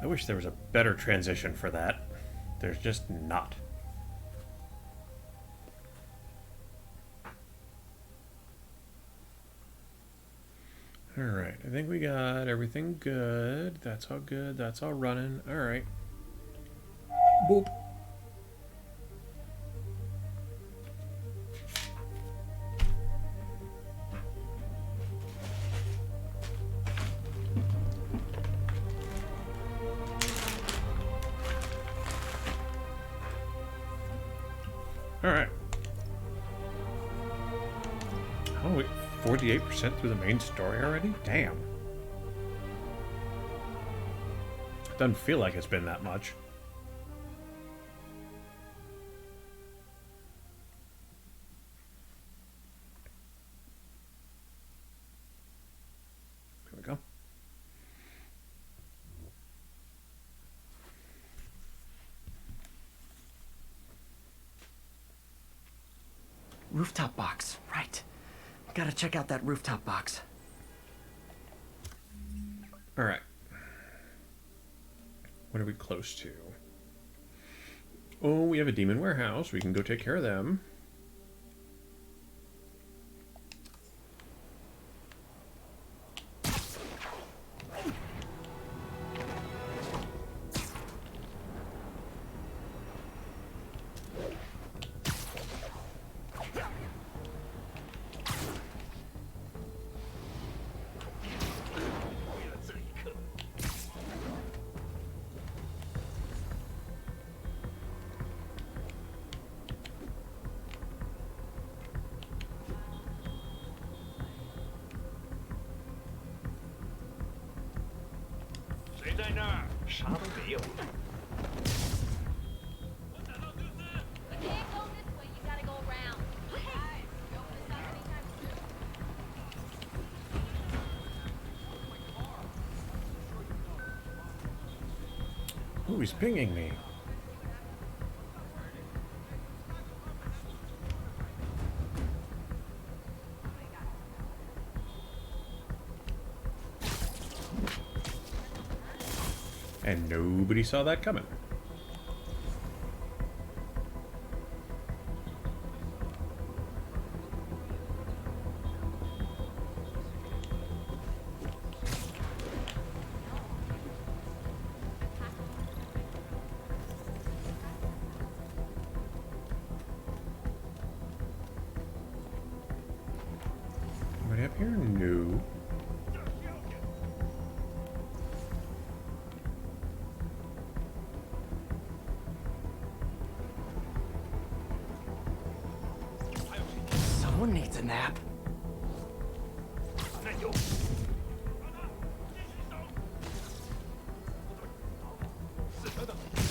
I wish there was a better transition for that. There's just not. Alright, I think we got everything good. That's all good. That's all running. Alright. Boop. Alright. Oh, wait. 48% through the main story already? Damn. Doesn't feel like it's been that much. There we go. Rooftop box, right. Gotta check out that rooftop box. Alright. What are we close to? Oh, we have a demon warehouse. We can go take care of them. Ooh, he's pinging me. And nobody saw that coming. Anybody up here? No. Someone needs a nap.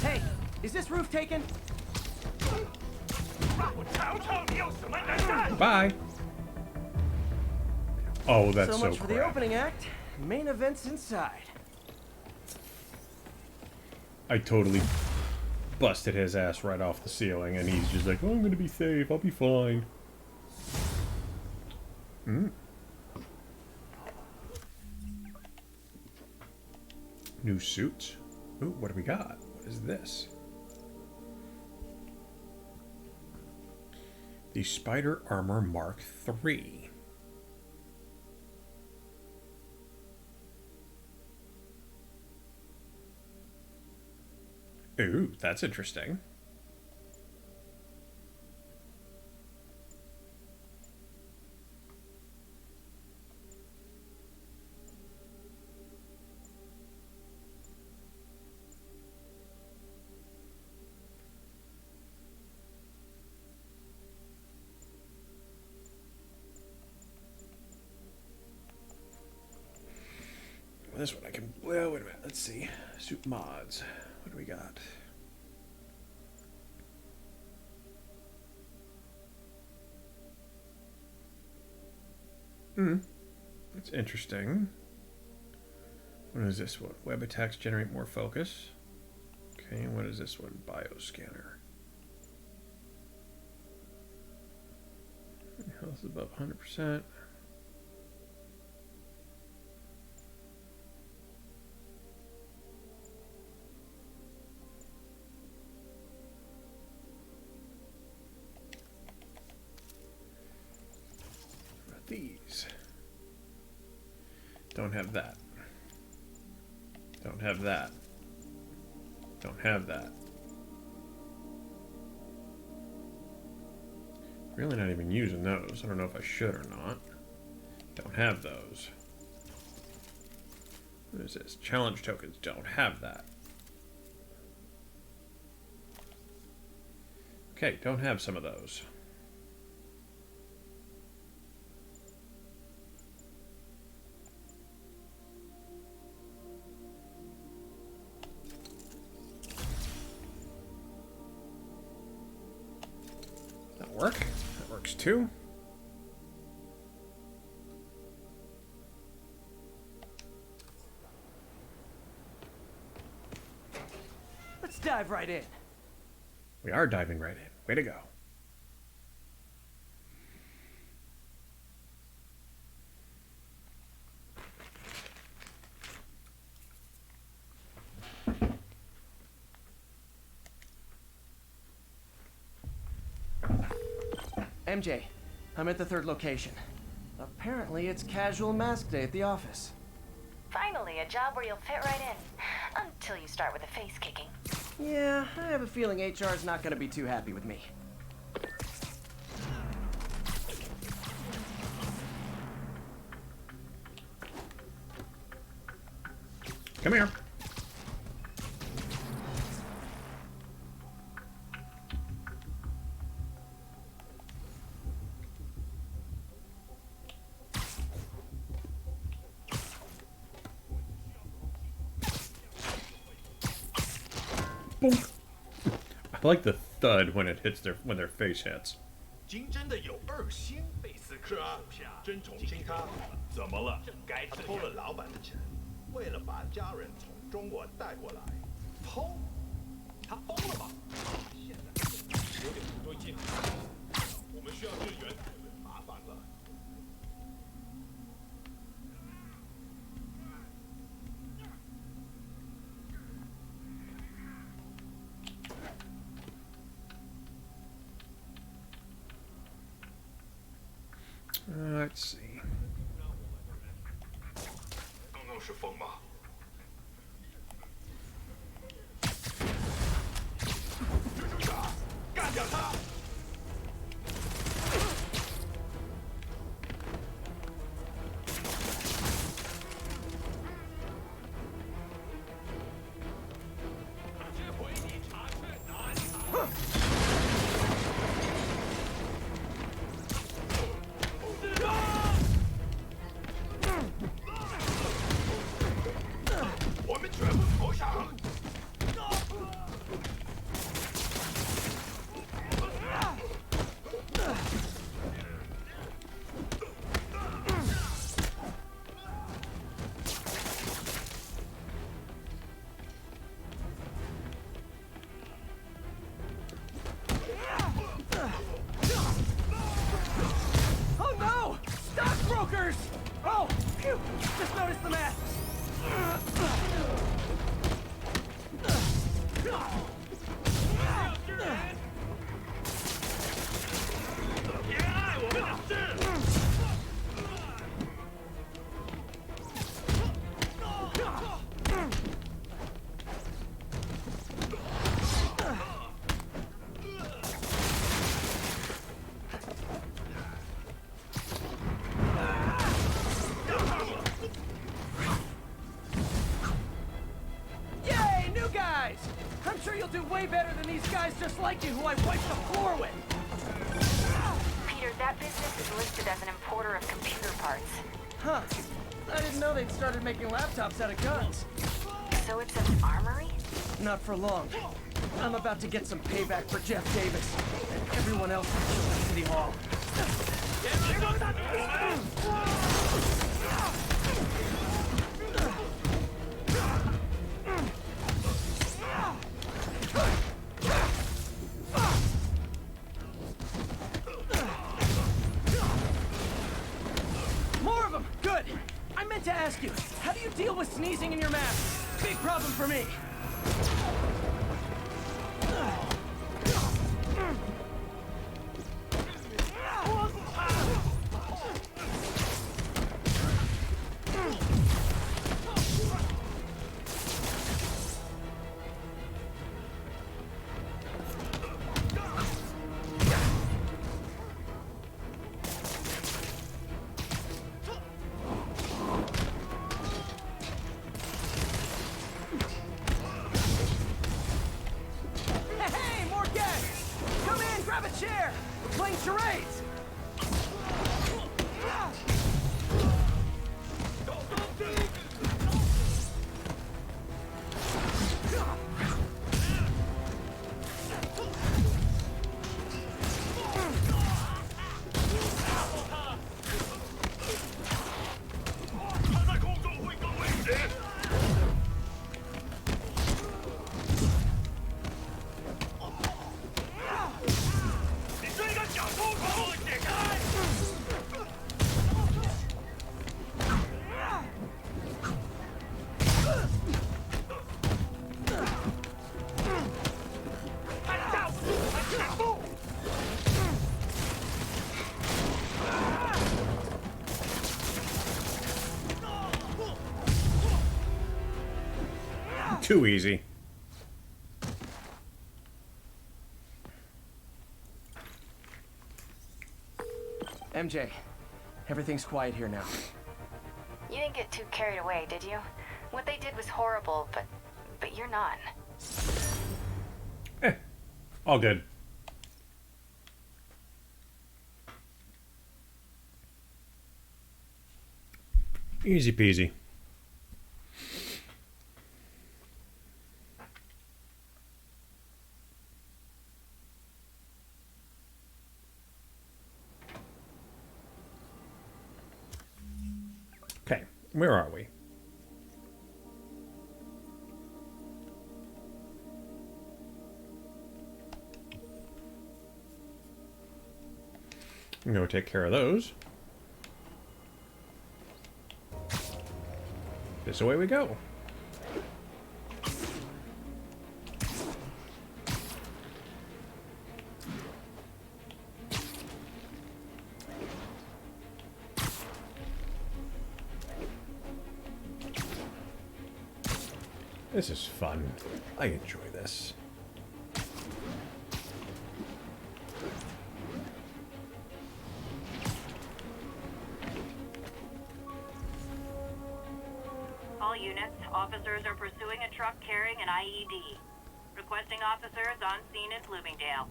Hey, is this roof taken? Bye. Oh, that's so much for the crap. opening act. Main event's inside. I totally busted his ass right off the ceiling, and he's just like, oh, I'm gonna be safe. I'll be fine. New suit. Ooh, what do we got? What is this? The Spider Armor Mark III. Ooh, that's interesting. This one I can. Well, wait a minute. Let's see. Suit mods. What do we got? That's interesting. What is this one? Web attacks generate more focus. Okay, what is this one? Bioscanner. Health is above 100%. Don't have that. Don't have that. Don't have that. Really not even using those. I don't know if I should or not. Don't have those. What is this? Challenge tokens. Don't have that. Okay, don't have some of those. That work? That works too. Let's dive right in. We are diving right in. Way to go. MJ, I'm at the third location. Apparently, it's casual mask day at the office. Finally, a job where you'll fit right in. Until you start with the face kicking. Yeah, I have a feeling HR's not gonna be too happy with me. Come here. Boom. I like the thud when it hits when their face hits. 金真的有二星贝斯克啊！真宠亲他，怎么了？该他偷了老板的钱，为了把家人从中国带过来，偷？他疯了吧？现在有点不对劲，我们需要支援，麻烦了。Let's see. 刚刚是风吗？蜘蛛侠，干掉他！这回你查劝难了。 我们全部投降！Oh no! Stockbrokers! Oh, phew! Just noticed the masks. Yay, new guys! I'm sure you'll do way better than these guys just like you who I wiped the floor with. Peter, that business is listed as an importer of computer parts. Huh. I didn't know they'd started making laptops out of guns. So it's an armory? Not for long. I'm about to get some payback for Jeff Davis and everyone else who killed at City Hall. More of them! Good! I meant to ask you, how do you deal with sneezing in your mask? Big problem for me. playing charades! Too easy. MJ, everything's quiet here now. You didn't get too carried away, did you? What they did was horrible, but you're not. All good. Easy peasy. Okay, where are we? I'm going to take care of those. This away we go. This is fun. I enjoy this. All units, officers are pursuing a truck carrying an IED. Requesting officers on scene in Bloomingdale.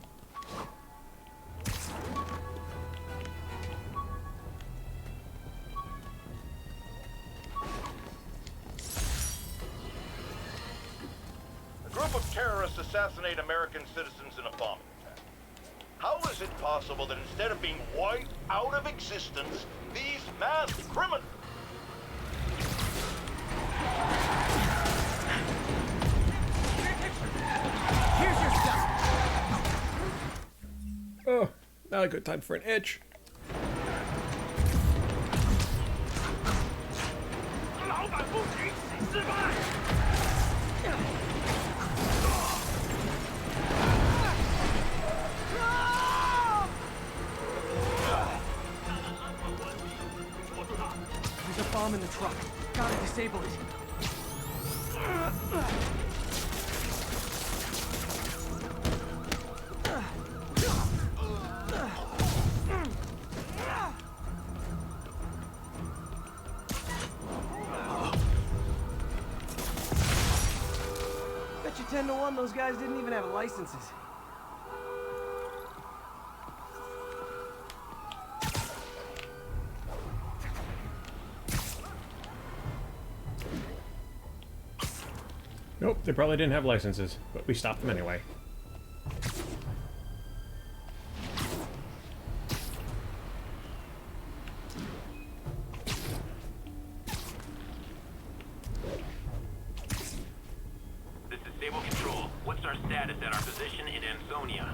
A group of terrorists assassinate American citizens in a bombing attack. How is it possible that instead of being wiped out of existence, these masked criminals... Here's your stuff! Oh, not a good time for an itch. There's a bomb in the truck. Gotta disable it. Bet you 10 to 1 those guys didn't even have licenses. Nope, they probably didn't have licenses, but we stopped them anyway. This is Stable Control. What's our status at our position in Ansonia?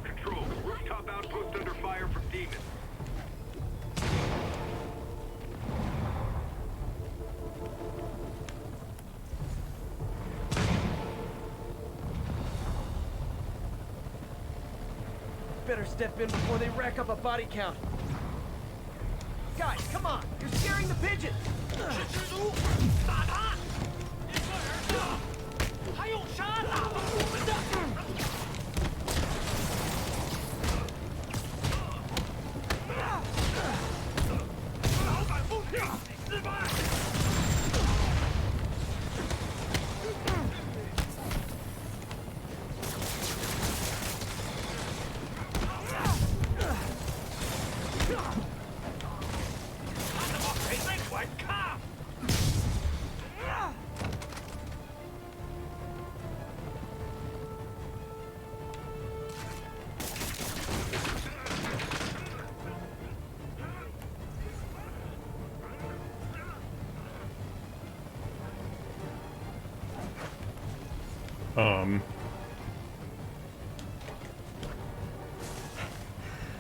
Control, rooftop outpost under fire from demons. Better step in before they rack up a body count. Guys, come on! You're scaring the pigeons!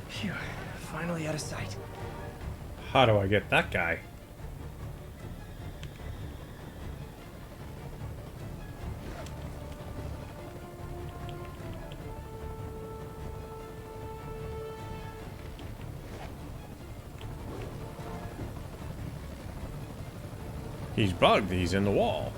Phew, finally out of sight. How do I get that guy? He's bugged. He's in the wall.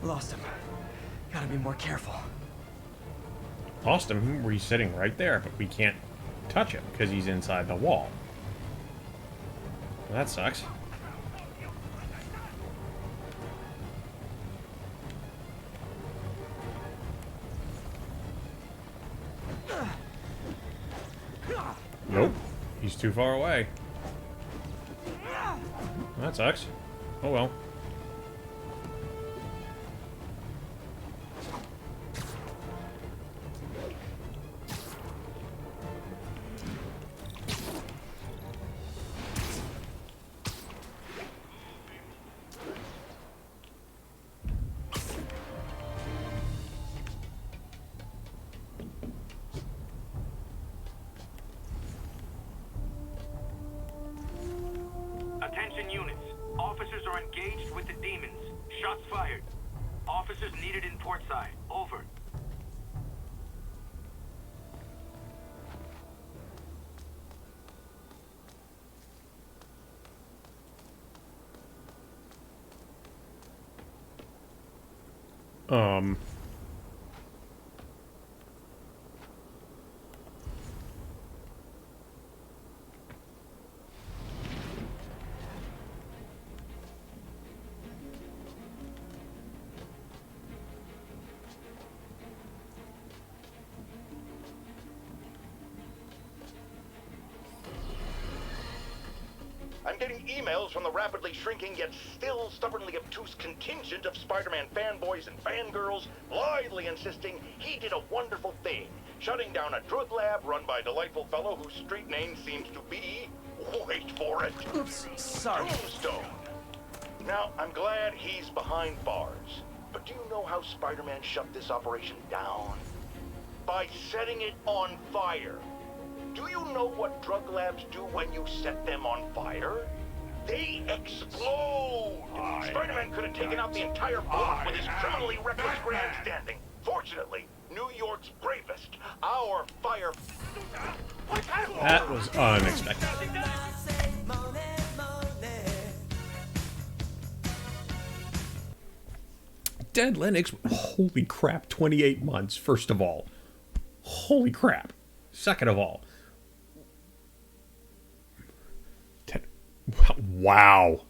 Lost him. Gotta be more careful. Lost him. He's sitting right there, but we can't touch him because he's inside the wall. That sucks. Nope. He's too far away. That sucks. Oh well. Attention units. Officers are engaged with the demons. Shots fired. Officers needed in portside. Over. Um. I'm getting emails from the rapidly shrinking yet still stubbornly obtuse contingent of Spider-Man fanboys and fangirls blithely insisting he did a wonderful thing, shutting down a drug lab run by a delightful fellow whose street name seems to be, wait for it, Oops, sorry. Tombstone. Now, I'm glad he's behind bars, but do you know how Spider-Man shut this operation down? By setting it on fire. Do you know what drug labs do when you set them on fire? They explode! Spider-Man could have taken out the entire block with his criminally reckless grandstanding. Fortunately, New York's bravest, our fire... That was unexpected. Dead Linux. Holy crap, 28 months, first of all. Holy crap. Second of all. Wow.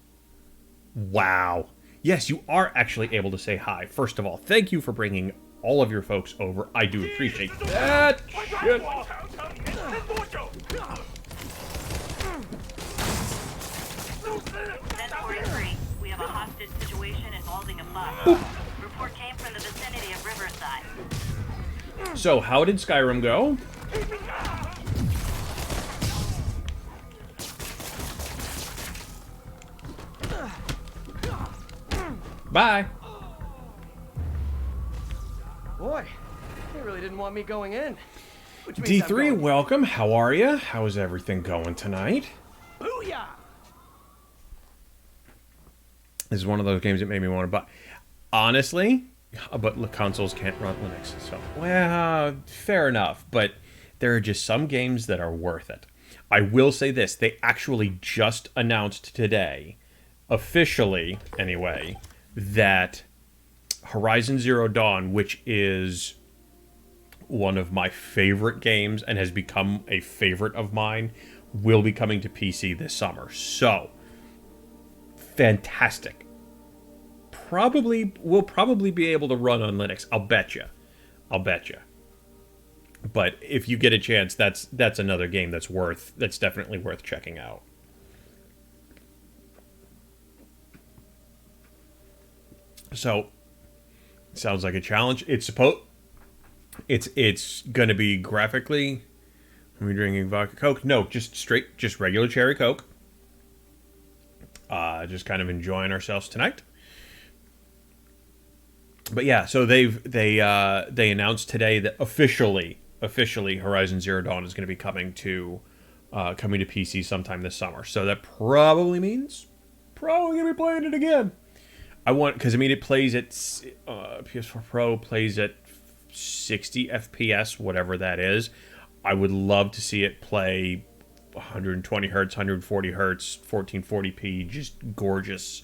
Wow. Yes, you are actually able to say hi. First of all, thank you for bringing all of your folks over. I do appreciate that. Shit. 1043. We have a hostage situation involving a bus. Report came from the vicinity of Riverside. So, how did Skyrim go? Bye. Boy, they really didn't want me going in. Which means I'm D3, going. welcome. How are you? How's everything going tonight? Booyah! This is one of those games that made me want to buy. Honestly, but consoles can't run Linux. So, well, fair enough. But there are just some games that are worth it. I will say this. They actually just announced today, officially anyway, that Horizon Zero Dawn, which is one of my favorite games and has become a favorite of mine, will be coming to PC this summer. So, fantastic. Will probably be able to run on Linux. I'll bet you. But if you get a chance, that's another game that's definitely worth checking out. So, sounds like a challenge. It's going to be graphically. Are we drinking vodka Coke? No, just regular cherry Coke. Just kind of enjoying ourselves tonight. But yeah, so they announced today that officially Horizon Zero Dawn is going to be coming to PC sometime this summer. So that probably means going to be playing it again. Because it plays at PS4 Pro plays at 60 FPS, whatever that is. I would love to see it play 120 hertz, 140 hertz, 1440p, just gorgeous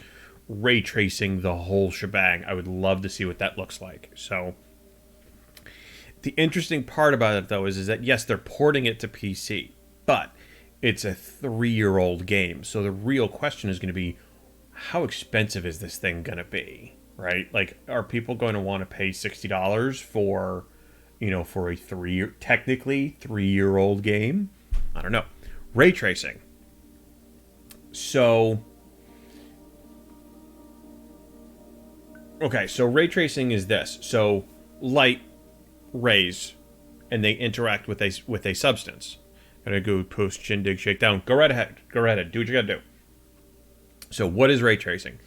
ray tracing, the whole shebang. I would love to see what that looks like. So the interesting part about it, though, is that yes, they're porting it to PC, but it's a 3-year-old game. So the real question is going to be, how expensive is this thing going to be, right? Like, are people going to want to pay $60 for, for a technically 3-year-old game? I don't know. Ray tracing. So, okay, so ray tracing is this. So, light rays, and they interact with a substance. Gotta go post shindig shakedown. Go right ahead. Do what you gotta do. So what is ray tracing?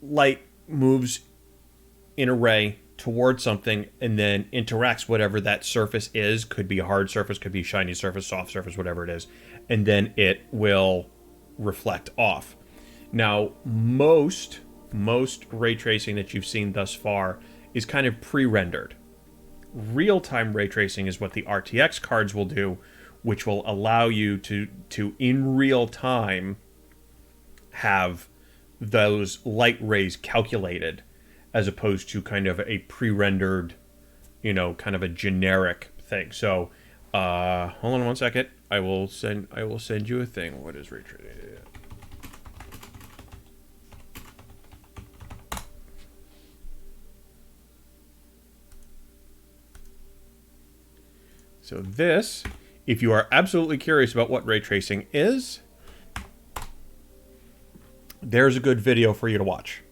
Light moves in a ray towards something and then interacts whatever that surface is. Could be a hard surface, could be a shiny surface, soft surface, whatever it is. And then it will reflect off. Now, most ray tracing that you've seen thus far is kind of pre-rendered. Real-time ray tracing is what the RTX cards will do, which will allow you to in real time have those light rays calculated, as opposed to kind of a pre-rendered, kind of a generic thing. So, hold on one second. I will send you a thing. What is ray tracing? So this, if you are absolutely curious about what ray tracing is, there's a good video for you to watch.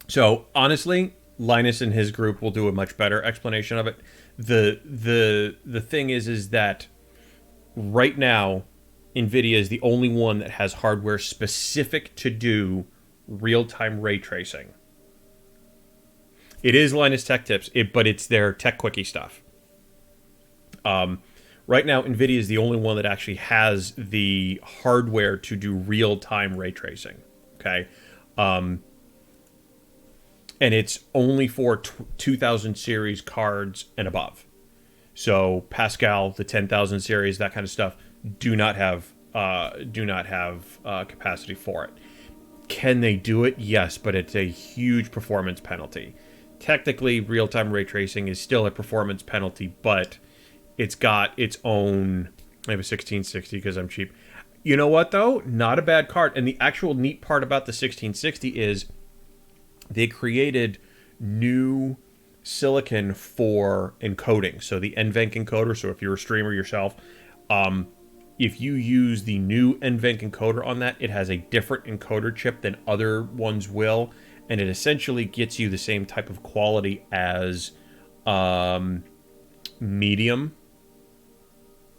So honestly, Linus and his group will do a much better explanation of it. The thing is that right now, NVIDIA is the only one that has hardware specific to do real-time ray tracing. It is Linus Tech Tips, but it's their Tech Quickie stuff. Right now, NVIDIA is the only one that actually has the hardware to do real-time ray tracing. Okay, and it's only for 2000 series cards and above. So Pascal, the 10,000 series, that kind of stuff, do not have capacity for it. Can they do it? Yes, but it's a huge performance penalty. Technically, real-time ray tracing is still a performance penalty, but it's got its own. I have a 1660 because I'm cheap. You know what, though? Not a bad card. And the actual neat part about the 1660 is they created new silicon for encoding. So the NVENC encoder. So if you're a streamer yourself, if you use the new NVENC encoder on that, it has a different encoder chip than other ones will. And it essentially gets you the same type of quality as medium,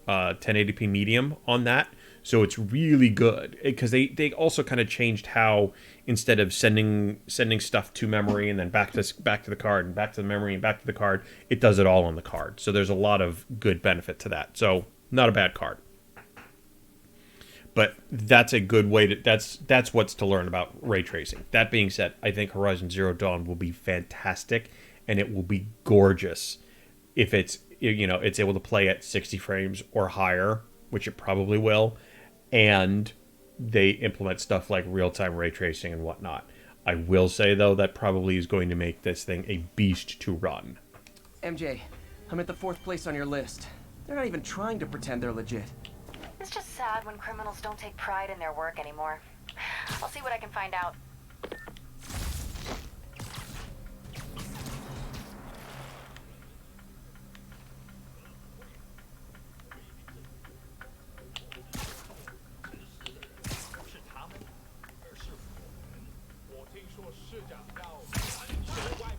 1080p medium on that. So it's really good because they also kind of changed how, instead of sending stuff to memory and then back to the card and back to the memory and back to the card, it does it all on the card. So there's a lot of good benefit to that. So not a bad card. But that's a good way to. That's what's to learn about ray tracing. That being said, I think Horizon Zero Dawn will be fantastic, and it will be gorgeous if it's able to play at 60 frames or higher, which it probably will, and they implement stuff like real-time ray tracing and whatnot. I will say though that probably is going to make this thing a beast to run. MJ, I'm at the 4th place on your list. They're not even trying to pretend they're legit. It's just sad when criminals don't take pride in their work anymore. I'll see what I can find out.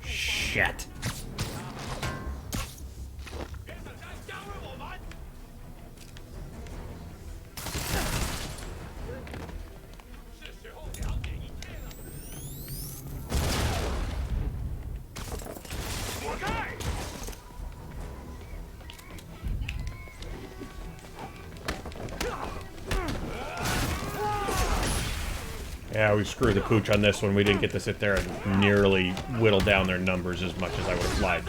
Shit. Yeah, we screwed the pooch on this one. We didn't get to sit there and nearly whittle down their numbers as much as I would have liked.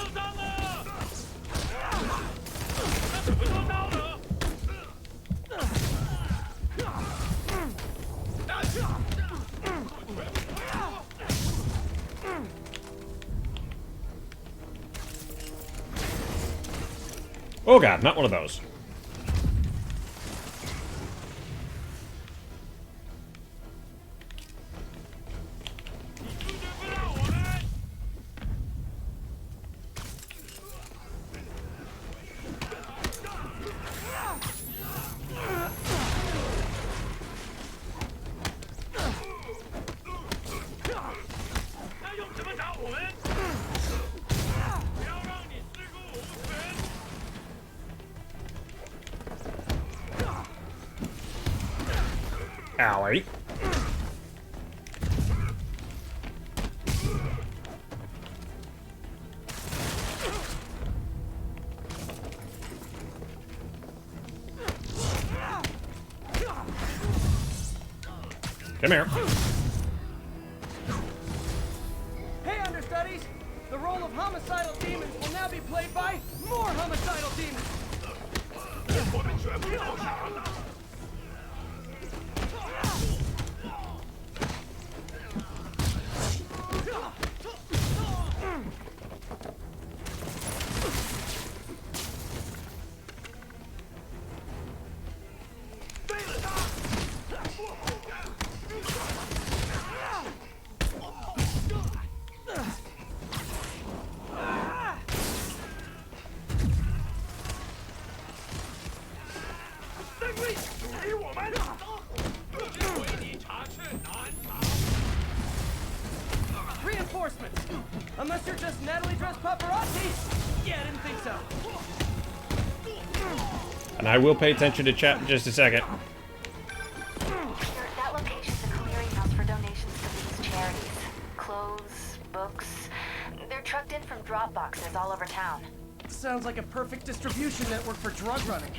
Oh god, not one of those. Owie. Come here. Hey, understudies! The role of homicidal demons will now be played by more homicidal demons! Reinforcements! Unless you're just Natalie dressed paparazzi? Yeah, I didn't think so. And I will pay attention to chat in just a second. That location's a clearinghouse for donations to these charities. Clothes, books. They're trucked in from drop boxes all over town. Sounds like a perfect distribution network for drug running.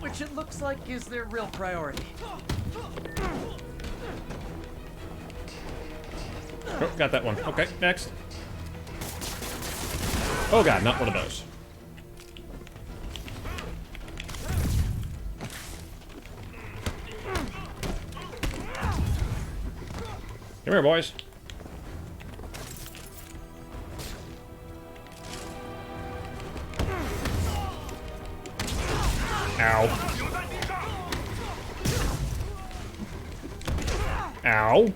Which it looks like is their real priority. Oh, got that one. Okay, next. Oh god, not one of those. Come here, boys. Ow. Ow.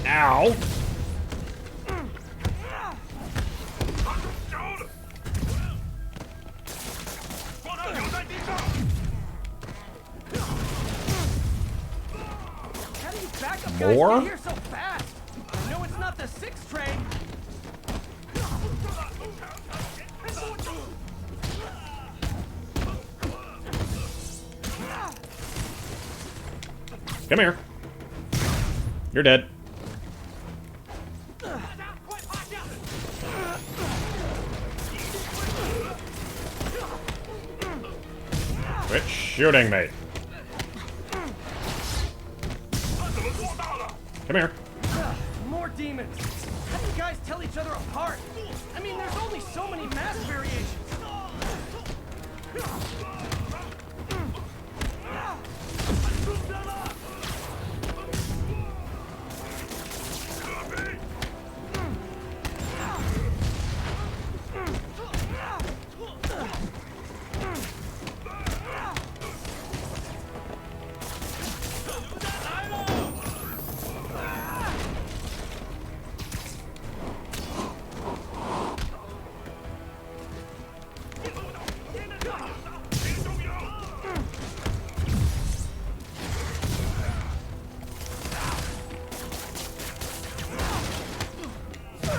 Ow. How do you backup guys More? get here so fast? I know it's not the 6 train. Come here. You're dead. Quit shooting me. Come here. More demons. How do you guys tell each other apart? I mean, there's only so many mass variations.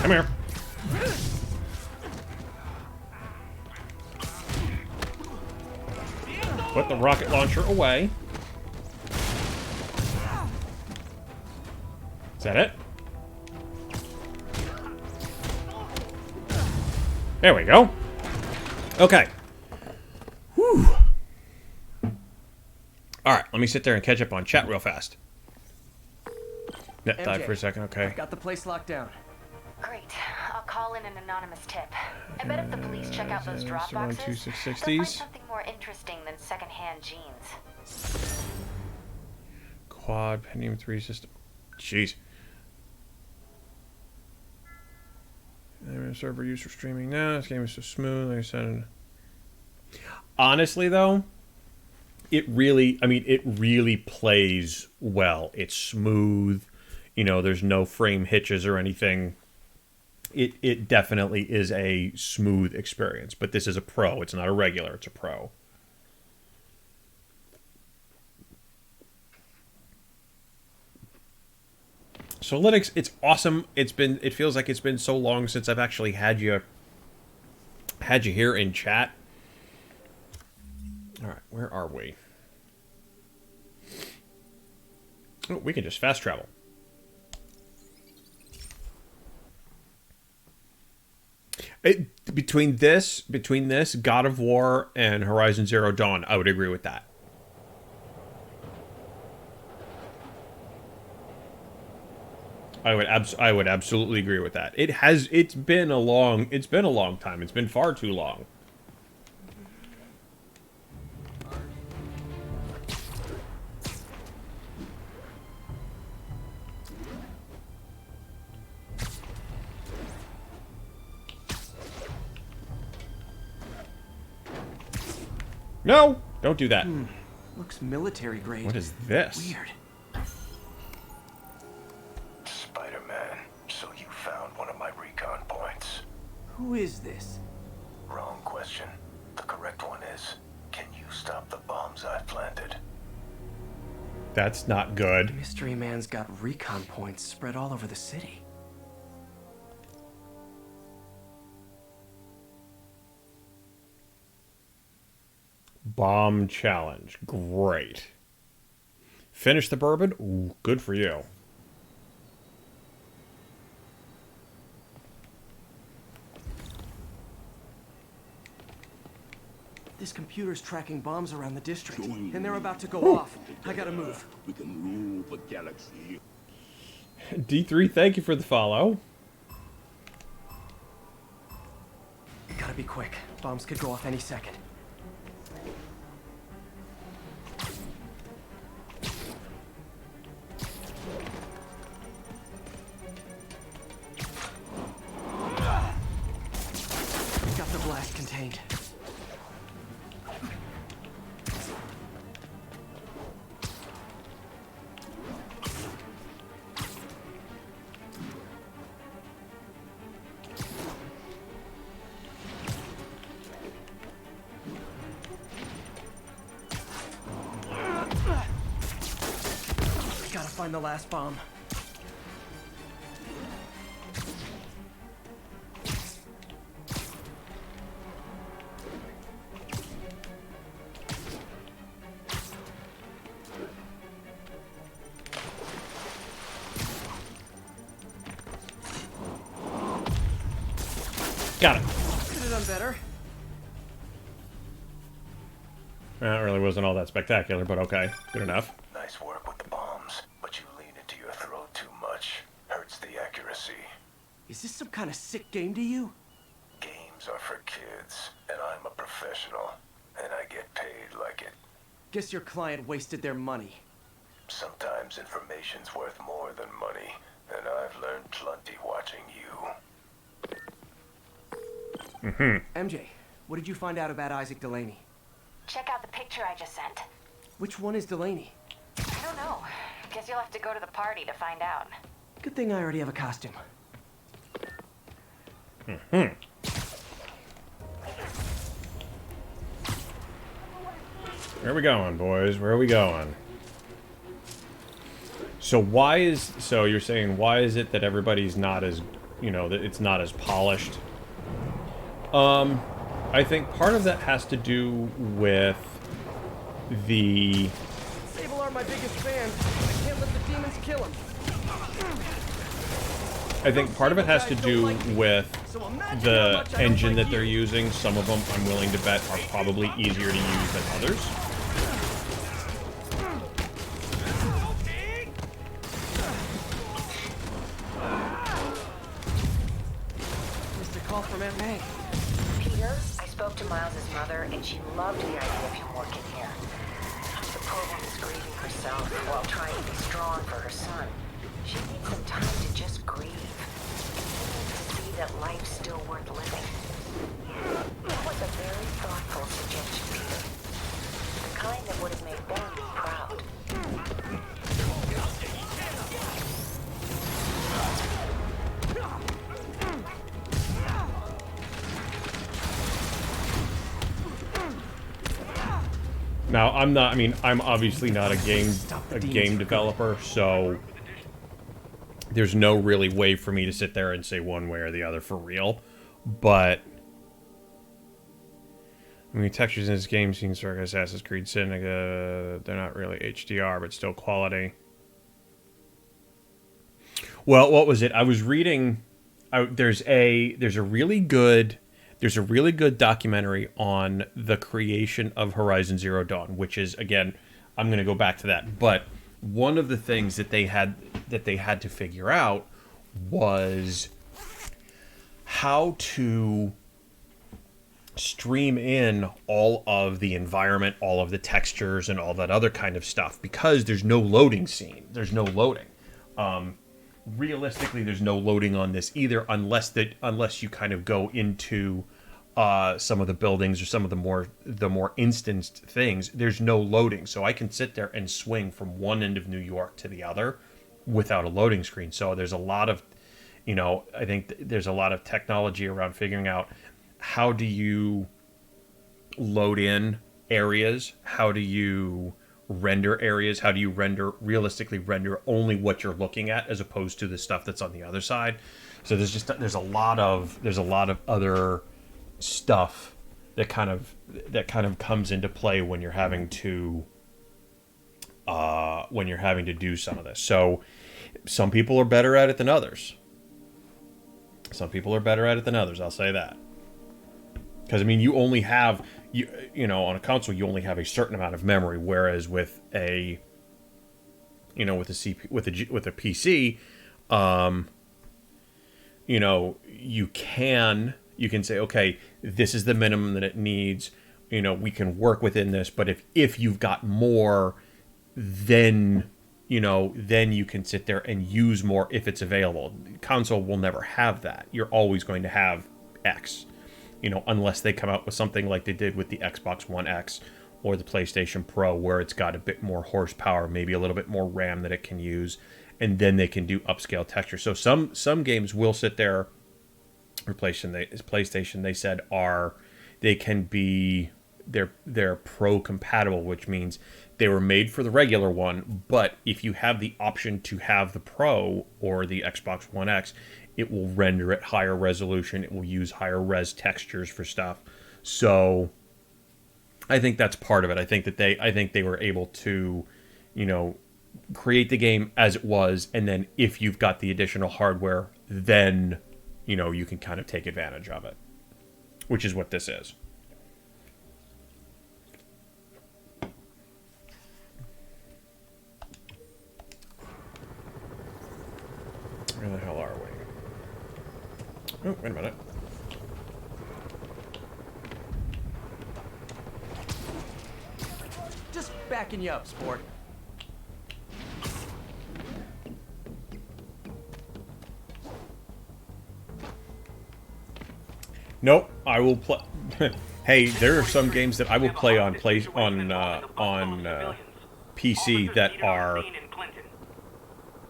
Come here. Put the rocket launcher away. Is that it? There we go. Okay. Whew. Alright, let me sit there and catch up on chat real fast. Net died MJ, for a second, okay. Got the place locked down. Great. I'll call in an anonymous tip. I bet if the police check out those drop around boxes, they'll 2660s. find something more interesting than secondhand jeans. Quad, Pentium 3 system. Jeez. Server use for streaming now. This game is so smooth. Like I said. Honestly, though, it really plays well. It's smooth. You know, there's no frame hitches or anything. It definitely is a smooth experience. But this is a pro. It's not a regular. It's a pro. So Linux, it's awesome. It feels like it's been so long since I've actually had you here in chat. All right, where are we? Oh, we can just fast travel. Between this, God of War, and Horizon Zero Dawn, I would agree with that. I would absolutely agree with that. It's been a long time. It's been far too long. No, don't do that. Looks military grade. What is this? Weird. Spider-Man, so you found one of my recon points. Who is this? Wrong question. The correct one is, can you stop the bombs I've planted? That's not good. Mystery Man's got recon points spread all over the city. Bomb challenge. Great. Finish the bourbon? Ooh, good for you. This computer's tracking bombs around the district, and they're about to go off. I gotta move. We can rule the galaxy. D3, thank you for the follow. Gotta be quick. Bombs could go off any second. Got the blast contained. Gotta find the last bomb. Got it. Could have done better. That really wasn't all that spectacular, but okay. Good enough. Nice work with the bombs, but you lean into your throat too much. Hurts the accuracy. Is this some kind of sick game to you? Games are for kids, and I'm a professional, and I get paid like it. Guess your client wasted their money. Sometimes information's worth more than money, and I've learned plenty watching you. MJ, what did you find out about Isaac Delaney? Check out the picture I just sent. Which one is Delaney? I don't know. Guess you'll have to go to the party to find out. Good thing I already have a costume. Where are we going, boys? Where are we going? So you're saying, why is it that everybody's not as you know, that it's not as polished. I think part of that has to do with the... Sable are my biggest fans. I can't let the demons kill him. I think part of it has to do with the engine that they're using. Some of them, I'm willing to bet, are probably easier to use than others. Missed a call from Aunt May. Peter, I spoke to Miles's mother, and she loved the idea of him working here. The poor woman's grieving herself while trying to be strong for her son. She needs some time to just grieve. To see that life's still worth living. That was a very thoughtful suggestion, Peter. The kind that would have made them proud. Now, I'm obviously not a game developer, so there's no really way for me to sit there and say one way or the other for real. But I mean, textures in this game seem sort of Assassin's Creed Syndicate. They're not really HDR, but still quality. Well, what was it? I was reading. There's a really good documentary on the creation of Horizon Zero Dawn, which is, again, I'm going to go back to that. But one of the things that they had to figure out was how to stream in all of the environment, all of the textures, and all that other kind of stuff, because there's no loading scene. There's no loading. Realistically, there's no loading on this either, unless you kind of go into some of the buildings or some of the more instanced things. There's no loading, so I can sit there and swing from one end of New York to the other without a loading screen. So there's a lot of, I think there's a lot of technology around figuring out how do you load in areas, how do you render areas, how do you realistically render only what you're looking at as opposed to the stuff that's on the other side. So there's a lot of other stuff that kind of comes into play when you're having to do some of this. So some people are better at it than others. I'll say that. Because, I mean, you only have, on a console, you only have a certain amount of memory, whereas with a PC, you can say, okay, this is the minimum that it needs. We can work within this, but if you've got more, then you can sit there and use more if it's available. Console will never have that. You're always going to have X. Unless they come out with something like they did with the Xbox One X or the PlayStation Pro, where it's got a bit more horsepower, maybe a little bit more RAM that it can use, and then they can do upscale texture. So some games will sit there. PlayStation, they said, they're Pro compatible, which means they were made for the regular one, but if you have the option to have the Pro or the Xbox One X, it will render at higher resolution. It will use higher res textures for stuff. So I think that's part of it. I think they were able to, create the game as it was, and then if you've got the additional hardware, then, you can kind of take advantage of it, which is what this is. Where the hell are we? Oh, wait a minute. Just backing you up, sport. Nope, I will play. Hey, there are some games that I will play on PC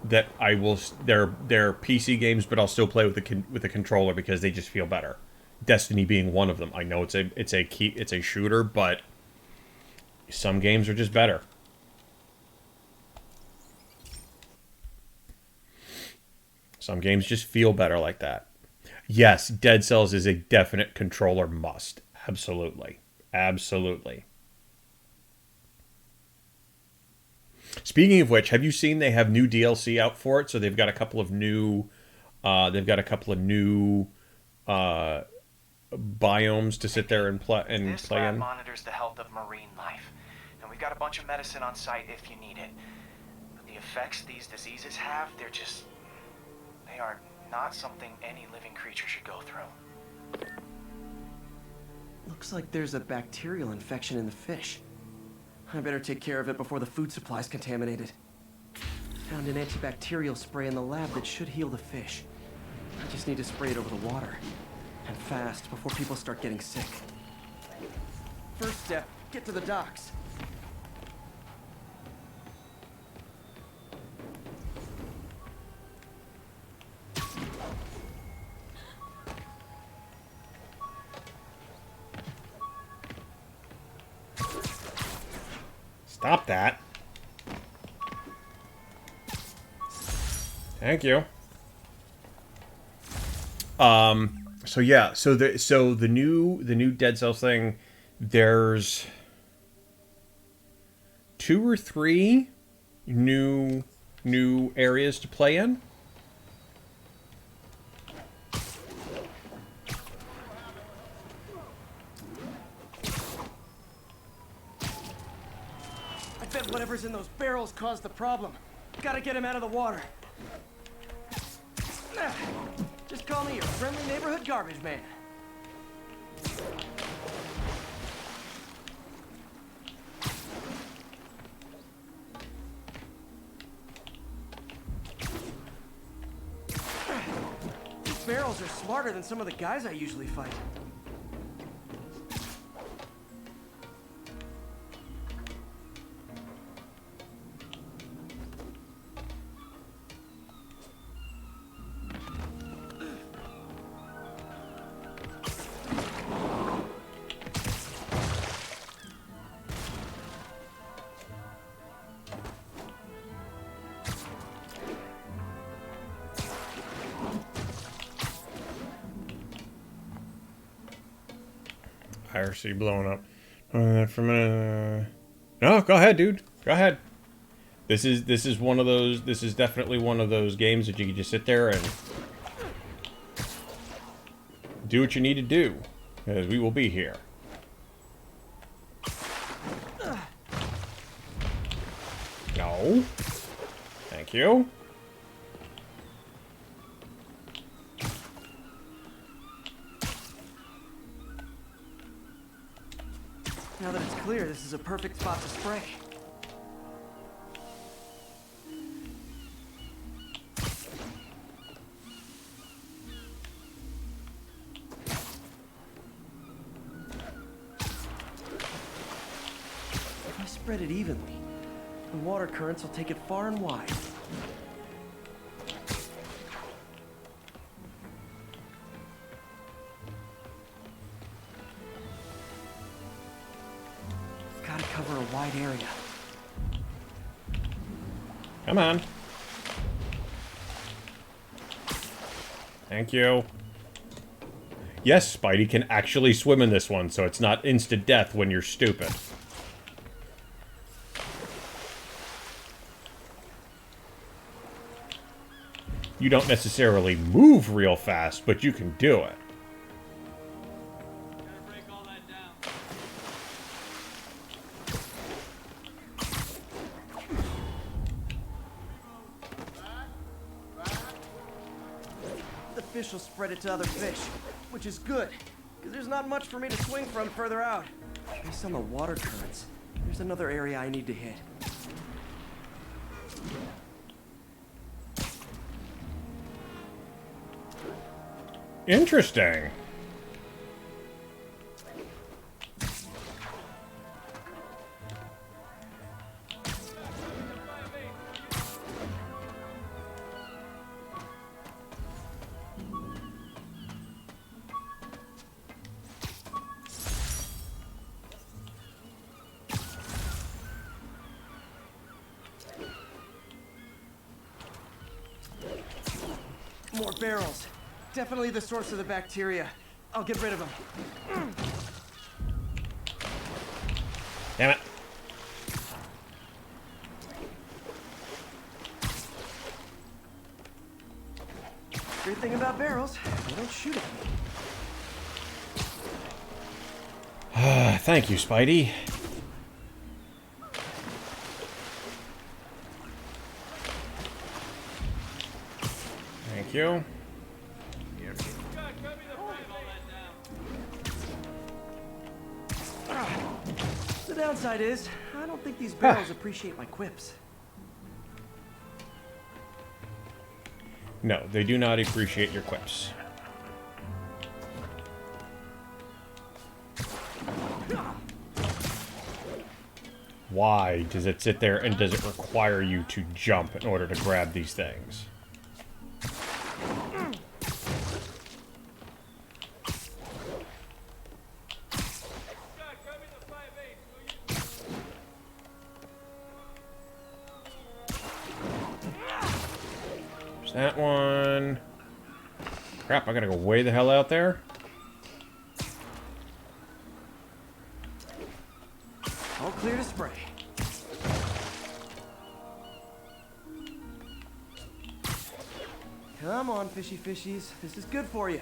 they're PC games, but I'll still play with the controller because they just feel better. Destiny being one of them. I know it's a shooter, but some games are just better. Some games just feel better like that. Yes, Dead Cells is a definite controller must. Absolutely. Absolutely. Speaking of which, have you seen they have new DLC out for it? So they've got a couple of new biomes to sit there and play in. This lab monitors the health of marine life, and we've got a bunch of medicine on site if you need it. But the effects these diseases have, they are not something any living creature should go through. Looks like there's a bacterial infection in the fish. I better take care of it before the food supply's contaminated. Found an antibacterial spray in the lab that should heal the fish. I just need to spray it over the water. And fast, before people start getting sick. First step, get to the docks. Stop that. Thank you. So yeah, so the new Dead Cells thing, there's 2 or 3 new areas to play in. I bet whatever's in those barrels caused the problem. Gotta get him out of the water. Just call me your friendly neighborhood garbage man. These barrels are smarter than some of the guys I usually fight. IRC blowing up. For a minute. No, go ahead, dude. Go ahead. This is one of those. This is definitely one of those games that you can just sit there and do what you need to do, because we will be here. No. Thank you. Now that it's clear, this is a perfect spot to spray. If I spread it evenly, the water currents will take it far and wide. Gotta cover a wide area. Come on. Thank you. Yes, Spidey can actually swim in this one, so it's not instant death when you're stupid. You don't necessarily move real fast, but you can do it. The fish will spread it to other fish, which is good, because there's not much for me to swing from further out. Based on the water currents, there's another area I need to hit. Interesting. More barrels. Definitely the source of the bacteria. I'll get rid of them. Damn it. Great thing about barrels, they don't shoot at me. Thank you, Spidey. Thank you. The downside is, I don't think these barrels appreciate my quips. No, they do not appreciate your quips. Why does it sit there and does it require you to jump in order to grab these things? There's that one. Crap, I gotta go way the hell out there. All clear to spray. Come on, fishy fishies. This is good for you.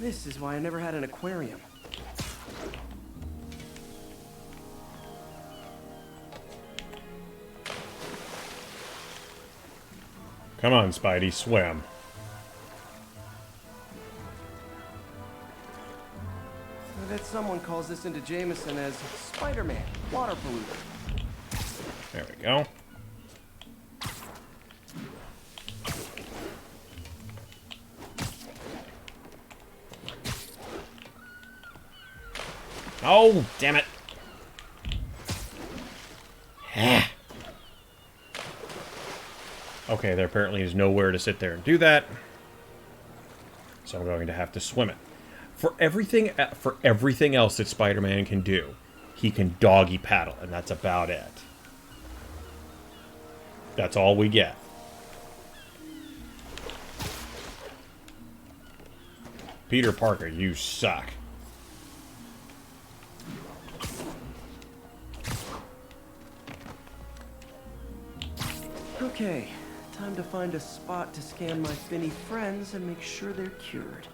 This is why I never had an aquarium. Come on, Spidey, swim. I bet someone calls this into Jameson as Spider-Man, water polluter. There we go. Oh, damn it. Okay, there apparently is nowhere to sit there and do that. So I'm going to have to swim it. For everything else that Spider-Man can do, he can doggy paddle, and that's about it. That's all we get. Peter Parker, you suck. Okay, time to find a spot to scan my finny friends and make sure they're cured.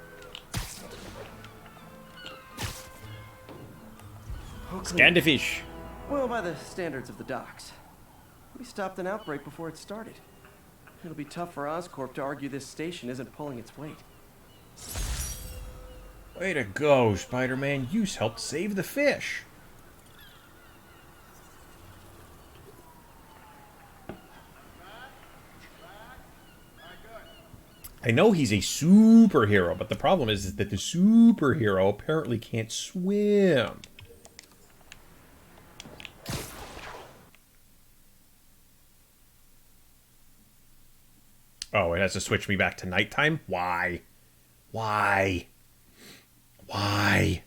Scan the fish. Well, by the standards of the docks. We stopped an outbreak before it started. It'll be tough for Oscorp to argue this station isn't pulling its weight. Way to go, Spider-Man. You helped save the fish. I know he's a superhero, but the problem is that the superhero apparently can't swim. Oh, it has to switch me back to nighttime? Why? Why? Why?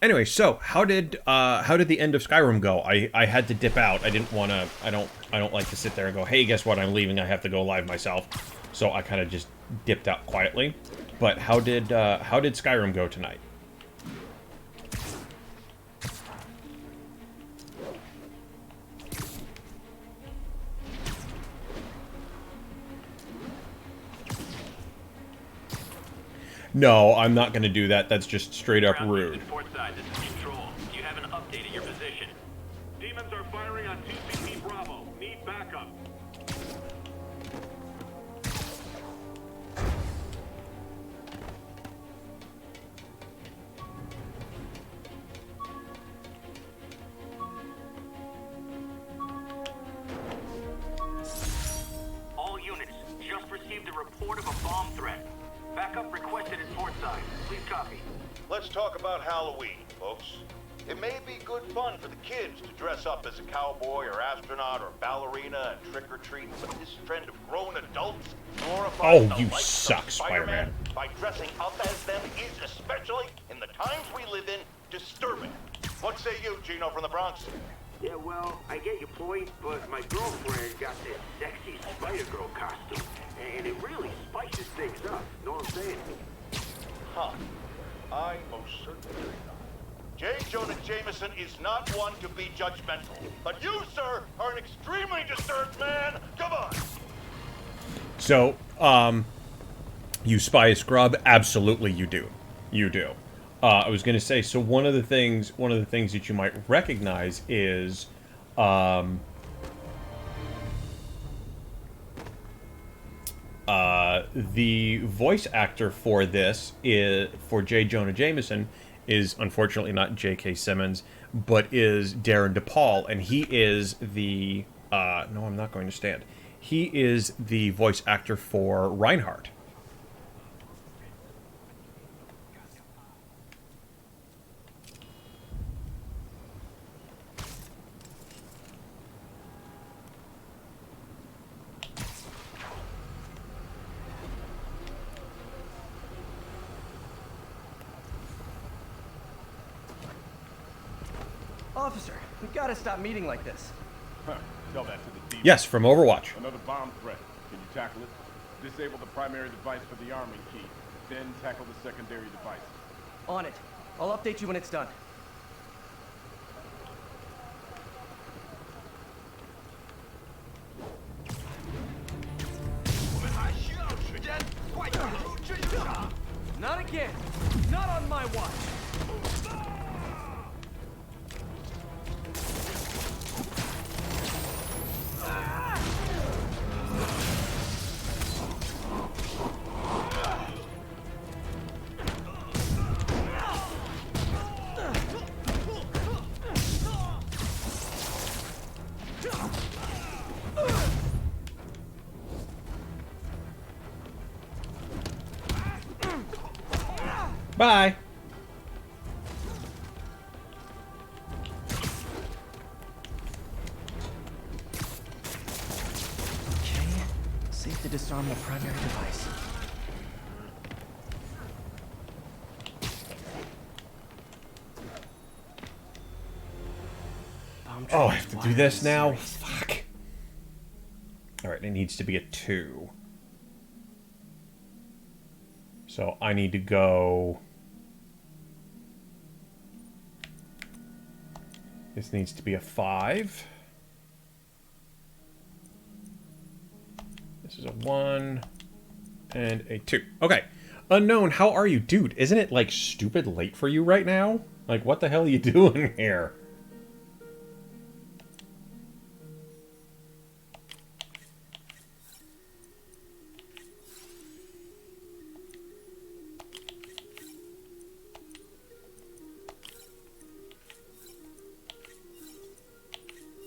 Anyway, so how did the end of Skyrim go? I had to dip out. I didn't want to. I don't like to sit there and go, hey, guess what? I'm leaving. I have to go live myself. So I kind of just dipped out quietly. But how did Skyrim go tonight? No, I'm not going to do that. That's just straight up rude. Portside, this is Control. Do you have an update at your position? Demons are firing on TCP Bravo. Need backup. All units, just received a report of a bomb threat. Backup requested at Portside. Please copy. Let's talk about Halloween, folks. It may be good fun for the kids to dress up as a cowboy or astronaut or ballerina and trick-or-treat, but this trend of grown adults glorifying the you likes suck, of Spider-Man Spider-Man. by dressing up as them is, especially in the times we live in, disturbing. What say you, Gino from the Bronx? Yeah, well, I get your point, but my girlfriend got this sexy Spider-Girl costume, and it really spices things up. Know what I'm saying? Huh. I most certainly do not. J. Jonah Jameson is not one to be judgmental. But you, sir, are an extremely disturbed man. Come on. So, you spy a scrub? Absolutely, you do. You do. I was going to say, so one of the things that you might recognize is, the voice actor for this for J. Jonah Jameson is unfortunately not J.K. Simmons, but is Darren DePaul, and he is the no, I'm not going to stand. He is the voice actor for Reinhardt. Officer, we gotta stop meeting like this. Huh. Tell that to the team. Yes, from Overwatch. Another bomb threat. Can you tackle it? Disable the primary device for the arming key. Then tackle the secondary device. On it. I'll update you when it's done. Not again! Not on my watch! Bye. Okay, safe to disarm the primary device. Oh, I have to do this now? Fuck. Alright, it needs to be a 2. So I need to go... This needs to be a 5. This is a 1. And a 2. Okay. Unknown, how are you? Dude, isn't it, like, stupid late for you right now? Like, what the hell are you doing here?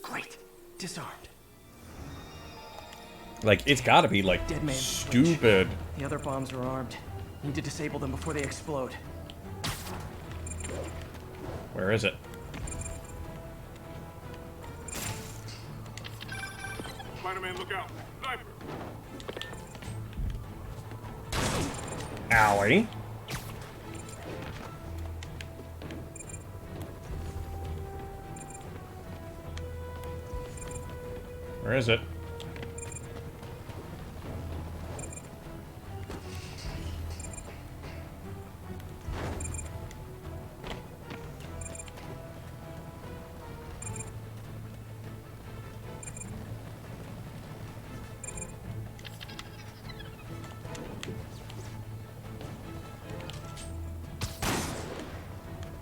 Great. Disarmed. Like, it's gotta be, like, Dead man stupid. The other bombs are armed. Need to disable them before they explode. Where is it? Spider-Man, look out. Sniper. Owie. Where is it?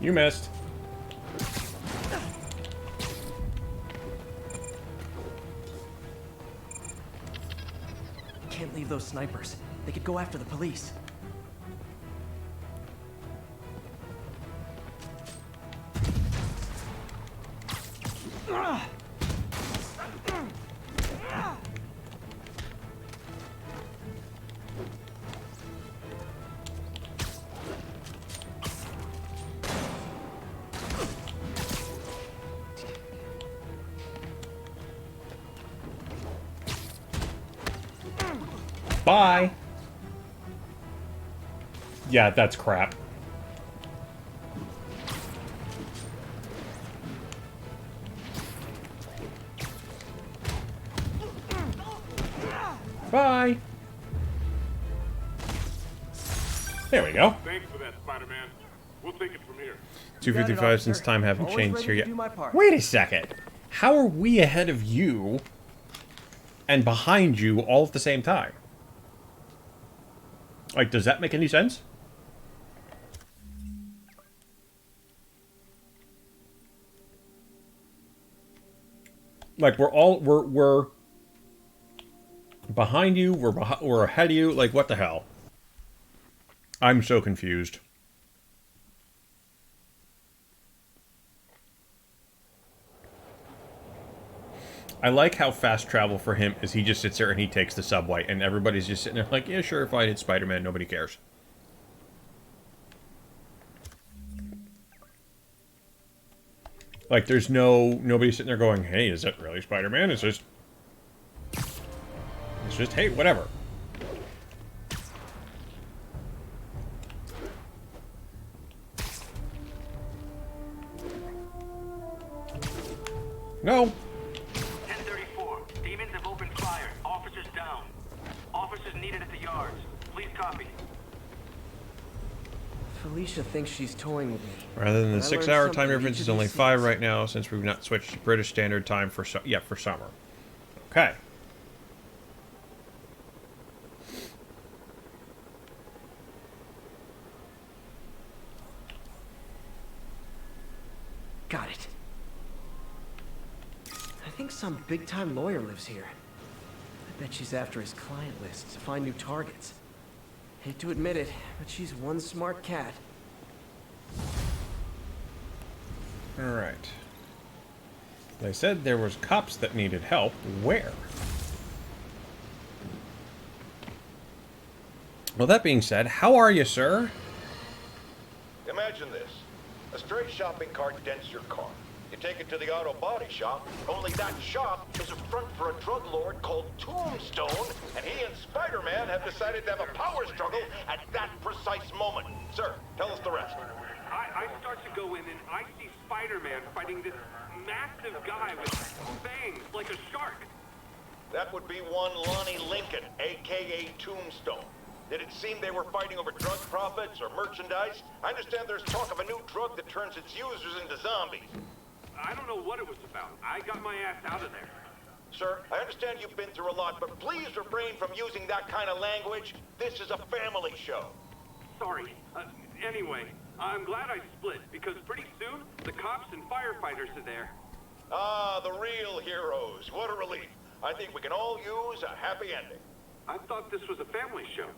You missed. Can't leave those snipers. They could go after the police. Bye. Yeah, that's crap. Bye. There we go. Thanks for that, Spider-Man. We'll take it from here. 2:55 since time haven't Always changed ready here to yet. do my part. Wait a second. How are we ahead of you and behind you all at the same time? Like, does that make any sense? Like, we're behind you, we're ahead of you. Like, what the hell? I'm so confused. I like how fast travel for him is he just sits there and he takes the subway and everybody's just sitting there like, yeah, sure, if I hit Spider-Man, nobody cares. Like, there's nobody sitting there going, hey, is that really Spider-Man? It's just, hey, whatever. No. 1034. Demons have opened fire. Officers down. Officers needed at the yards. Please copy. Felicia thinks she's toying with me. Rather than the But I learned 6-hour something time in difference each is of only these 5 scenes. right now since we've not switched to British Standard Time for for summer. Okay. Got it. I think some big-time lawyer lives here. I bet she's after his client list to find new targets. Hate to admit it, but she's one smart cat. Alright. They said there was cops that needed help. Where? Well, that being said, how are you, sir? Imagine this. A stray shopping cart dents your car. You take it to the auto body shop, only that shop is a front for a drug lord called Tombstone, and he and Spider-Man have decided to have a power struggle at that precise moment. Sir, tell us the rest. I start to go in and I see Spider-Man fighting this massive guy with fangs like a shark. That would be one Lonnie Lincoln, a.k.a. Tombstone. Did it seem they were fighting over drug profits or merchandise? I understand there's talk of a new drug that turns its users into zombies. I don't know what it was about. I got my ass out of there. Sir, I understand you've been through a lot, but please refrain from using that kind of language. This is a family show. Sorry. Anyway, I'm glad I split, because pretty soon, the cops and firefighters are there. Ah, the real heroes. What a relief. I think we can all use a happy ending. I thought this was a family show.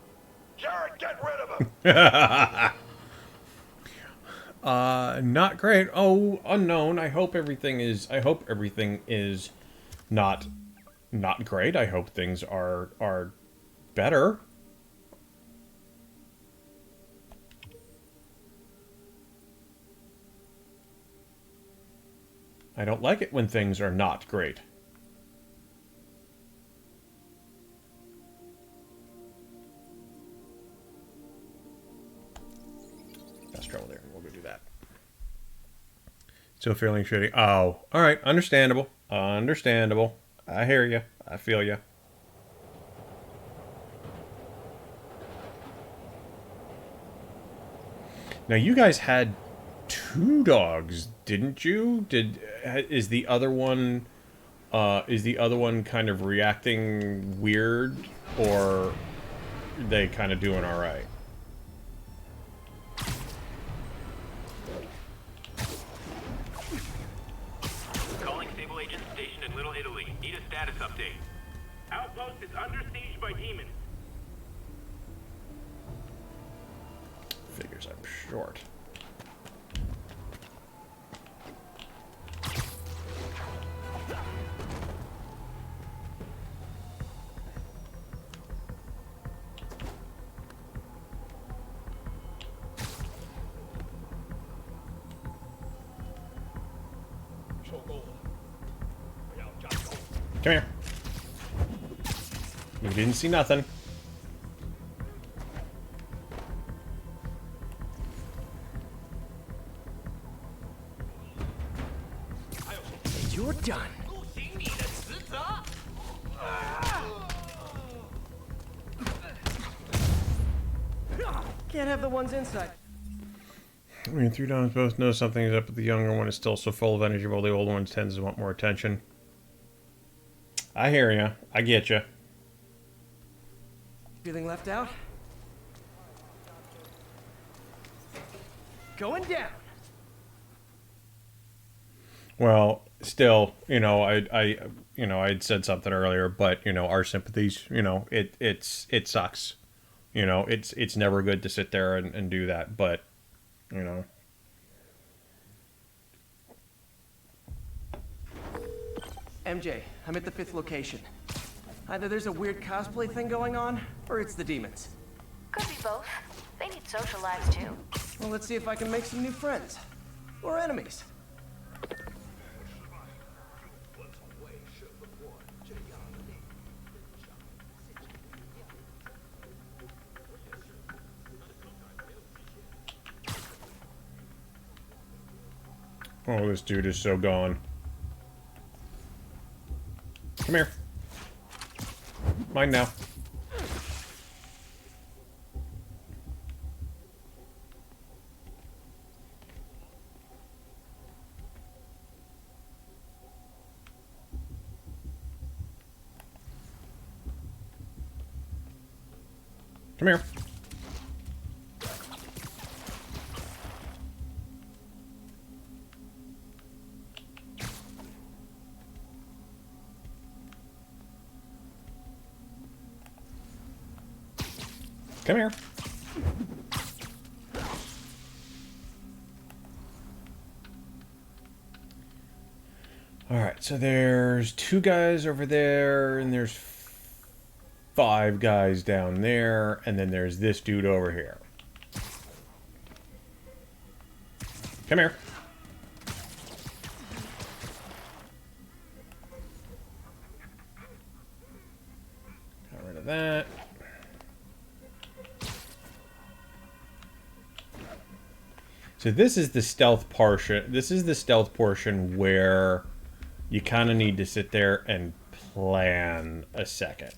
Jared, get rid of him! Not great. Oh, unknown. I hope everything is not great. I hope things are better. I don't like it when things are not great. That's trouble there. We'll go do that. Still feeling shitty. Oh, all right. Understandable. Understandable. I hear you. I feel you. Now, you guys had 2 dogs, didn't you? Is the other one kind of reacting weird, or are they kind of doing all right? Calling Sable agent stationed in Little Italy. Need a status update. Outpost is under siege by demons. Figures I'm short. Come here. You didn't see nothing. You're done. Can't have the ones inside. I mean, 3 dogs both know something is up, but the younger one is still so full of energy, while the older one tends to want more attention. I hear ya. I get ya. Feeling left out? Going down. Well, still, you know, I'd said something earlier, but you know, our sympathies, you know, it sucks. You know, it's never good to sit there and do that, but you know. MJ, I'm at the 5th location. Either there's a weird cosplay thing going on, or it's the demons. Could be both. They need social lives too. Well, let's see if I can make some new friends. Or enemies. Oh, this dude is so gone. Come here. Mine now. Come here. Come here. Alright, so there's 2 guys over there, and there's 5 guys down there, and then there's this dude over here. Come here. Got rid of that. So this is the stealth portion. This is the stealth portion where you kind of need to sit there and plan a second.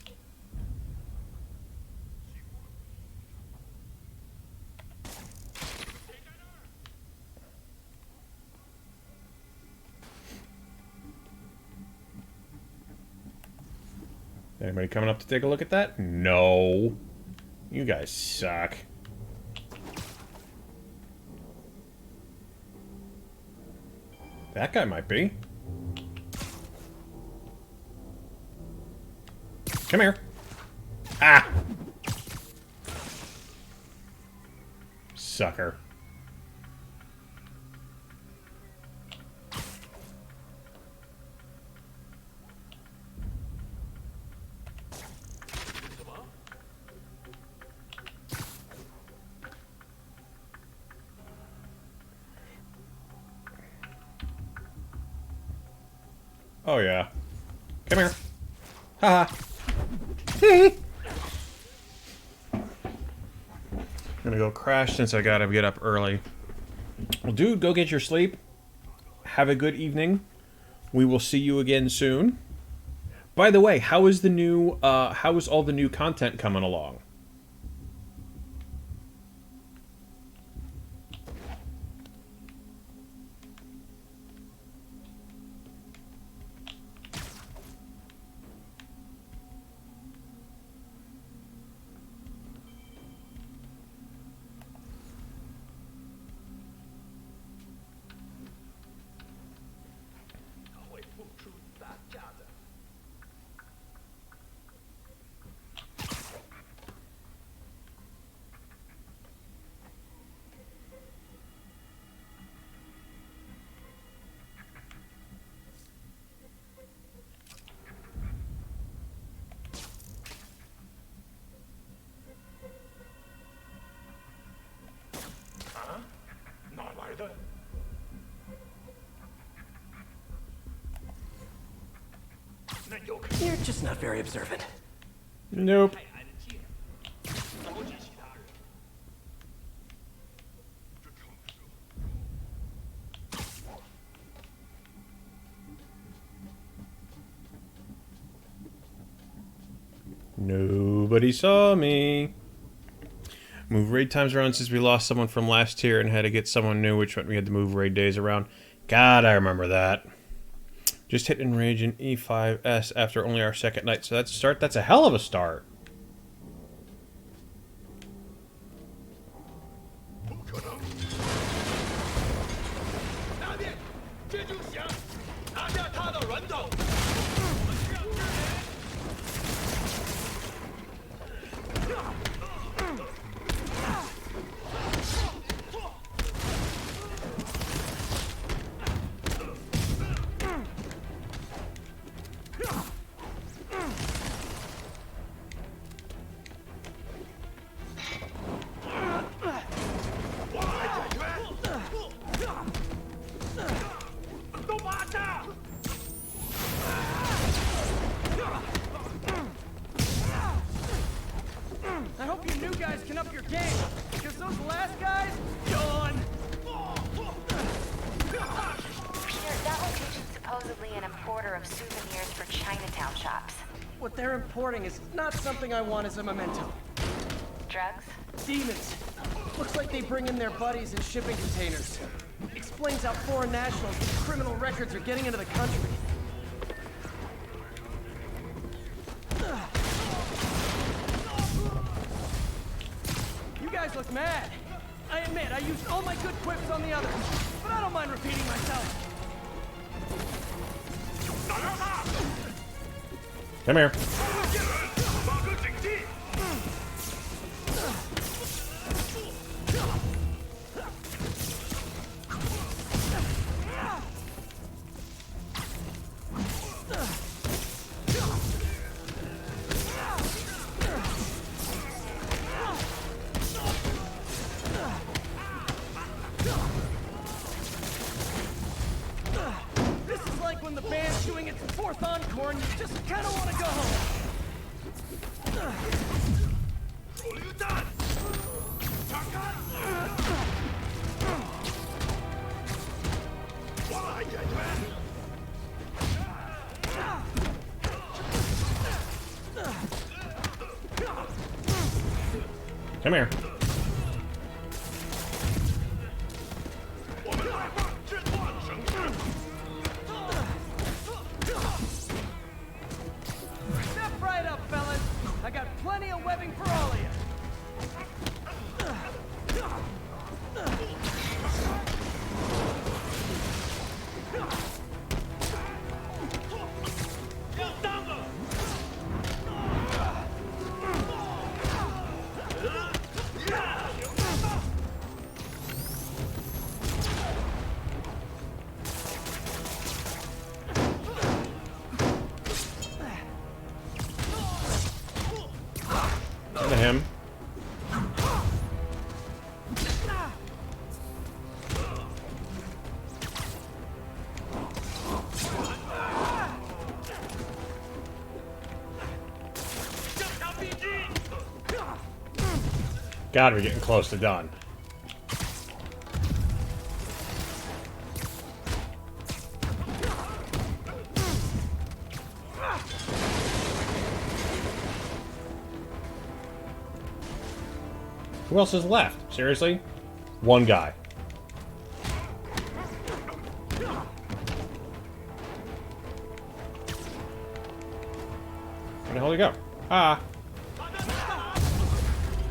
Anybody coming up to take a look at that? No. You guys suck. That guy might be. Come here. Ah! Sucker. Oh yeah. Come here. Haha. I'm gonna go crash since I gotta get up early. Well, dude, go get your sleep. Have a good evening. We will see you again soon. By the way, how is all the new content coming along? You're just not very observant. Nope. Nobody saw me. Move raid times around since we lost someone from last tier and had to get someone new, which meant we had to move raid days around. God, I remember that. Just hit enrage in E5S after only our second night. So that's a start. That's a hell of a start. I hope you new guys can up your game, because those last guys, yawn. Peter, that location's supposedly an importer of souvenirs for Chinatown shops. What they're importing is not something I want as a memento. Drugs? Demons. Looks like they bring in their buddies in shipping containers. Explains how foreign nationals with criminal records are getting into the country. You guys look mad. I admit, I used all my good quips on the others, but I don't mind repeating myself. Come here. This is like when the band's doing its fourth encore and you just kind of want to go home. Come here. Step right up, fellas. I got plenty of webbing for all of you. To him. God, we're getting close to done. Who else is left? Seriously? One guy. Where the hell did he go? Ah.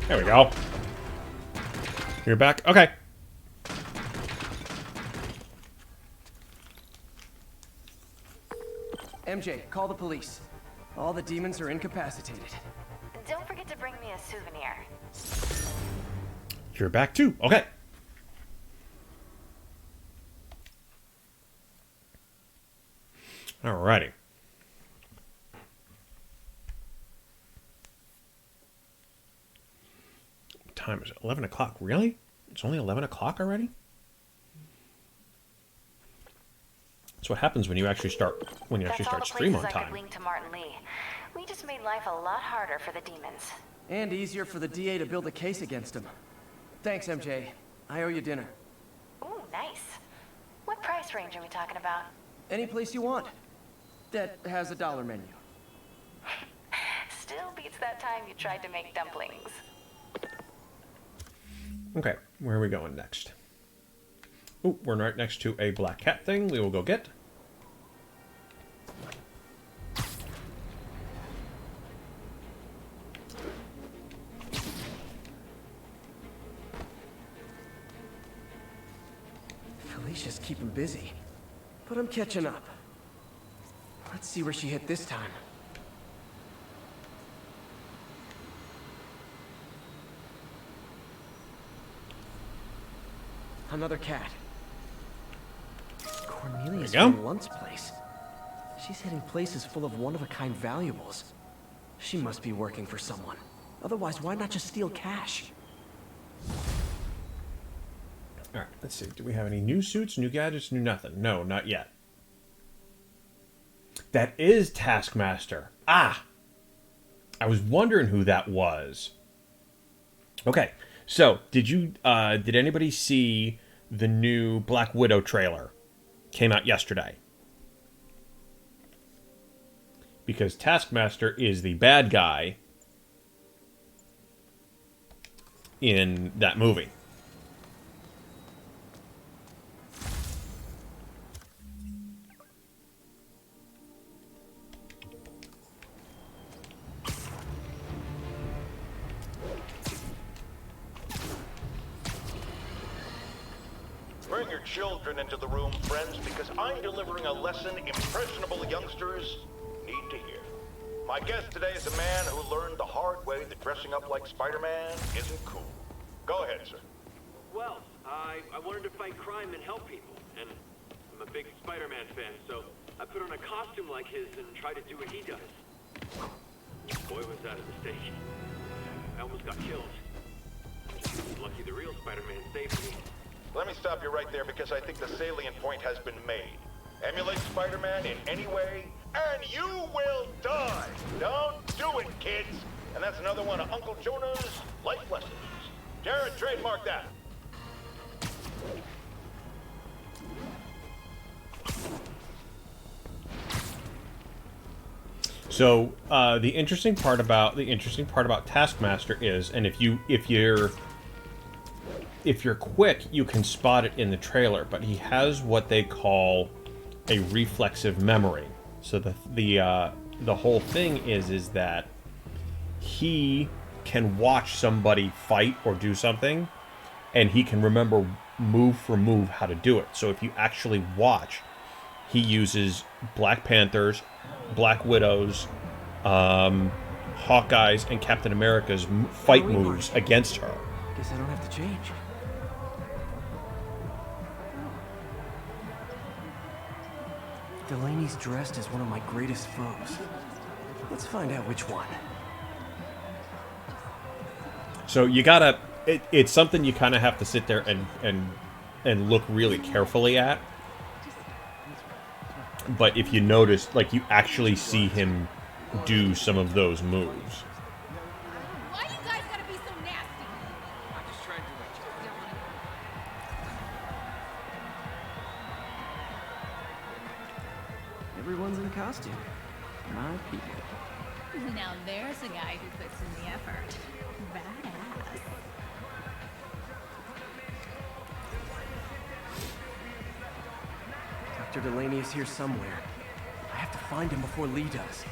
There we go. You're back? Okay. MJ, call the police. All the demons are incapacitated. Don't forget to bring me a souvenir. You're back too. Okay. Alrighty. What time is it? 11 o'clock. Really? It's only 11 o'clock already? That's what happens when you actually start stream on That's all the places I time. could link to Martin Lee. We just made life a lot harder for the demons. And easier for the DA to build a case against him. Thanks, MJ. I owe you dinner. Ooh, nice. What price range are we talking about? Any place you want. That has a dollar menu. Still beats that time you tried to make dumplings. Okay, where are we going next? Oh, we're right next to a black cat thing we will go get. Felicia's keeping busy, but I'm catching up. Let's see where she hit this time. Another cat. Cornelius from Lunt's place. She's hitting places full of one-of-a-kind valuables. She must be working for someone. Otherwise, why not just steal cash? Alright, let's see. Do we have any new suits, new gadgets, new nothing? No, not yet. That is Taskmaster. Ah! I was wondering who that was. Okay, so did anybody see the new Black Widow trailer? Came out yesterday. Because Taskmaster is the bad guy in that movie. Bring your children into the room, friends, because I'm delivering a lesson impressionable youngsters need to hear. My guest today is a man who learned the hard way that dressing up like Spider-Man isn't cool. Go ahead, sir. Well, I wanted to fight crime and help people, and I'm a big Spider-Man fan, so I put on a costume like his and tried to do what he does. Boy, was that a mistake. I almost got killed. Lucky the real Spider-Man saved me. Let me stop you right there because I think the salient point has been made. Emulate Spider-Man in any way, and you will die! Don't do it, kids! And that's another one of Uncle Jonah's life lessons. Jared, trademark that. So the interesting part about Taskmaster is, and if you're quick, you can spot it in the trailer, but he has what they call a reflexive memory. So the whole thing is that he can watch somebody fight or do something, and he can remember move for move how to do it. So if you actually watch, he uses Black Panthers, Black Widows, Hawkeyes, and Captain America's fight moves against her. Guess I don't have to change. Delaney's dressed as one of my greatest foes. Let's find out which one. So you gotta... It's something you kind of have to sit there and look really carefully at. But if you notice, like, you actually see him do some of those moves. Why you guys gotta be so nasty? I'm just trying to wait. Everyone's in costume. My people. Now there's a guy who puts in the effort. Badass. Dr. Delaney is here somewhere. I have to find him before Lee does.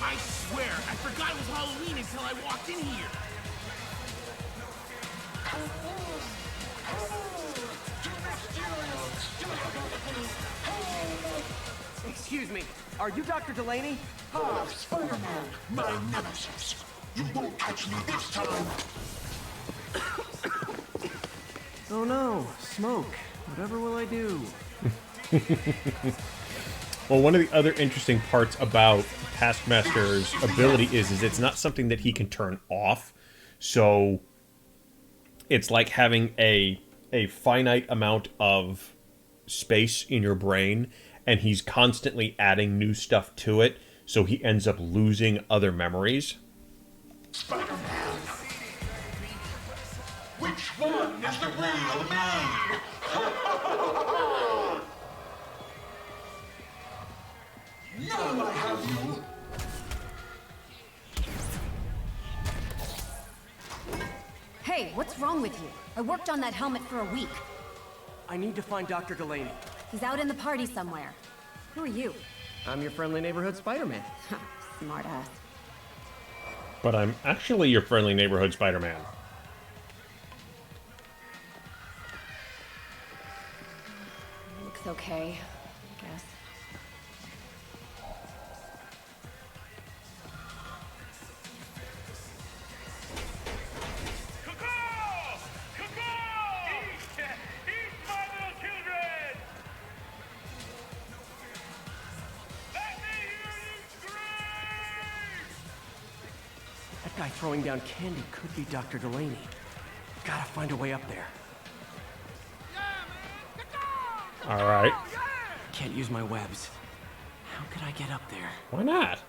I swear, I forgot it was Halloween until I walked in here. Excuse me, are you Dr. Delaney? Oh, Spider-Man, my nemesis. You won't catch me this time. Oh no, smoke. Whatever will I do? Well, one of the other interesting parts about Taskmaster's ability is it's not something that he can turn off. So it's like having a finite amount of space in your brain, and he's constantly adding new stuff to it, so he ends up losing other memories. Spider-Man. Which one is the real man? Now I have you. Hey, what's wrong with you? I worked on that helmet for a week. I need to find Dr. Delaney. He's out in the party somewhere. Who are you? I'm your friendly neighborhood Spider-Man. Smart ass. But I'm actually your friendly neighborhood Spider-Man. Looks okay, I guess. That guy throwing down candy could be Dr. Delaney. Gotta find a way up there. All right. Can't use my webs. How could I get up there? Why not?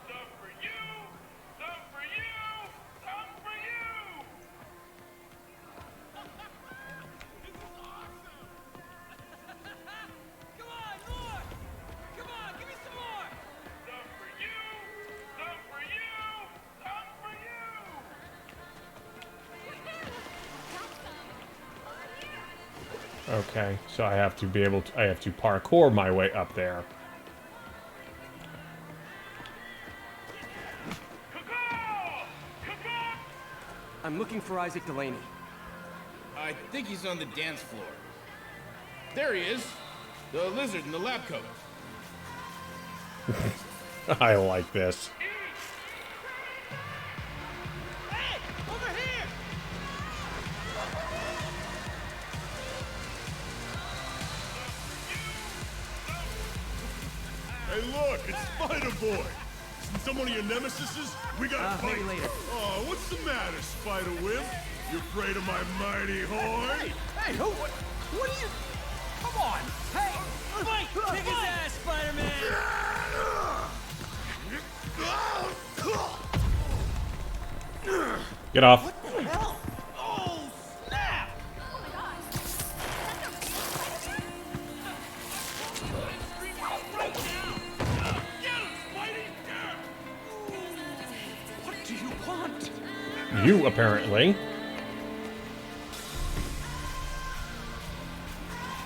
Okay, so I have to be able to, I have to parkour my way up there. I'm looking for Isaac Delaney. I think he's on the dance floor. There he is. The lizard in the lab coat. I like this. Hey, over here! Hey, look, it's Spider-Boy. Isn't some one of your nemesises? We gotta fight. Maybe later. Oh, what's the matter, Spider-Wimp? You afraid of my mighty horn? Hey, what are you... Come on! Hey! Fight! Kick his ass, Spider-Man! Get off. What the hell? Oh, snap! What do you want? You, apparently.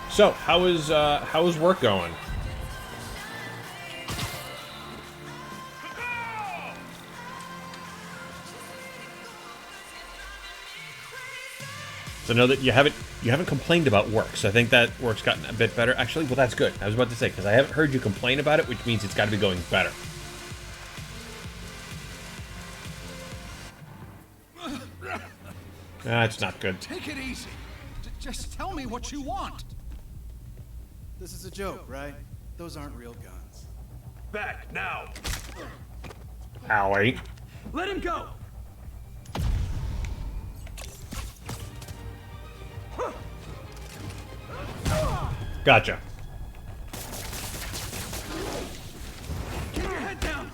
So, how is work going? So know that you haven't complained about work, so I think that work's gotten a bit better. Actually, well, that's good. I was about to say, because I haven't heard you complain about it, which means it's got to be going better. That's not good. Take it easy. Just tell me what you want. This is a joke, right? Those aren't real guns. Back, now! Owie. Let him go! Gotcha. Keep your head down!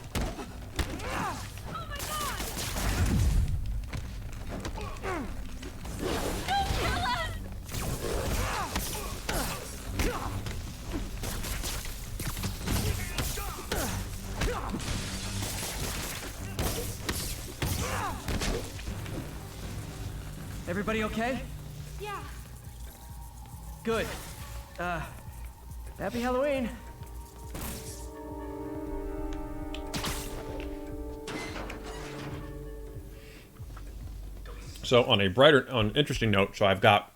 Everybody okay? Yeah. Good. Happy Halloween. So on an interesting note, so I've got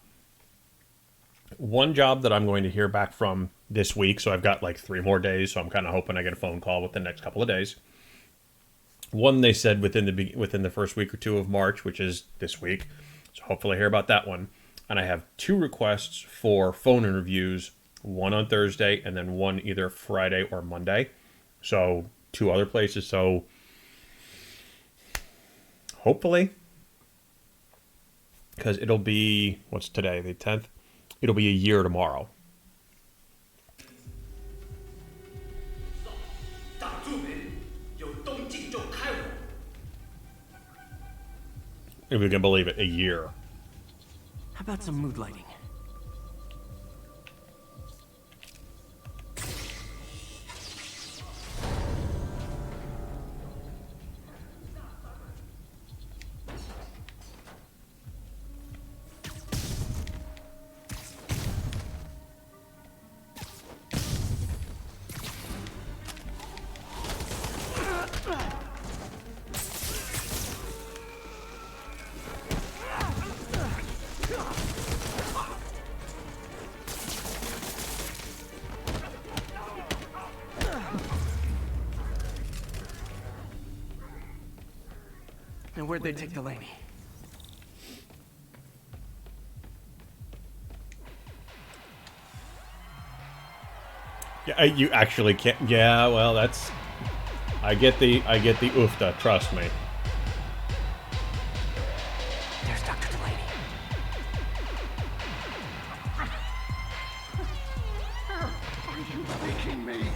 one job that I'm going to hear back from this week. So I've got like 3 more days. So I'm kind of hoping I get a phone call within the next couple of days. One, they said within the first week or 2 of March, which is this week. So hopefully I hear about that one. And I have 2 requests for phone interviews, one on Thursday and then one either Friday or Monday. So 2 other places. So hopefully, because it'll be, what's today, the 10th? It'll be a year tomorrow. If you can believe it, a year. How about some mood lighting? And where'd they take Delaney? Yeah, you actually can't. Yeah, well, that's. I get the oofta. Trust me. There's Dr. Delaney. Are you faking me?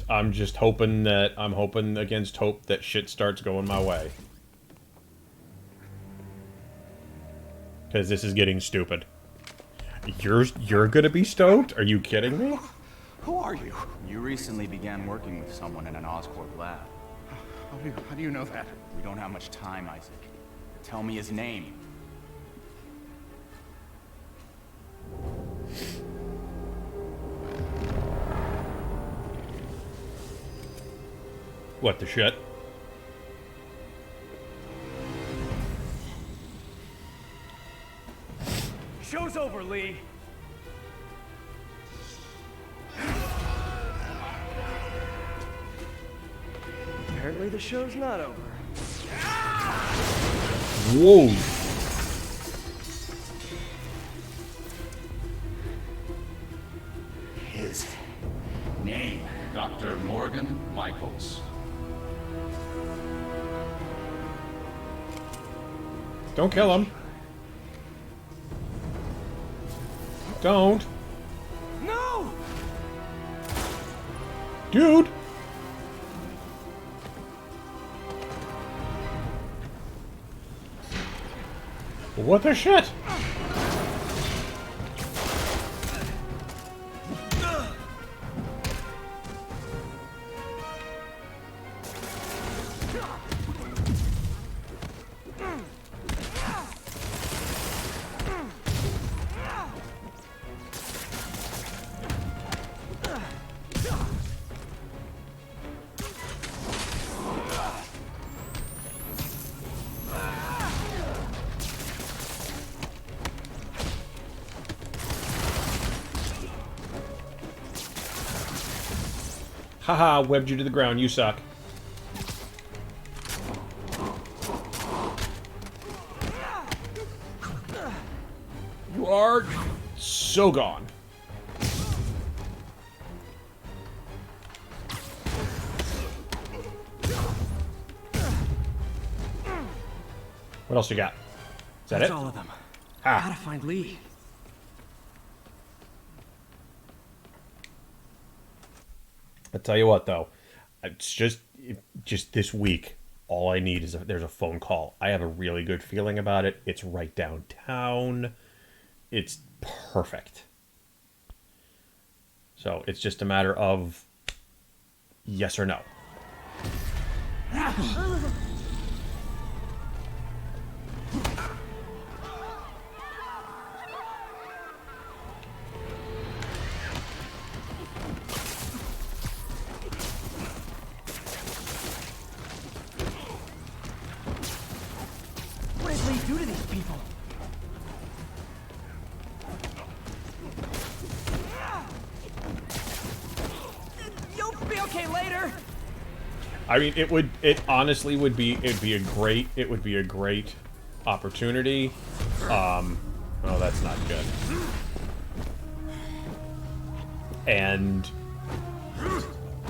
I'm just hoping that I'm hoping against hope that shit starts going my way. Because this is getting stupid. You're gonna be stoked? Are you kidding me? Who are you? You recently began working with someone in an Oscorp lab. How do you know that? We don't have much time, Isaac. Tell me his name. What the shit? Show's over, Lee. Apparently the show's not over. Whoa. His name, Dr. Morgan Michaels. Don't kill him. Don't. No! Dude! What the shit? Haha, webbed you to the ground. You suck. You are so gone. What else you got? Is that That's it? all of them. Ah. Gotta find Lee. I tell you what, though, it's just this week. All I need is there's a phone call. I have a really good feeling about it. It's right downtown. It's perfect. So it's just a matter of yes or no. What did Lee do to these people? You'll be okay later. I mean, it honestly would be a great opportunity. Oh, that's not good. And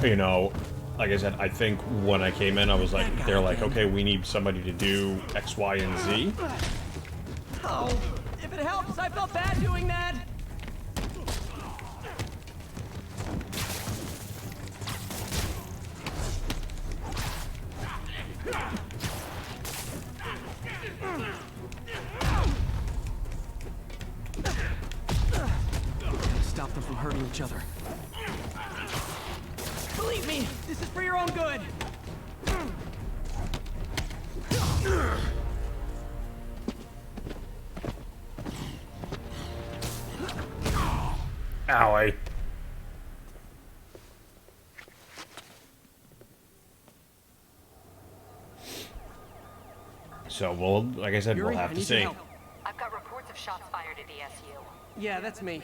you know, like I said, I think when I came in, I was like, they're like, okay, we need somebody to do X, Y, and Z. Oh, if it helps, I felt bad doing that. Stop them from hurting each other. Believe me, this is for your own good. Owie. So we'll, like I said, Yuri, we'll have I to need your see. help. I've got reports of shots fired at ESU. Yeah, that's me.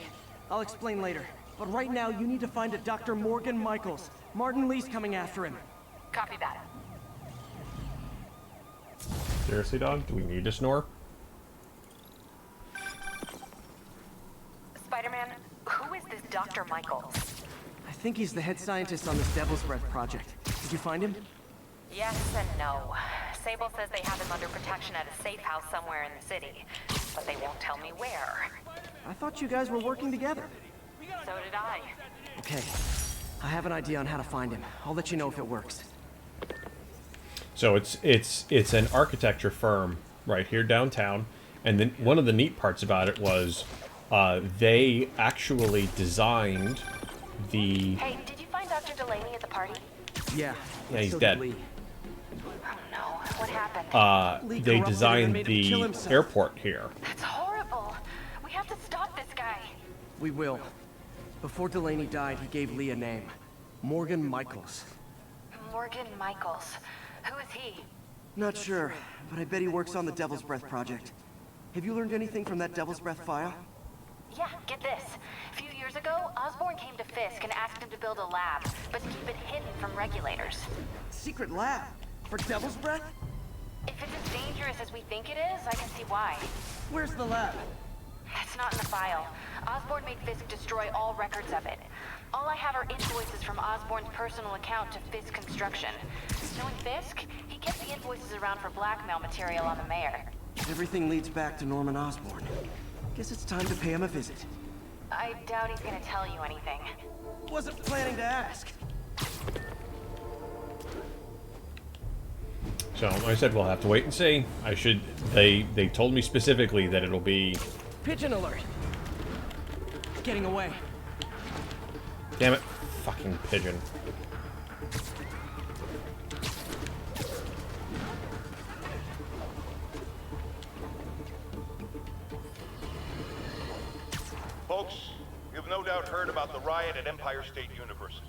I'll explain later. But right now, you need to find a Dr. Morgan Michaels. Martin Lee's coming after him. Copy that. Seriously, dog? Do we need to snore? Spider-Man, who is this Dr. Michaels? I think he's the head scientist on this Devil's Breath project. Did you find him? Yes and no. Sable says they have him under protection at a safe house somewhere in the city, but they won't tell me where. I thought you guys were working together. So did I. Okay. I have an idea on how to find him. I'll let you know if it works. So it's an architecture firm right here downtown, and then one of the neat parts about it was they actually designed the. Hey, did you find Dr. Delaney at the party? Yeah. Yeah, he's so dead. Oh no, what happened? Lee They corrupted designed and made him kill the himself. airport here. That's horrible. We have to stop this guy. We will. Before Delaney died, he gave Lee a name. Morgan Michaels. Morgan Michaels. Who is he? Not sure, but I bet he works on the Devil's Breath project. Have you learned anything from that Devil's Breath file? Yeah, get this. A few years ago, Osborn came to Fisk and asked him to build a lab, but to keep it hidden from regulators. Secret lab? For Devil's Breath? If it's as dangerous as we think it is, I can see why. Where's the lab? That's not in the file. Osborn made Fisk destroy all records of it. All I have are invoices from Osborn's personal account to Fisk Construction. Knowing Fisk, he kept the invoices around for blackmail material on the mayor. Everything leads back to Norman Osborn. Guess it's time to pay him a visit. I doubt he's gonna tell you anything. Wasn't planning to ask. So like I said, we'll have to wait and see. They told me specifically that it'll be. Pigeon alert. Getting away. Damn it, fucking pigeon. Folks, you've no doubt heard about the riot at Empire State University.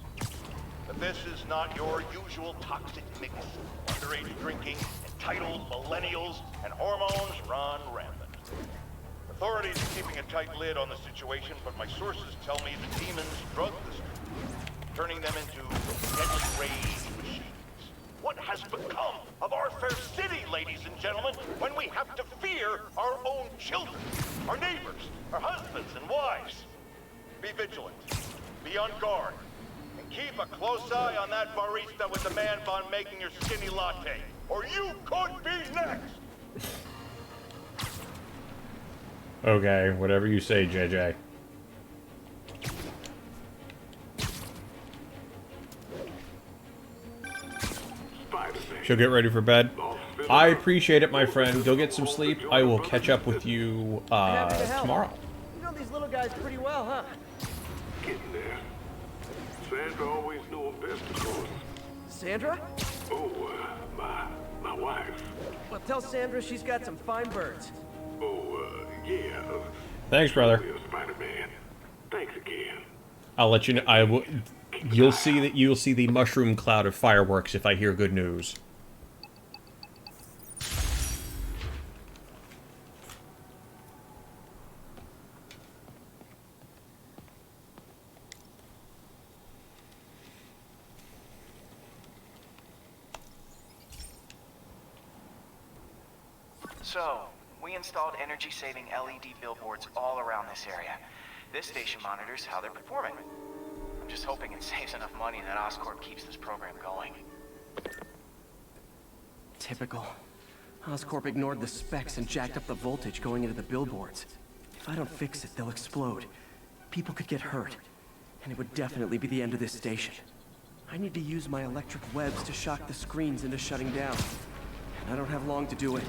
But this is not your usual toxic mix. Underage drinking, entitled millennials, and hormones run rampant. Authorities are keeping a tight lid on the situation, but my sources tell me the demons drug the students, turning them into deadly rage machines. What has become of our fair city, ladies and gentlemen, when we have to fear our own children, our neighbors, our husbands and wives? Be vigilant, be on guard, and keep a close eye on that barista with the man bun making your skinny latte, or you could be next! Okay, whatever you say, JJ. She'll get ready for bed. I appreciate it, my friend. Go get some sleep. I will catch up with you tomorrow. You know these little guys pretty well, huh? Getting there. Sandra always knew him best, of course. Sandra? Oh, my wife. Well, tell Sandra she's got some fine birds. Oh, yeah. Thanks, brother. Spider-Man. Thanks again. I'll let you know. I will. You'll see the mushroom cloud of fireworks if I hear good news. So, we installed energy-saving LED billboards all around this area. This station monitors how they're performing. I'm just hoping it saves enough money that Oscorp keeps this program going. Typical. Oscorp ignored the specs and jacked up the voltage going into the billboards. If I don't fix it, they'll explode. People could get hurt. And it would definitely be the end of this station. I need to use my electric webs to shock the screens into shutting down. And I don't have long to do it.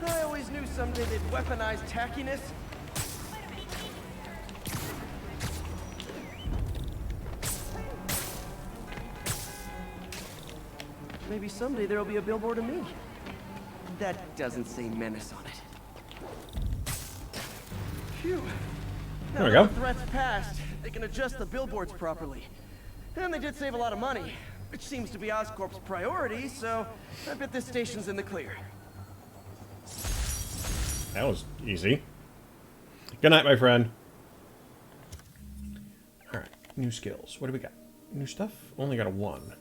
I always knew someday they'd weaponize tackiness. Maybe someday there'll be a billboard of me. That doesn't say menace on it. Phew. There we Now go. that the threat's passed, they can adjust the billboards properly. And they did save a lot of money, which seems to be Oscorp's priority, so I bet this station's in the clear. That was easy. Good night, my friend. Alright, new skills. What do we got? New stuff? Only got a 1.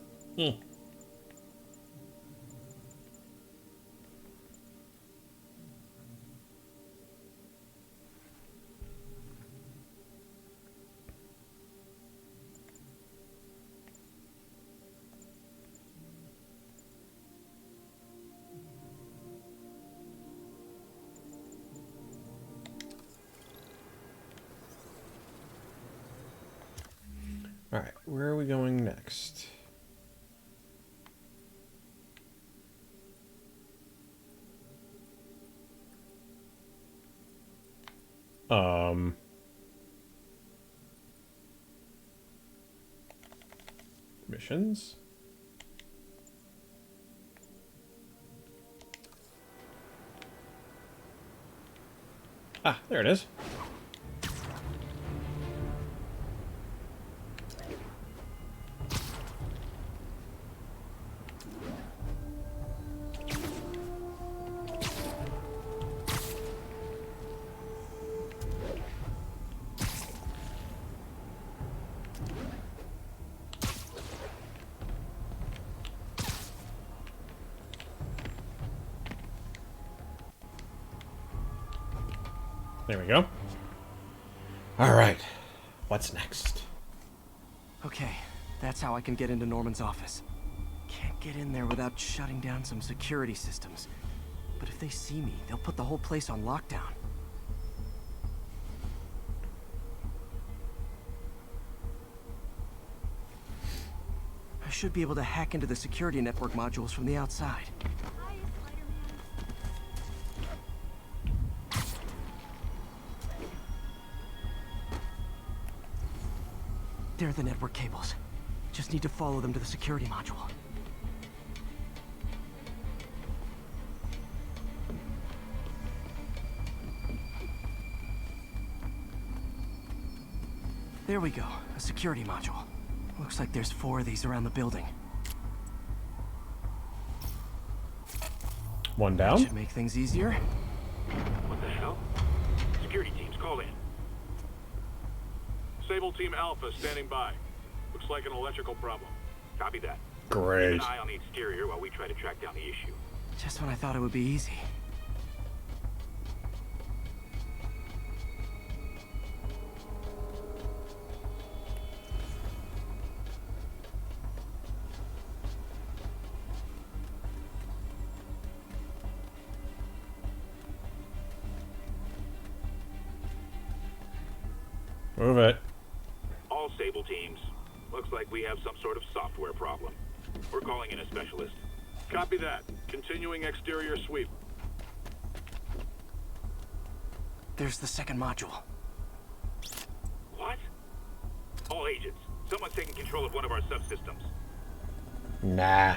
Alright, where are we going next? Missions? Ah, there it is. There we go. All right. What's next? Okay, that's how I can get into Norman's office. Can't get in there without shutting down some security systems. But if they see me, they'll put the whole place on lockdown. I should be able to hack into the security network modules from the outside. They're the network cables. Just need to follow them to the security module. There we go, a security module. Looks like there's 4 of these around the building. One down. Should make things easier. What the hell? Security teams, call in. Sable Team Alpha standing by. Looks like an electrical problem. Copy that. Great. Keep an eye on the exterior while we try to track down the issue. Just when I thought it would be easy. Move it. All Sable teams. Looks like we have some sort of software problem. We're calling in a specialist. Copy that. Continuing exterior sweep. There's the second module. What? All agents, Someone's taking control of one of our subsystems. Nah.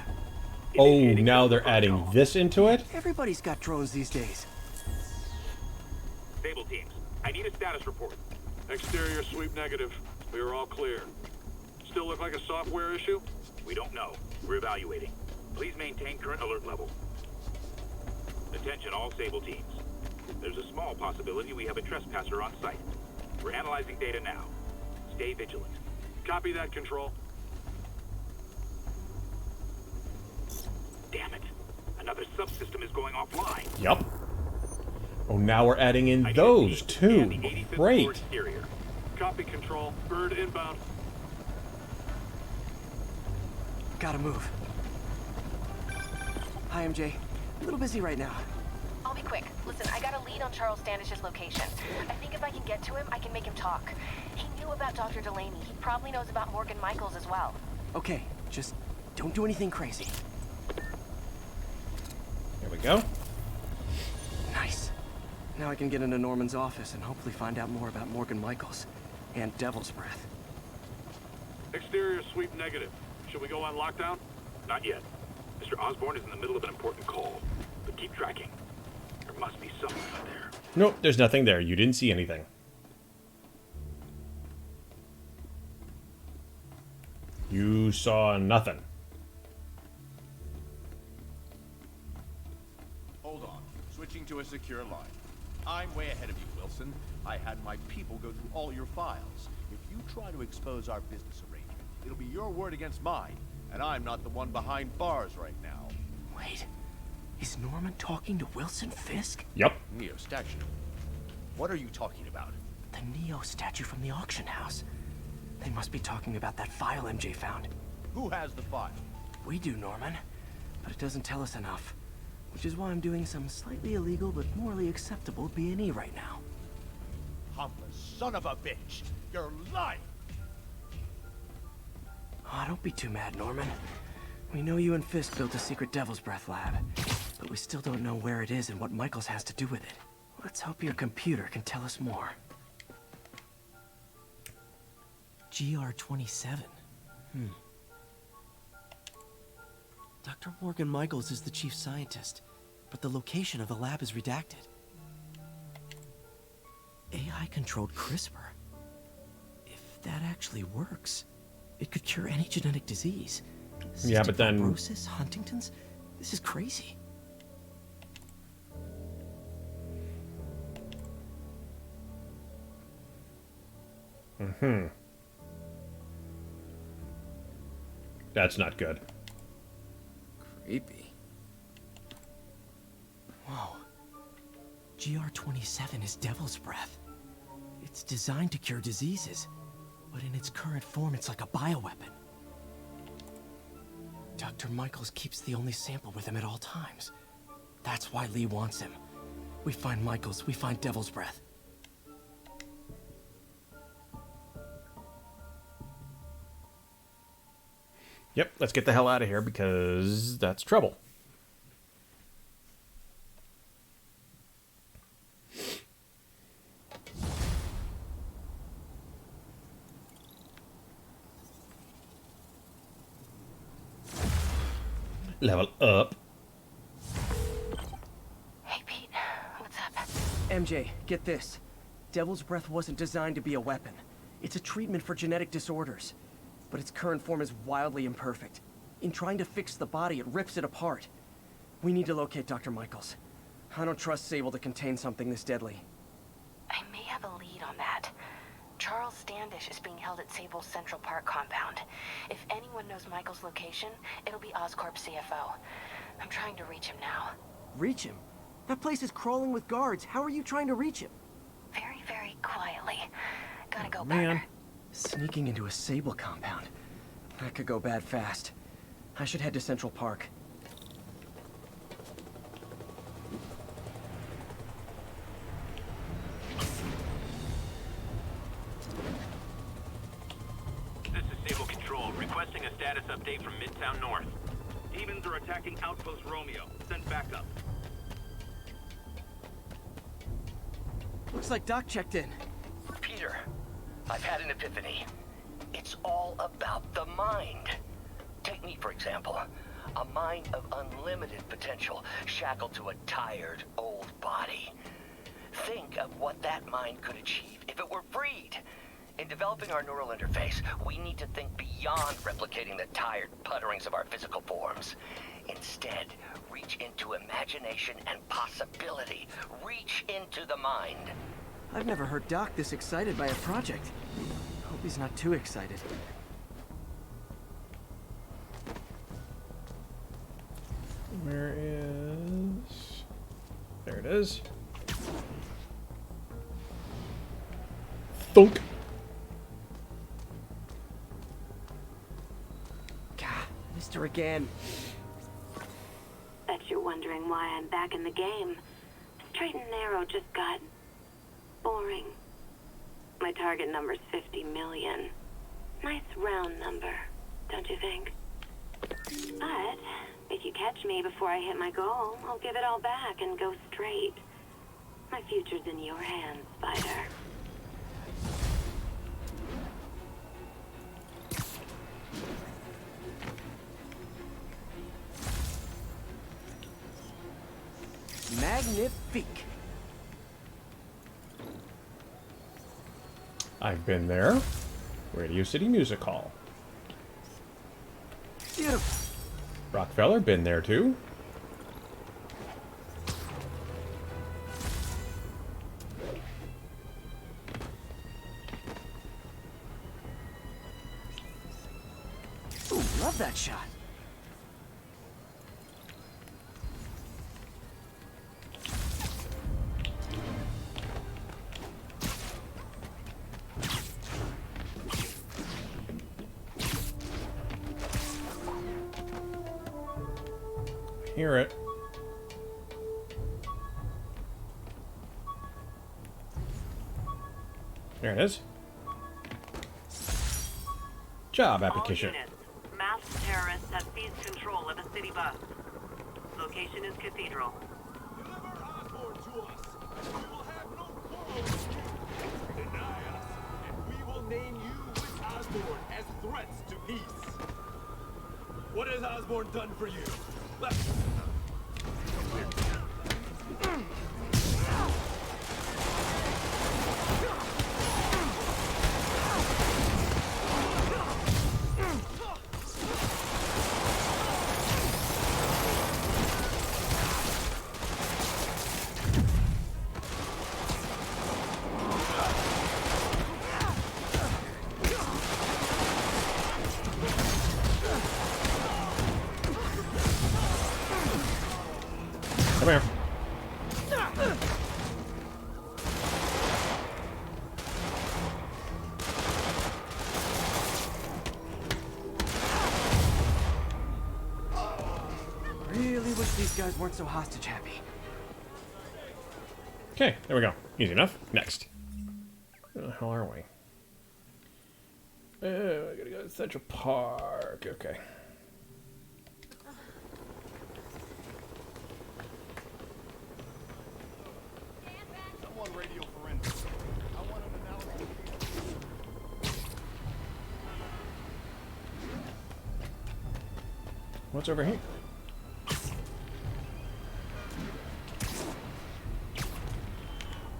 Oh, now they're adding this into it? Everybody's got drones these days. Stable teams, I need a status report. Exterior sweep negative. We are all clear. Still look like a software issue? We don't know. We're evaluating. Please maintain current alert level. Attention all Sable teams. There's a small possibility we have a trespasser on site. We're analyzing data now. Stay vigilant. Copy that, Control. Damn it. Another subsystem is going offline. Yup. Oh, now we're adding in those too. Great. Exterior. Copy, Control. Bird inbound. Gotta move. Hi, MJ. A little busy right now. I'll be quick. Listen, I got a lead on Charles Standish's location. I think if I can get to him, I can make him talk. He knew about Dr. Delaney. He probably knows about Morgan Michaels as well. Okay, just don't do anything crazy. There we go. Nice. Now I can get into Norman's office and hopefully find out more about Morgan Michaels and Devil's Breath. Exterior sweep negative. Should we go on lockdown? Not yet. Mr. Osborn is in the middle of an important call, but keep tracking. There must be someone out there. Nope, there's nothing there. You didn't see anything. You saw nothing. Hold on. Switching to a secure line. I'm way ahead of you, Wilson. I had my people go through all your files. If you try to expose our business arrangement, it'll be your word against mine. And I'm not the one behind bars right now. Wait. Is Norman talking to Wilson Fisk? Yep. Neo statue. What are you talking about? The Neo statue from the auction house. They must be talking about that file MJ found. Who has the file? We do, Norman. But it doesn't tell us enough. Which is why I'm doing some slightly illegal but morally acceptable B&E right now. Humbless son of a bitch! You're lying! Oh, don't be too mad, Norman. We know you and Fisk built a secret Devil's Breath lab, but we still don't know where it is and what Michaels has to do with it. Let's hope your computer can tell us more. GR-27. Dr. Morgan Michaels is the chief scientist, but the location of the lab is redacted. AI-controlled CRISPR. If that actually works, it could cure any genetic disease. Yeah, but then... Fibrosis, Huntington's? This is crazy. That's not good. Creepy. Whoa. GR-27 is Devil's Breath. It's designed to cure diseases, but in its current form, it's like a bioweapon. Dr. Michaels keeps the only sample with him at all times. That's why Lee wants him. We find Michaels, we find Devil's Breath. Yep, let's get the hell out of here because that's trouble. Level up. Hey, Pete. What's up? MJ, get this. Devil's Breath wasn't designed to be a weapon. It's a treatment for genetic disorders. But its current form is wildly imperfect. In trying to fix the body, it rips it apart. We need to locate Dr. Michaels. I don't trust Sable to contain something this deadly. I may have a lead on that. Charles Standish is being held at Sable's Central Park compound. If anyone knows Michael's location, it'll be Oscorp's CFO. I'm trying to reach him now. Reach him? That place is crawling with guards. How are you trying to reach him? Very, very quietly. Gotta go, Man. partner. Sneaking into a Sable compound. That could go bad fast. I should head to Central Park. This is Sable Control, requesting a status update from Midtown North. Demons are attacking Outpost Romeo. Send backup. Looks like Doc checked in. Peter, I've had an epiphany. It's all about the mind. Take me, for example. A mind of unlimited potential, shackled to a tired, old body. Think of what that mind could achieve if it were freed. In developing our neural interface, we need to think beyond replicating the tired putterings of our physical forms. Instead, reach into imagination and possibility. Reach into the mind. I've never heard Doc this excited by a project. Hope he's not too excited. Where is... There it is. Thunk. God, missed her again. Bet you're wondering why I'm back in the game. Straight and narrow just got boring. My target number's 50 million. Nice round number, don't you think? But if you catch me before I hit my goal, I'll give it all back and go straight. My future's in your hands, Spider. Magnifique. I've been there. Radio City Music Hall. Beautiful. Rockefeller, been there too. Ooh, love that shot. Hear it. There it is. Job application. All units. Masked terrorists have seized control of a city bus. Location is Cathedral. Deny us, and we will name you with Osborn as threats to peace. What has Osborn done for you? Come here. Really wish these guys weren't so hostage happy. Okay, there we go. Easy enough. Next. Where the hell are we? I gotta go to Central Park. Okay. Someone radio forensics. I want an analysis. What's over here?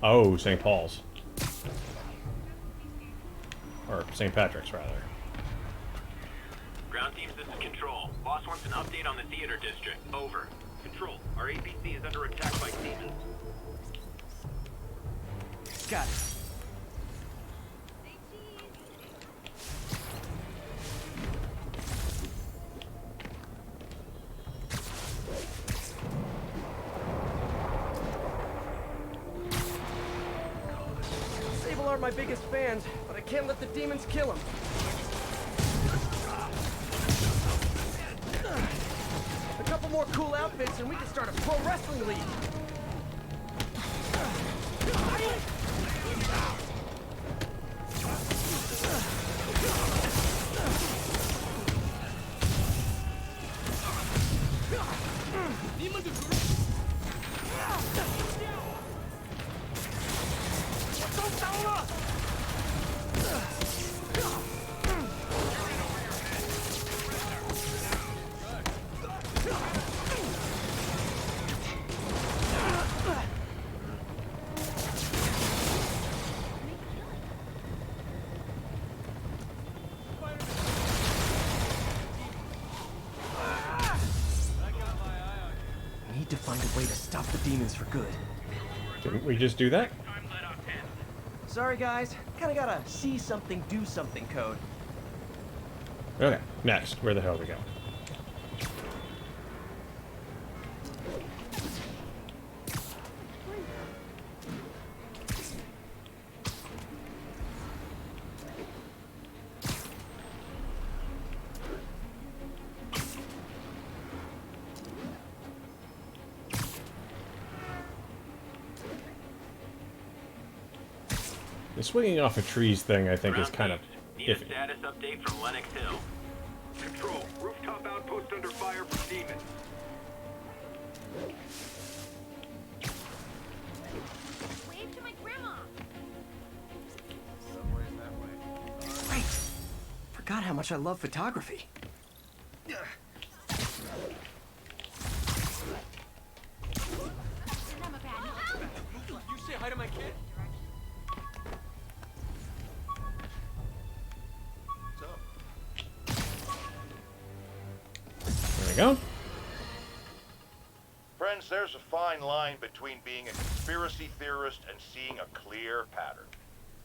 Oh, St. Paul's. Or St. Patrick's, rather. Ground teams, this is Control. Boss wants an update on the theater district. Over. Control, our APC is under attack by demons. Got it. Sable aren't my biggest fans, but I can't let the demons kill them. A couple more cool outfits and we can start a pro wrestling league. to find a way to stop the demons for good. Didn't we just do that? Sorry, guys. Kinda gotta see something, do something code. Okay, next. Where the hell do we go? The swinging off of trees thing, I think, is kind of Need a iffy. status update from Lennox Hill. Control, rooftop outpost under fire from demons. Wave to my grandma. Subway's that way. Right. Forgot how much I love photography. You say hi to my kid? There we go. Friends, there's a fine line between being a conspiracy theorist and seeing a clear pattern.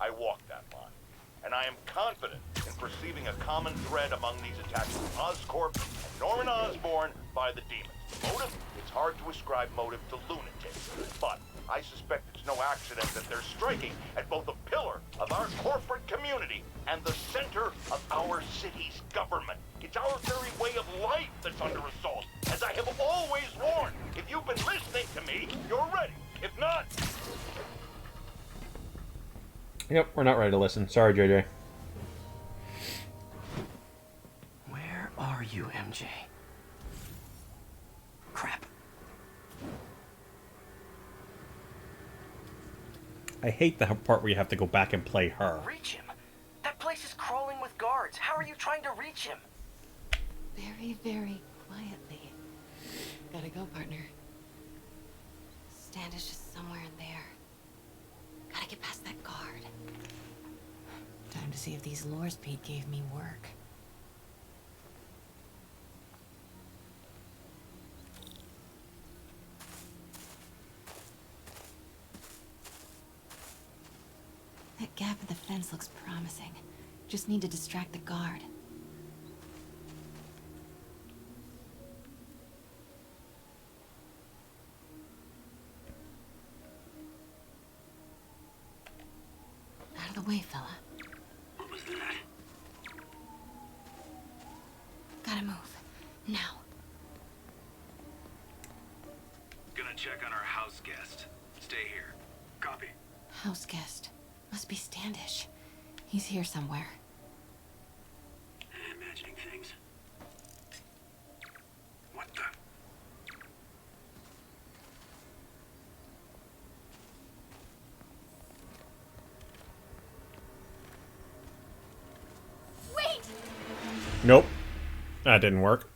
I walk that line, and I am confident in perceiving a common thread among these attacks from Oscorp and Norman Osborn by the demons. Motive? It's hard to ascribe motive to lunatics, but I suspect it's no accident that they're striking at both a pillar of our corporate community and the center of our city's government. It's our very way of life that's under assault. As I have always warned, if you've been listening to me, you're ready. If not... Yep, we're not ready to listen. Sorry, JJ. Where are you, MJ? Crap. I hate the part where you have to go back and play her. Reach him? That place is crawling with guards. How are you trying to reach him? Very, very quietly. Gotta go, partner. Stand is just somewhere in there. Gotta get past that guard. Time to see if these lures Pete gave me work. That gap in the fence looks promising. Just need to distract the guard. Out of the way, fella. What was that? Gotta move. Now. Gonna check on our house guest. Stay here. Copy. House guest. Must be Standish. He's here somewhere. Imagining things. What the? Wait! Nope. That didn't work.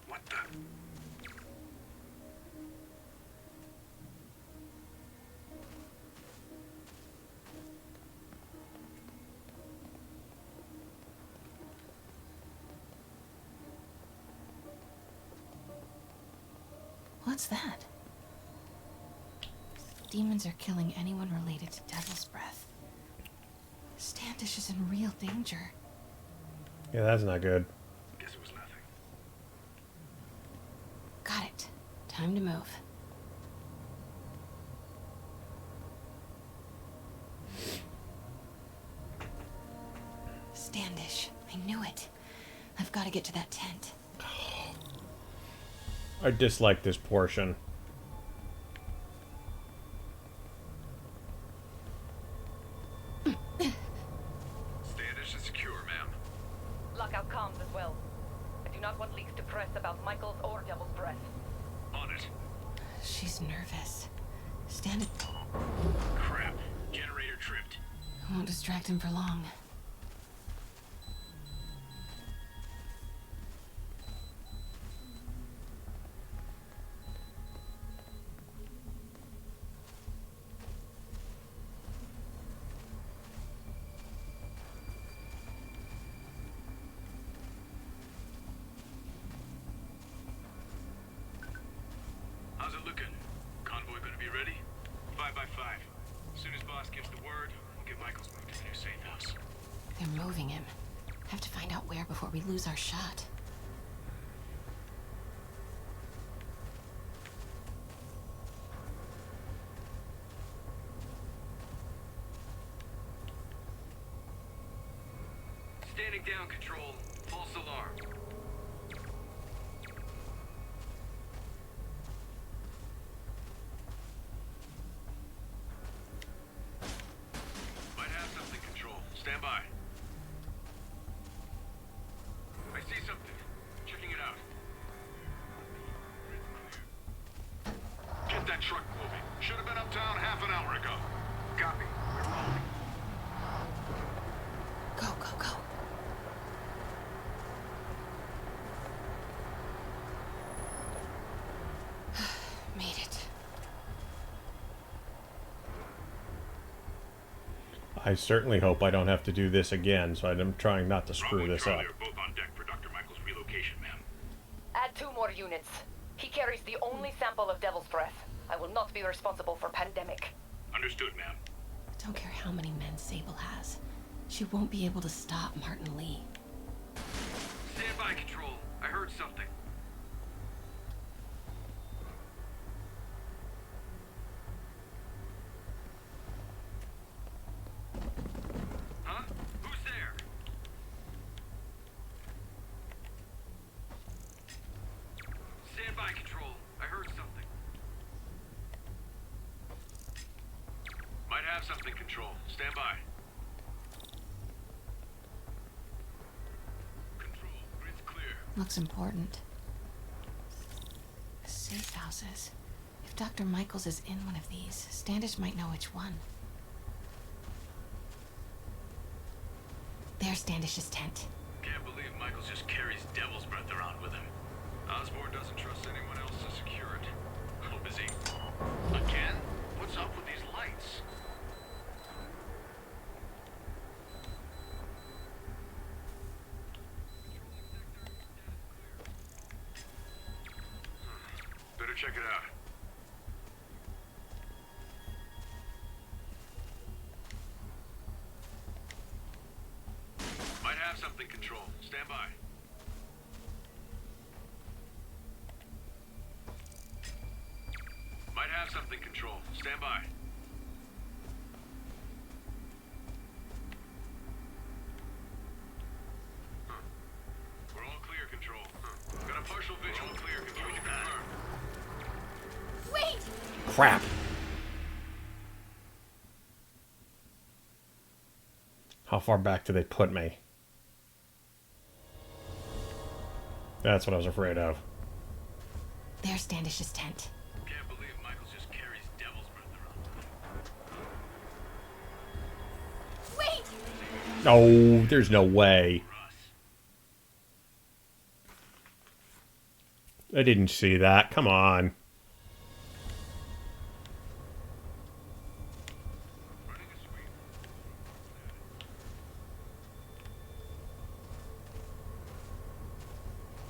What the? What's that? Demons are killing anyone related to Devil's Breath. Standish is in real danger. Yeah, that's not good. Guess it was nothing. Got it. Time to move. Standish. I knew it. I've got to get to that tent. I dislike this portion. Standish is secure, ma'am. Lockout comms as well. I do not want leaks to press about Michaels or Devil's Breath. On it. She's nervous. Stand it. Crap. Generator tripped. I won't distract him for long. They're moving him. Have to find out where before we lose our shot. Standing down, Control. False alarm. Might have something, Control. Stand by. I see something. Checking it out. Get that truck moving. Should have been uptown half an hour ago. Copy. We're rolling. Go, go, go. Made it. I certainly hope I don't have to do this again, so I'm trying not to screw this up. Charlie are both on deck for Dr. Michael's relocation, ma'am. Add 2 more units. He carries the only sample of Devil's Breath. I will not be responsible for pandemic. Understood, ma'am. Don't care how many men Sable has. She won't be able to stop Martin Lee. Stand by, Control. I heard something. Huh? Who's there? Stand by, Control. I heard something. Might have something, Control. Stand by. Control, grid's clear. Looks important. Safe houses. If Dr. Michaels is in one of these, Standish might know which one. There's Standish's tent. Can't believe Michaels just carries Devil's Breath around with him. Osborn doesn't trust anyone else to secure it. How busy? Again? What's up with these lights? Better check it out. Might have something, Control. Stand by. Might have something, Control. Stand by. We're all clear, Control. Got a partial visual clear, Control. Confirmed. Wait! Crap. How far back do they put me? That's what I was afraid of. There's Standish's tent. Can't believe Michaels just carries Devil's Breath around. Wait! Oh, there's no way. I didn't see that. Come on.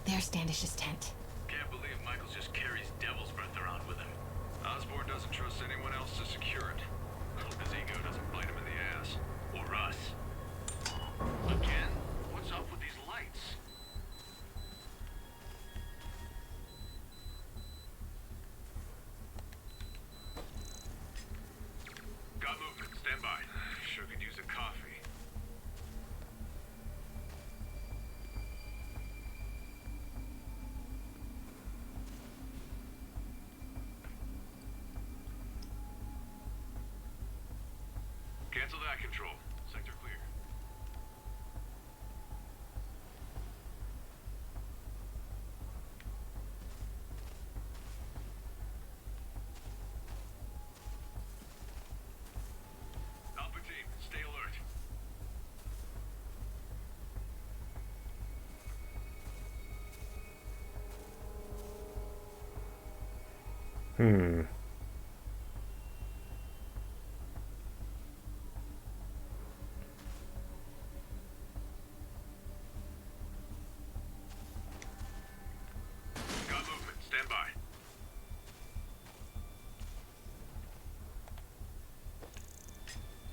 There's Standish's tent. Can't believe Michaels just carries Devil's Breath around with him. Osborn doesn't trust anyone else to secure it. Hope his ego doesn't bite him in the ass. Or us. Again? What's up with these lights? Got movement. Stand by. Sure could use a coffee. Cancel that, Control. Sector clear. Alpha team, stay alert. Hmm. Got movement. Stand by.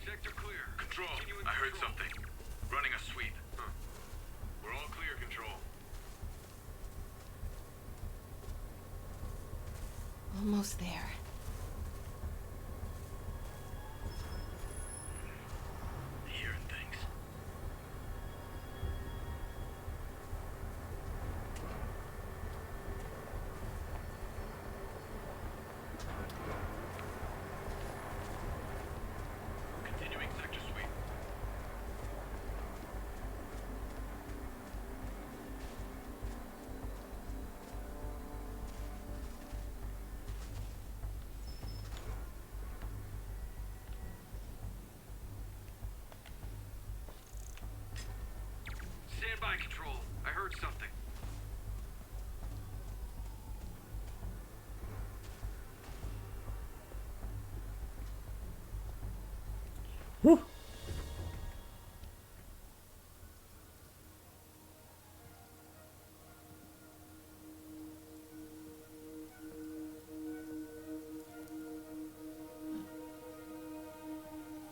Sector clear. Control. I heard something. Running Almost there. Hearing things. Continuing sector sweep. Stand by, Control. I heard something. Whew.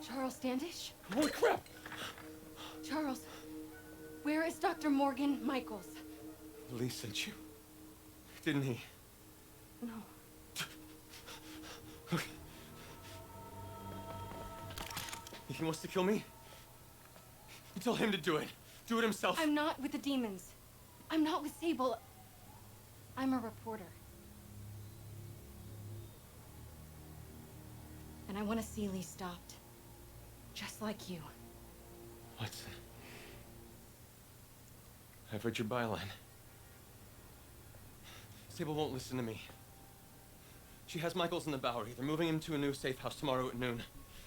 Charles Standish? Holy crap! Charles, where is Dr. Morgan Michaels? Lee sent you. Didn't he? No. Okay. If he wants to kill me, you tell him to do it. Do it himself. I'm not with the demons. I'm not with Sable. I'm a reporter. And I want to see Lee stopped. Just like you. Watson. I've read your byline. Sable won't listen to me. She has Michaels in the Bowery. They're moving him to a new safe house tomorrow at noon.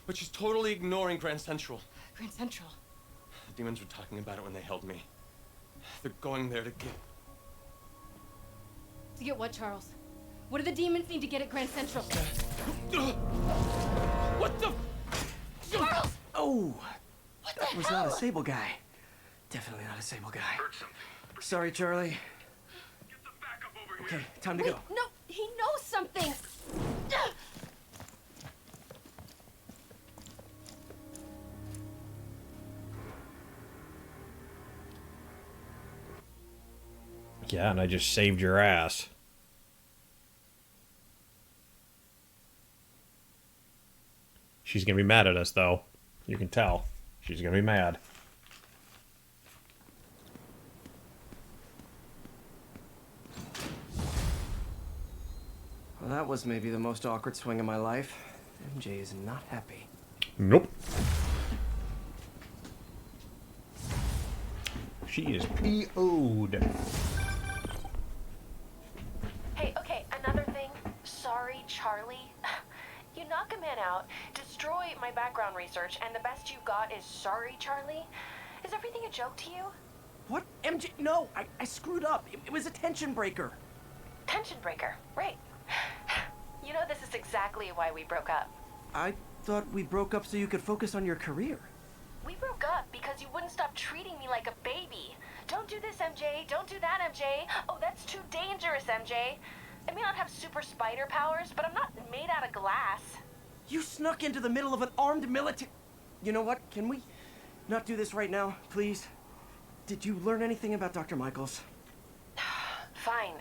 But she's totally ignoring Grand Central. Grand Central? The demons were talking about it when they held me. They're going there to get... To get what, Charles? What do the demons need to get at Grand Central? What the... Charles! Oh! What that the was hell? not a Sable guy. Definitely not a Sable guy. Sorry, Charlie. Okay, time to Wait, go. no, he knows something! Yeah, and I just saved your ass. She's gonna be mad at us, though. You can tell. She's gonna be mad. Well, that was maybe the most awkward swing of my life. MJ is not happy. Nope. She is PO'd. Hey, okay, another thing. Sorry, Charlie. You knock a man out, destroy my background research, and the best you got is sorry, Charlie? Is everything a joke to you? What? MJ? No, I screwed up. It was a tension breaker. Tension breaker, right. You know, this is exactly why we broke up. I thought we broke up so you could focus on your career. We broke up because you wouldn't stop treating me like a baby. Don't do this, MJ. Don't do that, MJ. Oh, that's too dangerous, MJ. I may not have super spider powers, but I'm not made out of glass. You snuck into the middle of an armed military... You know what? Can we not do this right now, please? Did you learn anything about Dr. Michaels? Fine.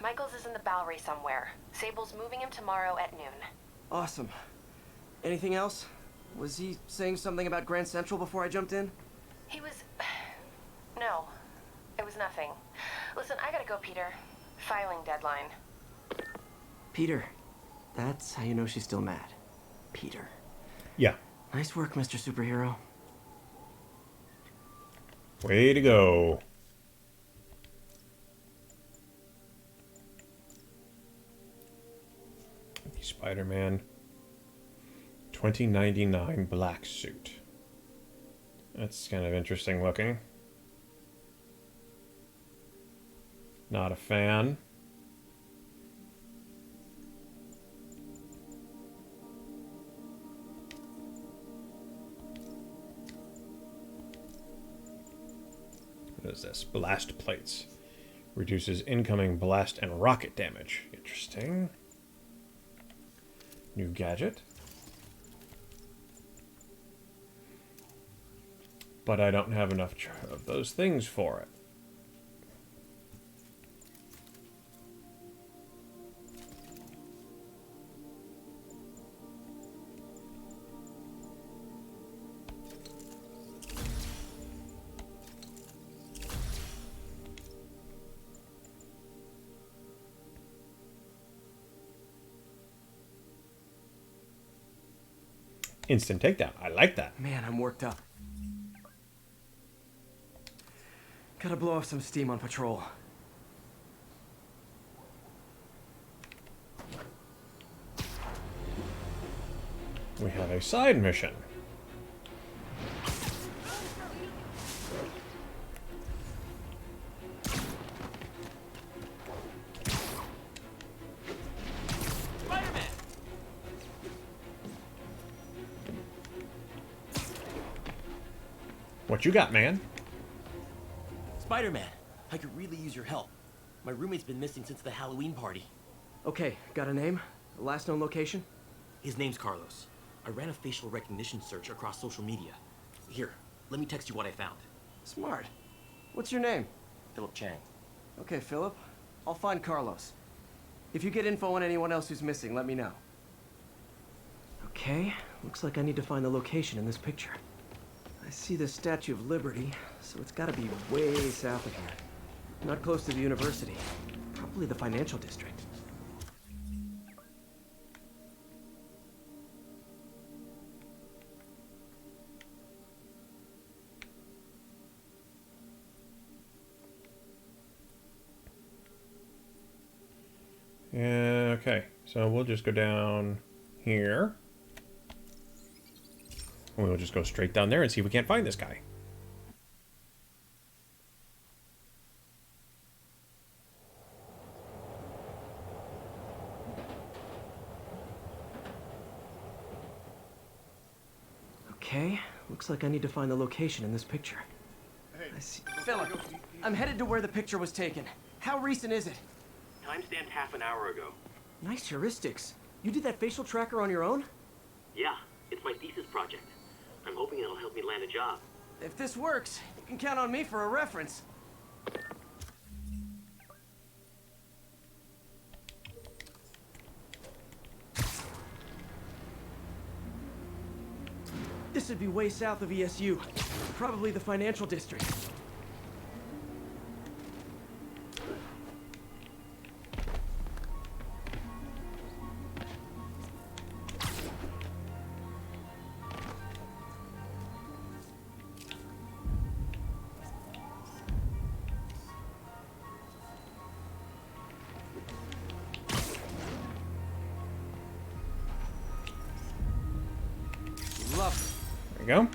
Michaels is in the Bowery somewhere. Sable's moving him tomorrow at noon. Awesome. Anything else? Was he saying something about Grand Central before I jumped in? He was... No. It was nothing. Listen, I gotta go, Peter. Filing deadline. Peter. That's how you know she's still mad. Peter. Yeah. Nice work, Mr. Superhero. Way to go. Spider-Man 2099 black suit. That's kind of interesting looking. Not a fan. What is this? Blast plates. Reduces incoming blast and rocket damage. Interesting. New gadget. But I don't have enough of those things for it. Instant takedown. I like that. Man, I'm worked up. Gotta blow off some steam on patrol. We have a side mission. What you got, man? Spider-Man, I could really use your help. My roommate's been missing since the Halloween party. Okay, got a name? Last known location? His name's Carlos. I ran a facial recognition search across social media. Here, let me text you what I found. Smart. What's your name? Philip Chang. Okay, Philip. I'll find Carlos. If you get info on anyone else who's missing, let me know. Okay, looks like I need to find the location in this picture. I see the Statue of Liberty, so it's gotta be way south of here. Not close to the university. Probably the financial district. Yeah, okay, so we'll just go down here. And we'll just go straight down there and see if we can't find this guy. Okay, looks like I need to find the location in this picture. I see. Philip, I'm headed to where the picture was taken. How recent is it? Timestamped half an hour ago. Nice heuristics. You did that facial tracker on your own? Yeah, it's my thesis project. I'm hoping it'll help me land a job. If this works, you can count on me for a reference. This would be way south of ESU. Probably the financial district. There you go.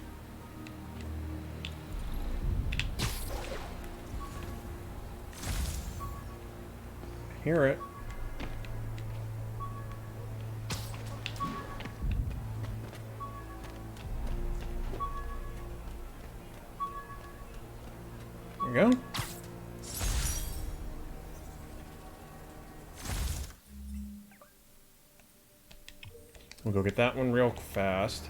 Hear it. There you go. We'll go get that one real fast.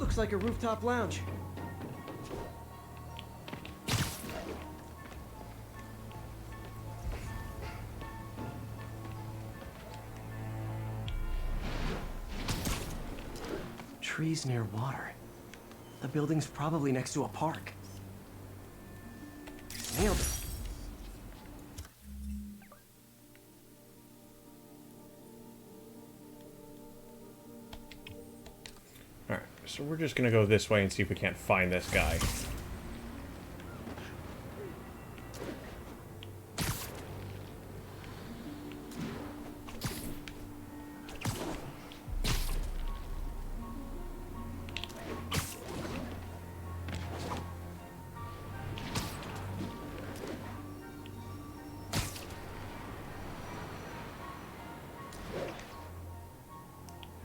Looks like a rooftop lounge. Trees near water. The building's probably next to a park. Nailed it. Alright, so we're just gonna go this way and see if we can't find this guy.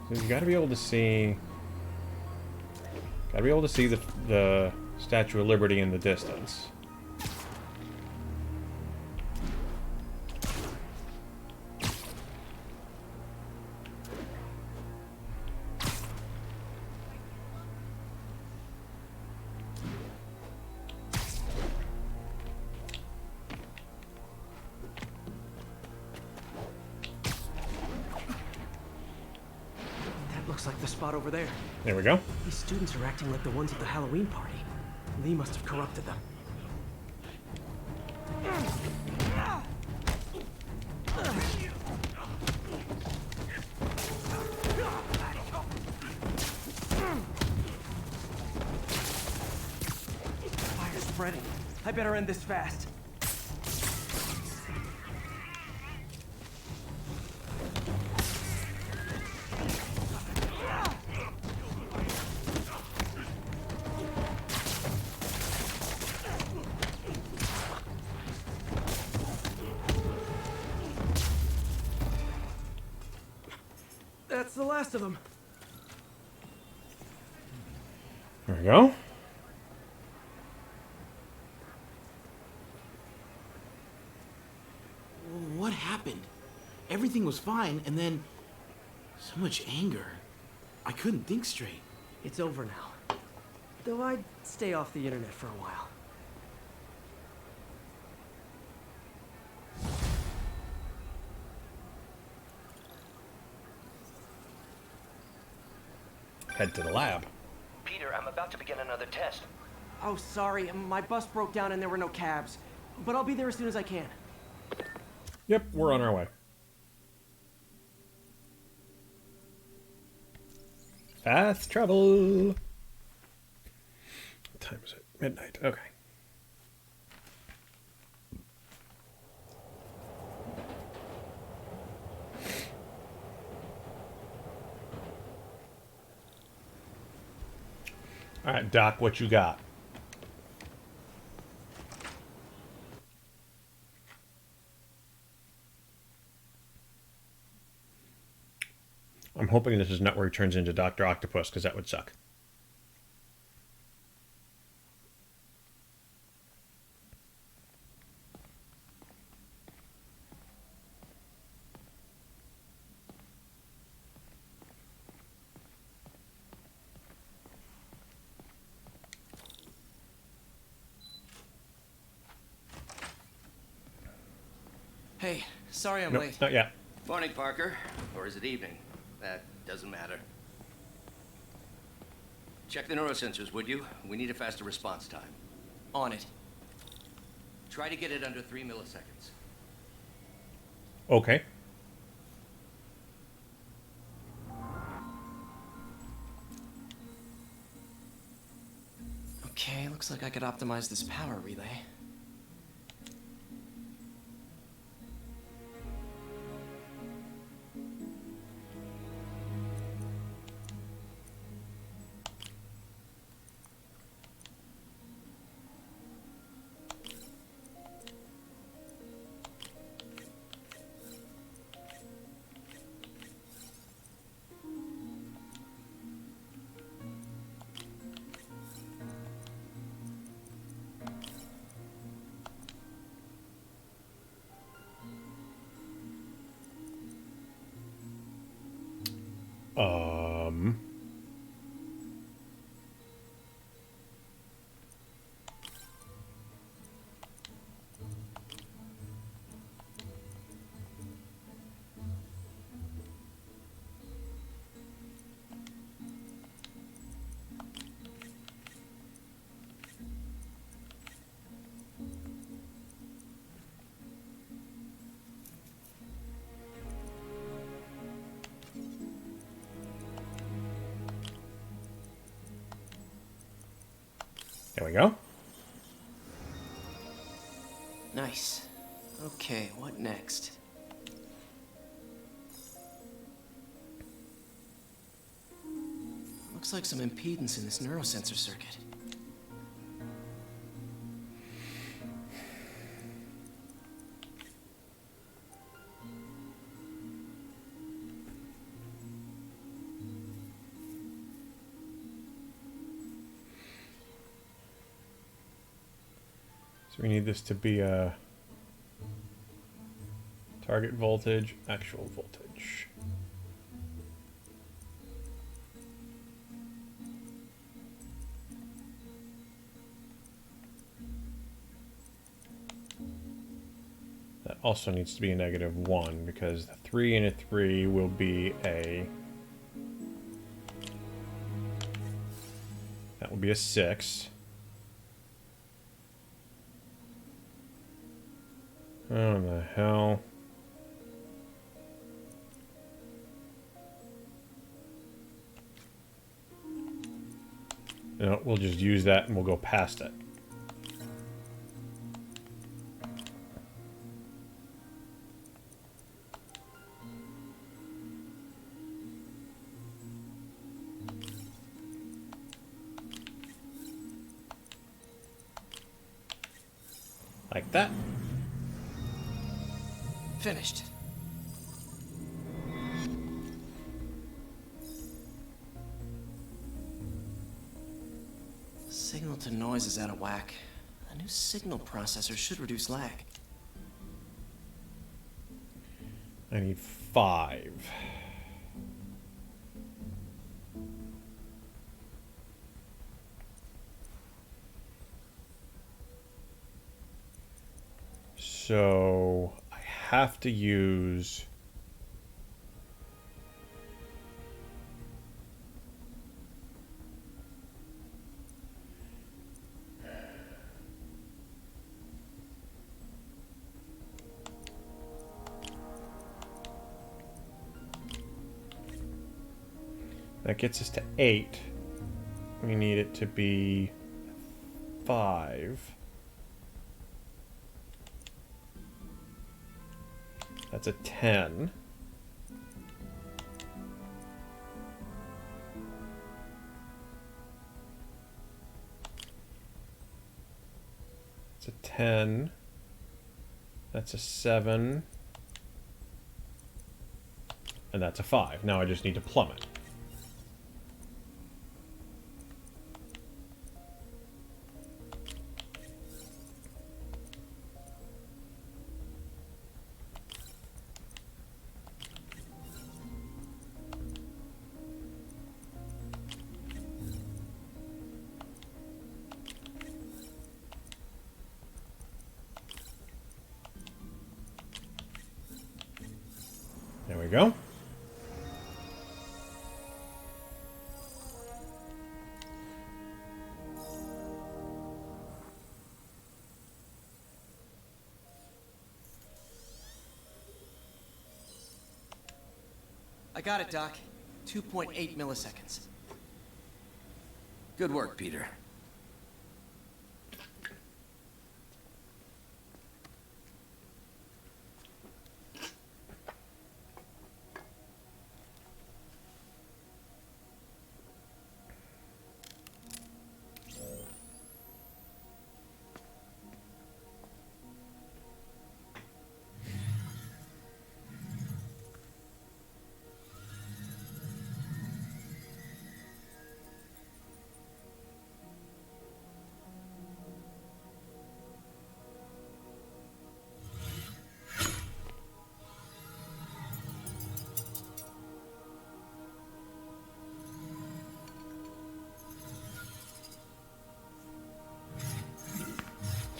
So you gotta be able to see... Gotta be able to see the Statue of Liberty in the distance. looks like the spot over there. There we go. These students are acting like the ones at the Halloween party. Lee must have corrupted them. Fire's spreading. I better end this fast. That's the last of them. There we go. What happened? Everything was fine, and then so much anger. I couldn't think straight. It's over now. Though I'd stay off the internet for a while. Head to the lab. Peter, I'm about to begin another test. Oh, sorry. My bus broke down and there were no cabs. But I'll be there as soon as I can. Yep, we're on our way. Fast travel. What time is it? Midnight. Okay. All right, Doc, what you got? I'm hoping this is not where he turns into Dr. Octopus, because that would suck. Hey, sorry I'm Nope, late. not yet. Morning, Parker. Or is it evening? That doesn't matter. Check the neurosensors, would you? We need a faster response time. On it. Try to get it under 3 milliseconds. Okay. Okay, looks like I could optimize this power relay. There we go. Nice. Okay, what next? Looks like some impedance in this neurosensor circuit. So we need this to be a target voltage, actual voltage. That also needs to be a -1 because the 3 and a 3 will be a That would be a 6. Oh, the hell. No, we'll just use that and we'll go past it. Like that. Finished. Signal to noise is out of whack. A new signal processor should reduce lag. I need 5. So I have to use that gets us to 8. We need it to be 5. That's a 10. It's a 10. That's a 7. And that's a 5. Now I just need to plummet. There we go. I got it, Doc. 2.8 milliseconds. Good work, Peter.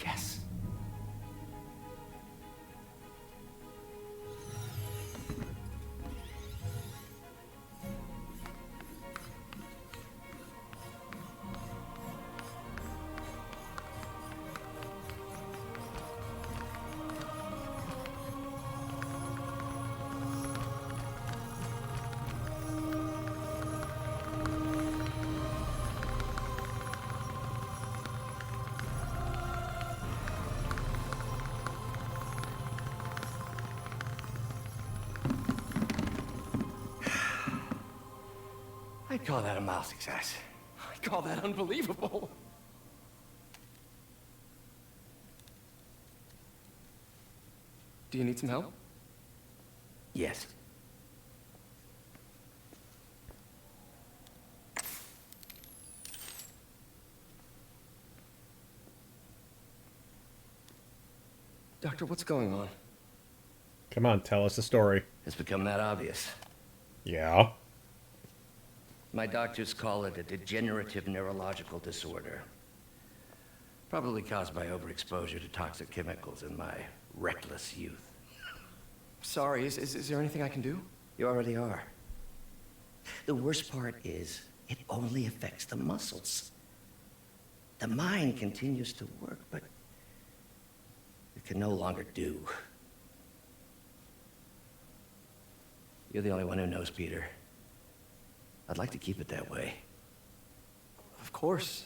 Yes. I'd call that a mild success. I call that unbelievable. Do you need some help? Yes. Doctor, what's going on? Come on, tell us the story. It's become that obvious. Yeah. My doctors call it a degenerative neurological disorder. Probably caused by overexposure to toxic chemicals in my reckless youth. Sorry, is there anything I can do? You already are. The worst part is, it only affects the muscles. The mind continues to work, but it can no longer do. You're the only one who knows, Peter. I'd like to keep it that way. Of course.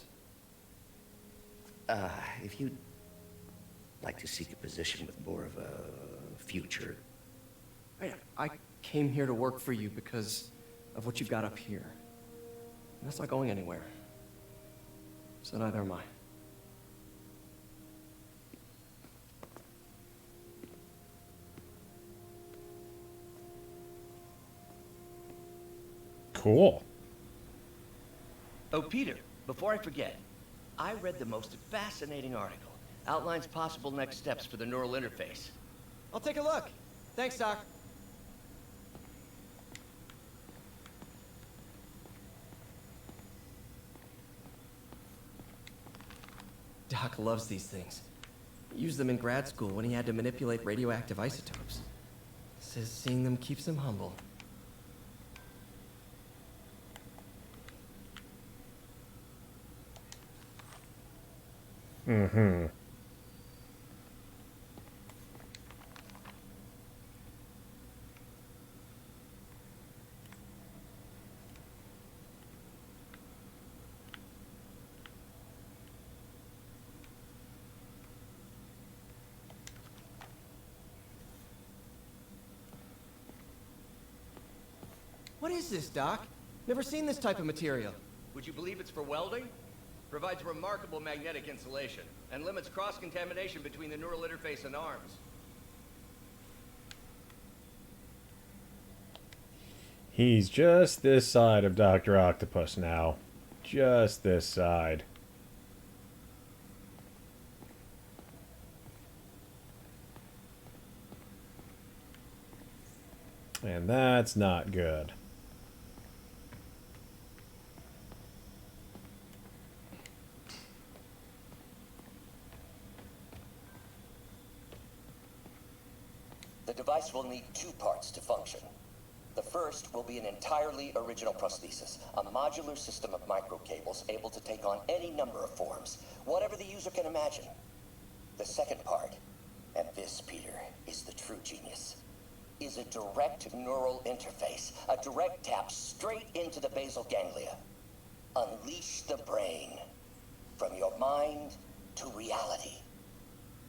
If you'd like to seek a position with more of a future. I came here to work for you because of what you've got up here. And that's not going anywhere. So neither am I. Cool. Oh, Peter, before I forget, I read the most fascinating article. Outlines possible next steps for the neural interface. I'll take a look. Thanks, Doc. Doc loves these things. He used them in grad school when he had to manipulate radioactive isotopes. Says seeing them keeps him humble. Mm-hmm. What is this, Doc? Never seen this type of material. Would you believe it's for welding? Provides remarkable magnetic insulation and limits cross-contamination between the neural interface and arms. He's just this side of Dr. Octopus now. Just this side. And that's not good. The device will need two parts to function. The first will be an entirely original prosthesis, a modular system of microcables able to take on any number of forms, whatever the user can imagine. The second part, and this, Peter, is the true genius, is a direct neural interface, a direct tap straight into the basal ganglia. Unleash the brain, from your mind to reality.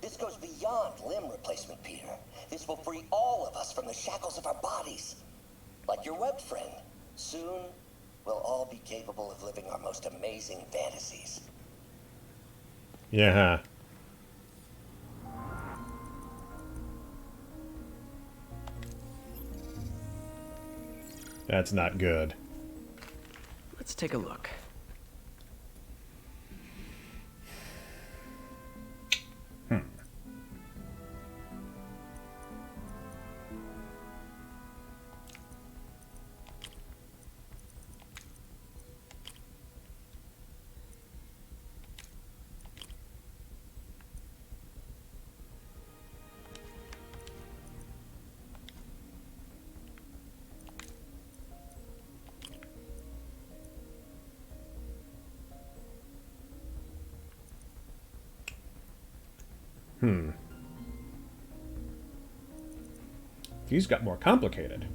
This goes beyond limb replacement, Peter. This will free all of us from the shackles of our bodies. Like your web friend, soon we'll all be capable of living our most amazing fantasies. Yeah. That's not good. Let's take a look. These got more complicated.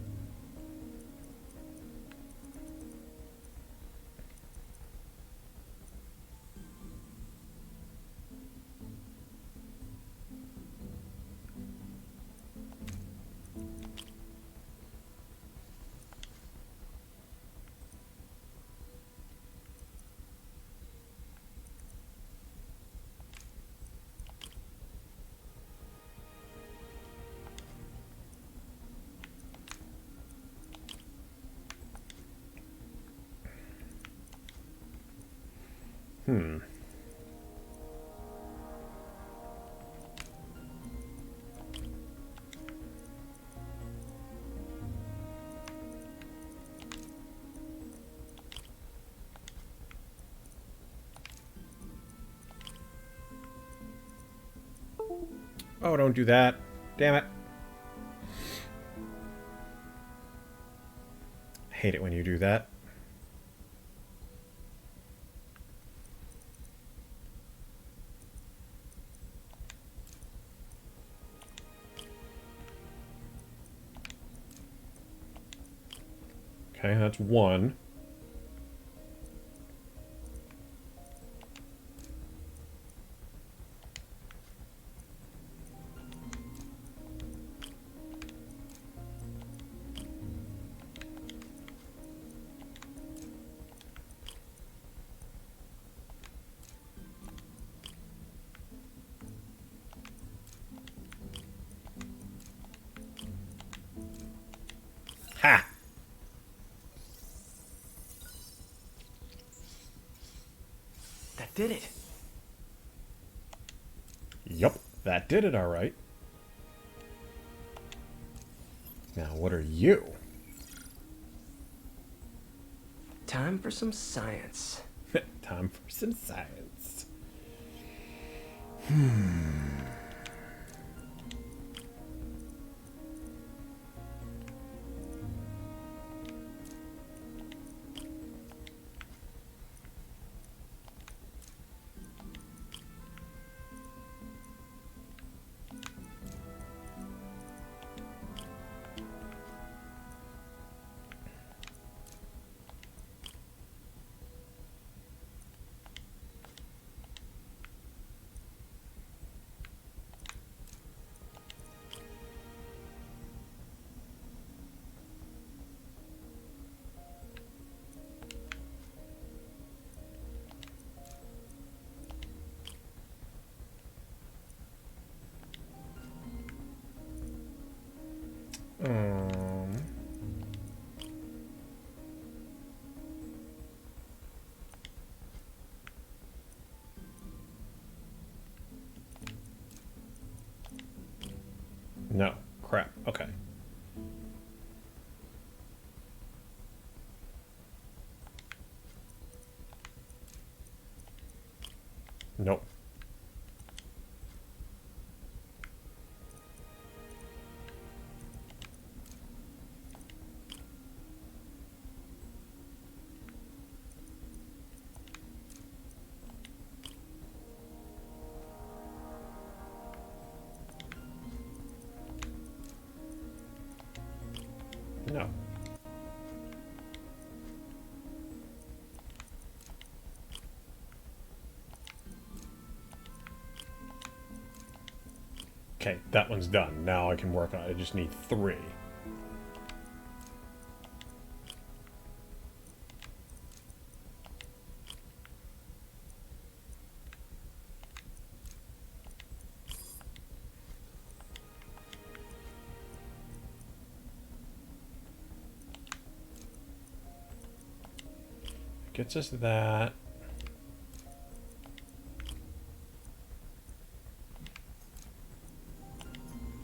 Oh, don't do that. Damn it. I hate it when you do that. Okay, that's one. Ha! That did it. Yup, that did it all right. Now, what are you? Time for some science. Time for some science. No. Crap. Okay. Nope. No. Okay, that one's done. Now I can work on it. I just need 3. Gets us that.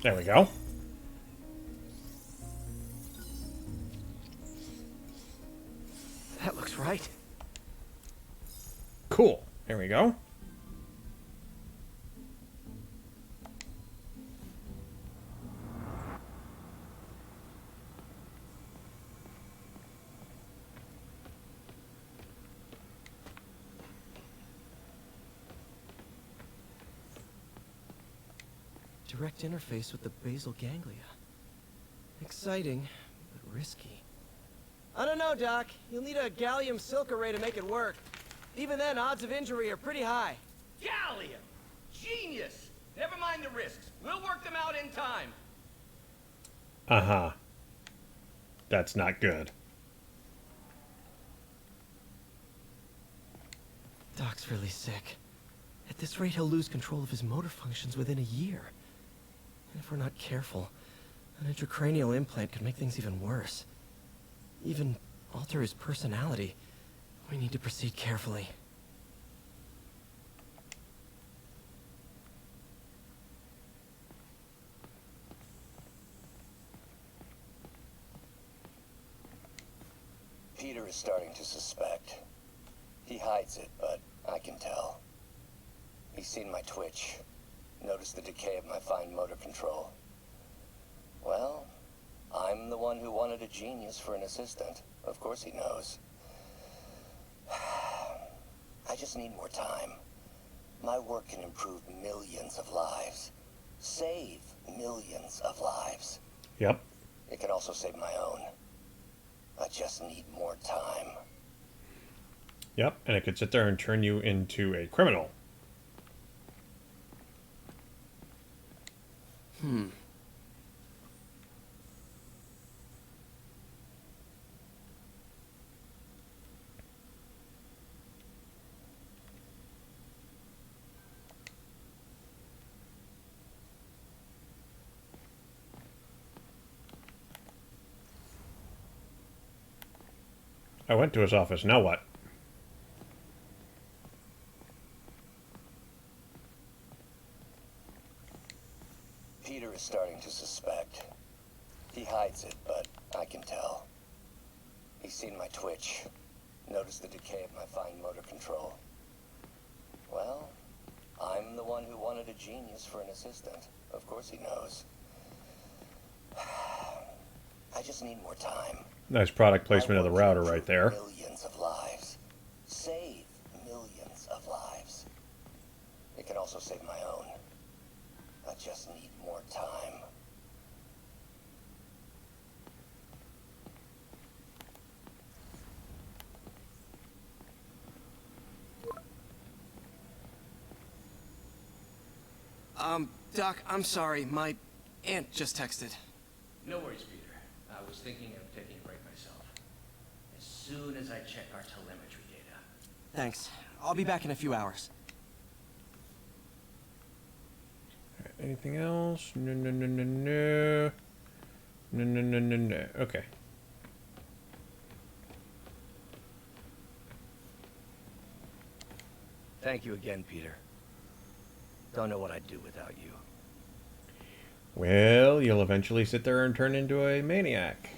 There we go. That looks right. Cool. There we go. Direct interface with the basal ganglia. Exciting, but risky. I don't know, Doc. You'll need a gallium silk array to make it work. Even then, odds of injury are pretty high. Gallium! Genius! Never mind the risks. We'll work them out in time. Uh-huh. That's not good. Doc's really sick. At this rate, he'll lose control of his motor functions within a year. And if we're not careful, an intracranial implant could make things even worse. Even alter his personality. We need to proceed carefully. Peter is starting to suspect. He hides it, but I can tell. He's seen my twitch, noticed the decay of my fine motor control. Well, I'm the one who wanted a genius for an assistant. Of course he knows. I just need more time. My work can improve millions of lives. Save millions of lives. Yep. It can also save my own. I just need more time. Yep, and it could sit there and turn you into a criminal. I went to his office. Now what? Peter is starting to suspect. He hides it, but I can tell. He's seen my twitch, noticed the decay of my fine motor control. Well, I'm the one who wanted a genius for an assistant. Of course he knows. I just need more time. Nice product placement of the router right there. Millions of lives. Save millions of lives. It can also save my own. I just need more time. Doc, I'm sorry. My aunt just texted. No worries, Peter. I was thinking of taking a break myself. As soon as I check our telemetry data. Thanks. I'll be back in a few hours. Anything else? No, no, no, no, no. No, no, no, no, no. Okay. Thank you again, Peter. Don't know what I'd do without you. Well, you'll eventually sit there and turn into a maniac.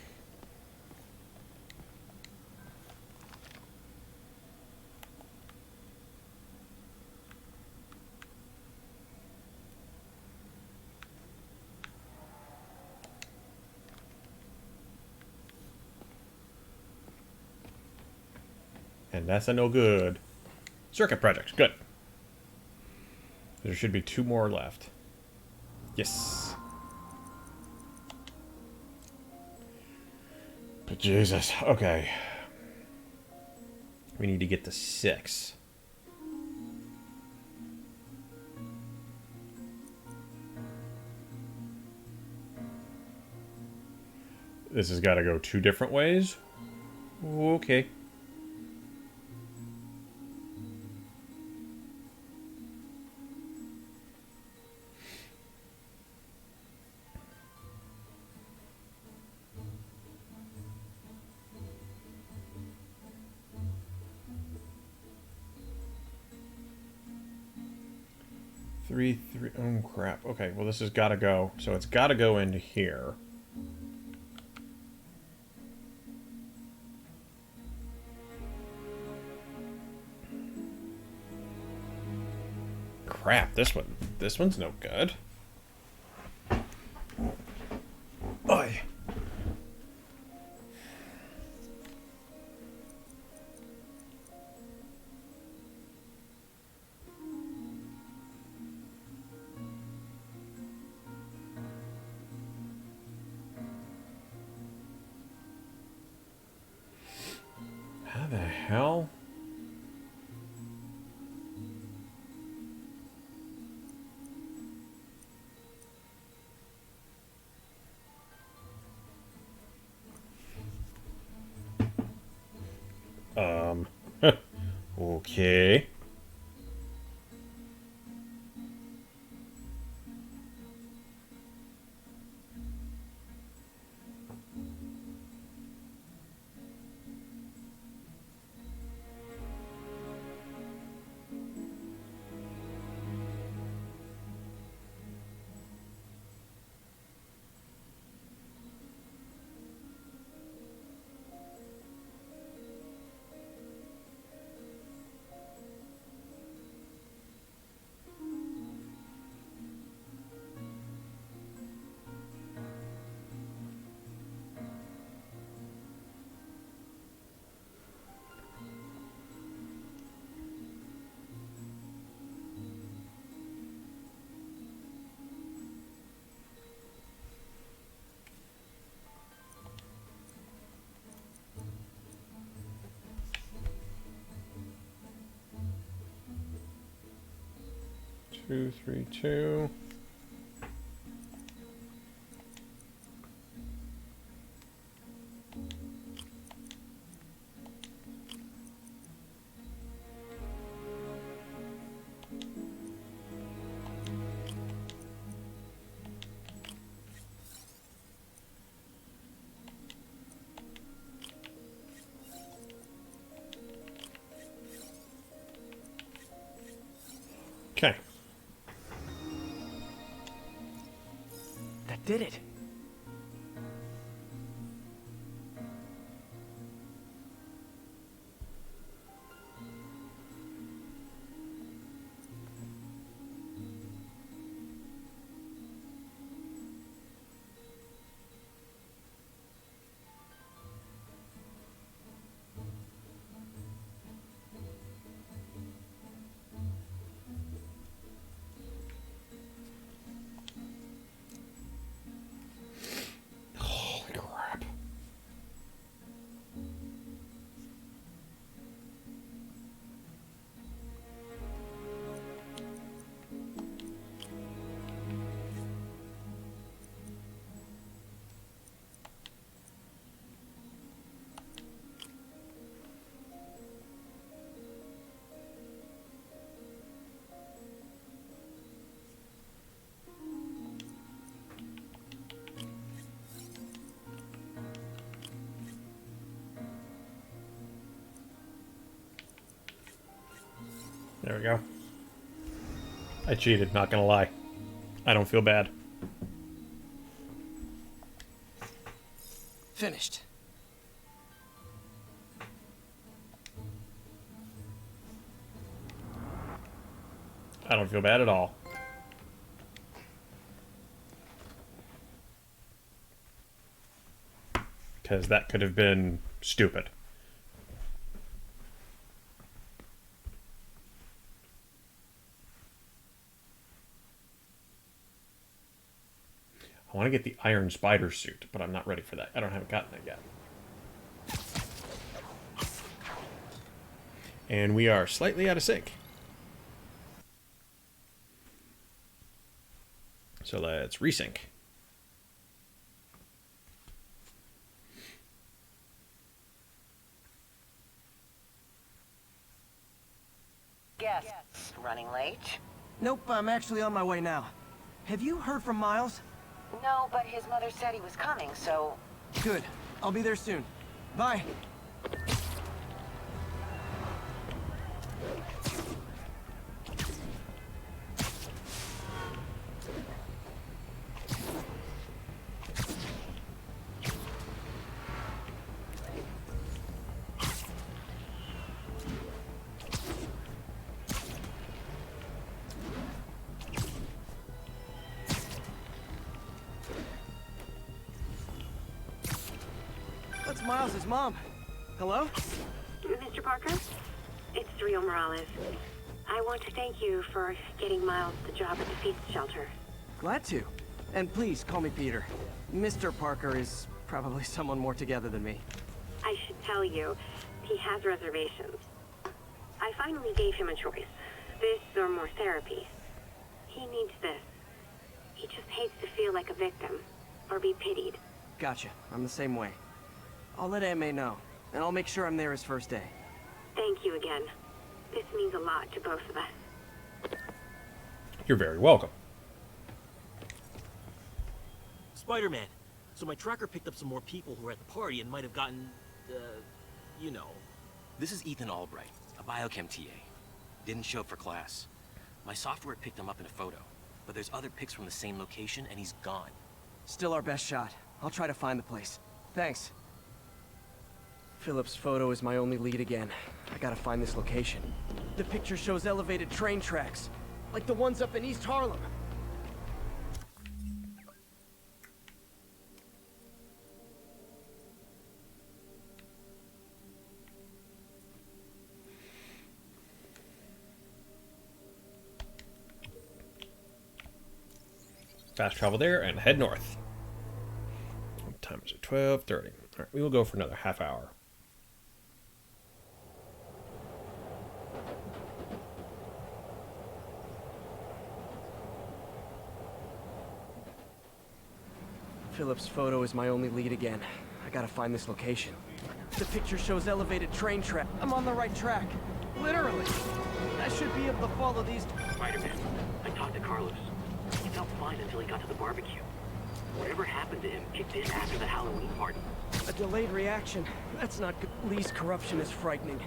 And that's a no good. Circuit projects, good. There should be 2 more left. Yes. But Jesus, okay. We need to get to 6. This has got to go 2 different ways. Okay. Three. Oh crap. Okay, well this has got to go. So it's got to go into here. Crap. This one's no good. Oi. How the hell? Okay. 232. Okay. That did it. Holy crap. There we go. I cheated, not gonna lie. I don't feel bad. Finished. I don't feel bad at all. Because that could have been stupid. I want to get the Iron Spider suit, but I'm not ready for that. I haven't gotten it yet. And we are slightly out of sync. So let's resync. Yes. Running late? Nope, I'm actually on my way now. Have you heard from Miles? No, but his mother said he was coming, so... Good. I'll be there soon. Bye. That's Miles' mom. Hello? Mr. Parker? It's Rio Morales. I want to thank you for getting Miles the job at the Feast Shelter. Glad to. And please call me Peter. Mr. Parker is probably someone more together than me. I should tell you, he has reservations. I finally gave him a choice. This or more therapy. He needs this. He just hates to feel like a victim, or be pitied. Gotcha. I'm the same way. I'll let Aunt May know, and I'll make sure I'm there his first day. Thank you again. This means a lot to both of us. You're very welcome. Spider-Man. So my tracker picked up some more people who were at the party and might have gotten, you know. This is Ethan Albright, a biochem TA. Didn't show up for class. My software picked him up in a photo, but there's other pics from the same location and he's gone. Still our best shot. I'll try to find the place. Thanks. Philip's photo is my only lead again. I gotta find this location. The picture shows elevated train tracks, like the ones up in East Harlem. Fast travel there and head north. What time is it? 12:30. All right, we will go for another half hour. Philip's photo is my only lead again. I gotta find this location. The picture shows elevated train track. I'm on the right track. Literally. I should be able to follow these... Spider-Man, I talked to Carlos. He felt fine until he got to the barbecue. Whatever happened to him kicked in after the Halloween party. A delayed reaction. That's not good. Lee's corruption is frightening.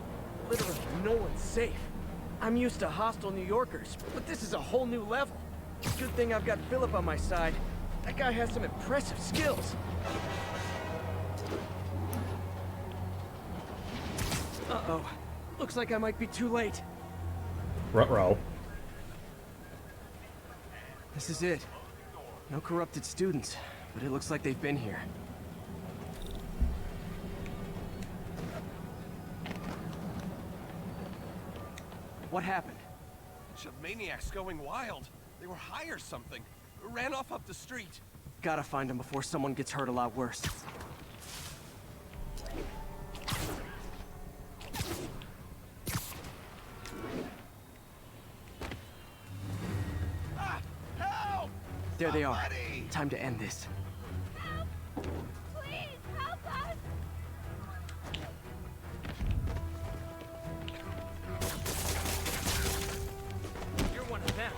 Literally, no one's safe. I'm used to hostile New Yorkers, but this is a whole new level. Good thing I've got Philip on my side. That guy has some impressive skills. Uh-oh. Looks like I might be too late. Ruh-roh. This is it. No corrupted students, but it looks like they've been here. What happened? Bunch of maniacs going wild. They were high or something. Ran off up the street. Gotta find them before someone gets hurt a lot worse. Help! There they are. Time to end this. Please, help us! You're one of them.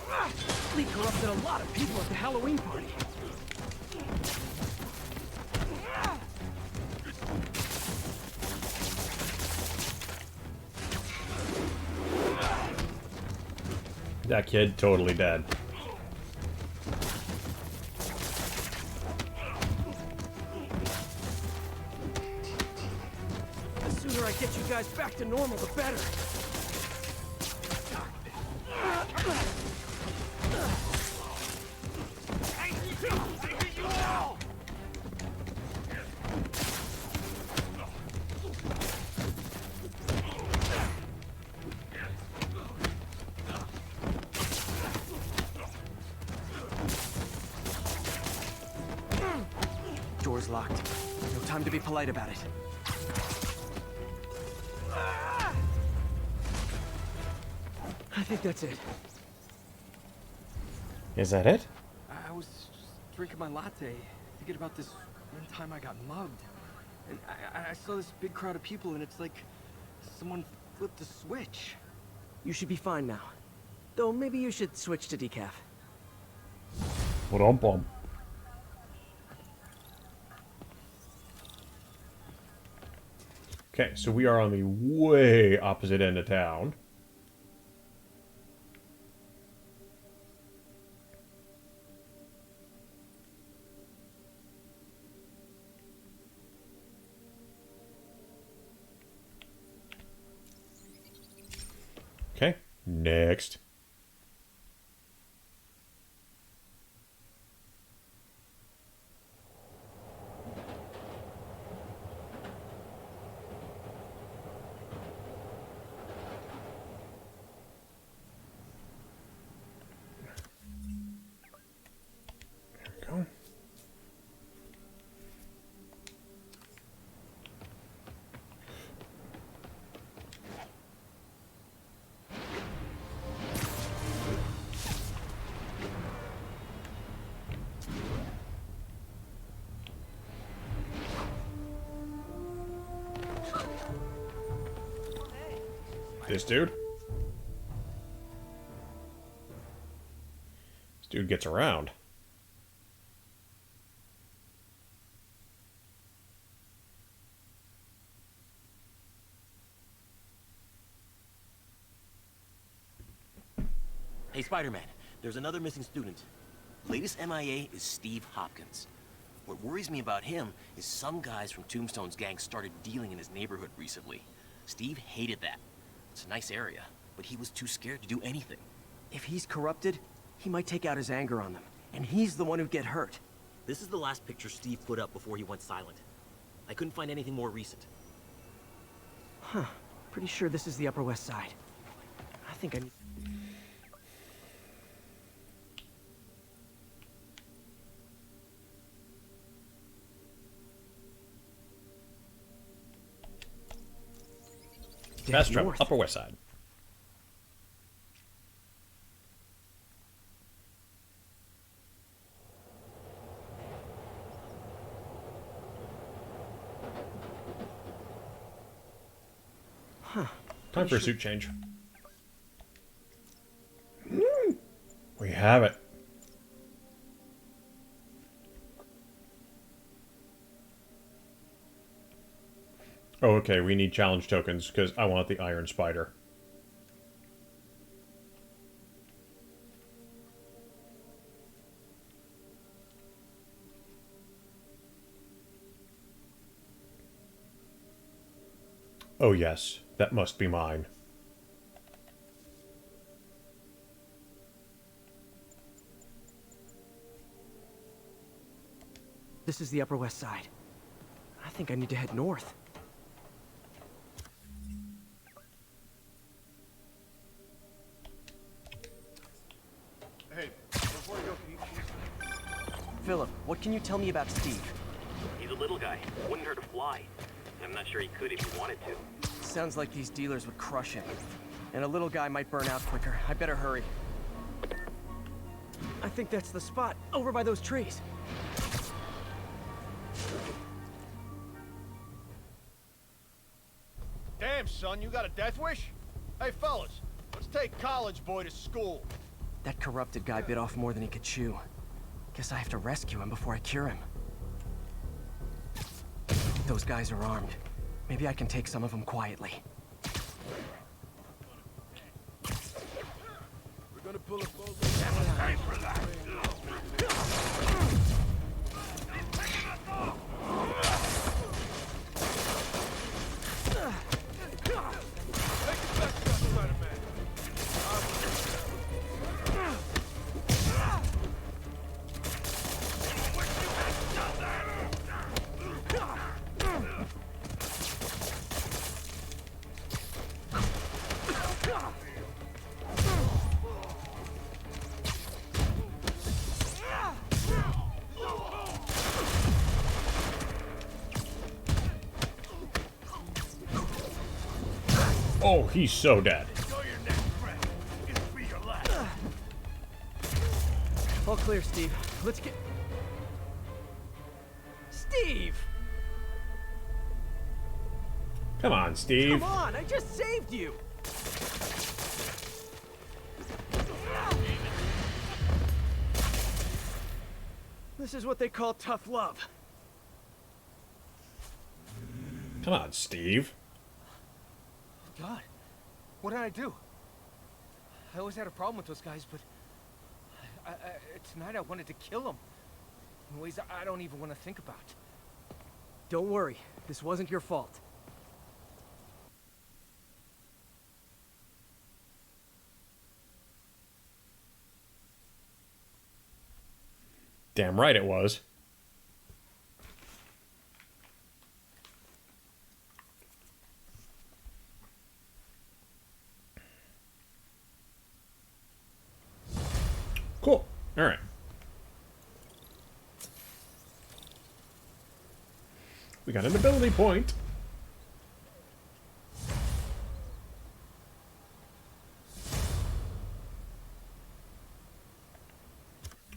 But Lee corrupted a lot of people at the Halloween party. That kid totally dead. The sooner I get you guys back to normal, the better. Door's locked. No time to be polite about it. I think that's it. Is that it? I was just drinking my latte, thinking about this one time I got mugged. And I saw this big crowd of people, and it's like someone flipped a switch. You should be fine now. Though maybe you should switch to decaf. Rom-pom. Okay, so we are on the way opposite end of town. Okay, next. There we go. This dude? This dude gets around. Hey, Spider-Man, there's another missing student. Latest MIA is Steve Hopkins. What worries me about him is some guys from Tombstone's gang started dealing in his neighborhood recently. Steve hated that. It's a nice area, but he was too scared to do anything. If he's corrupted, he might take out his anger on them. And he's the one who'd get hurt. This is the last picture Steve put up before he went silent. I couldn't find anything more recent. Huh. Pretty sure this is the Upper West Side. I think I need... Fast travel, Upper West Side. Time for a suit change. We have it. Oh, okay, we need challenge tokens, because I want the Iron Spider. Oh yes, that must be mine. This is the Upper West Side. I think I need to head north. Hey, before you go, can you Philip, what can you tell me about Steve? He's a little guy. Wouldn't hurt to fly. I'm not sure he could if he wanted to. Sounds like these dealers would crush him. And a little guy might burn out quicker. I better hurry. I think that's the spot, over by those trees. Damn, son, you got a death wish? Hey, fellas, let's take college boy to school. That corrupted guy bit off more than he could chew. Guess I have to rescue him before I cure him. Those guys are armed. Maybe I can take some of them quietly. We're gonna pull a boat. Time for that. Oh, he's so dead. All clear, Steve. Let's get... Steve! Come on, Steve. Come on, I just saved you! This is what they call tough love. Come on, Steve. God, what did I do? I always had a problem with those guys, but tonight I wanted to kill them in ways I don't even want to think about. Don't worry, this wasn't your fault. Damn right it was. Cool. All right. We got an ability point.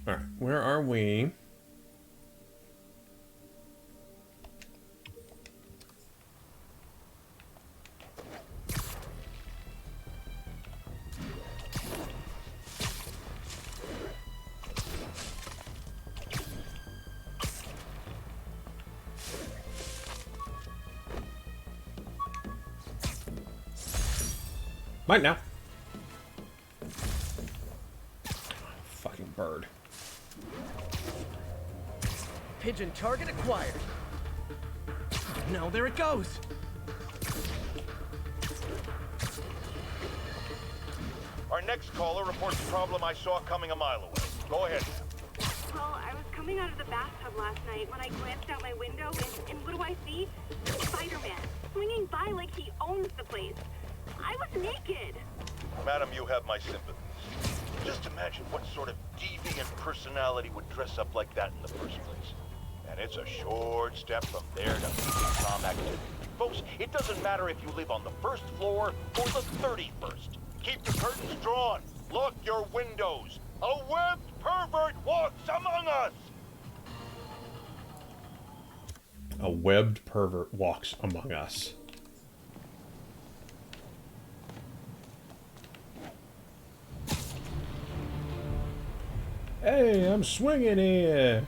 All right, where are we? Might now. Fucking bird. Pigeon target acquired. Now there it goes. Our next caller reports a problem I saw coming a mile away. Go ahead. Well, I was coming out of the bathtub last night when I glanced out my window, and what do I see? Spider-Man, swinging by like he owns the place. I was naked. Madam, you have my sympathies. Just imagine what sort of deviant personality would dress up like that in the first place. And it's a short step from there to Tom activity. Folks, it doesn't matter if you live on the first floor or the 31st. Keep the curtains drawn. Lock your windows. A webbed pervert walks among us. A webbed pervert walks among us. Hey, I'm swinging here.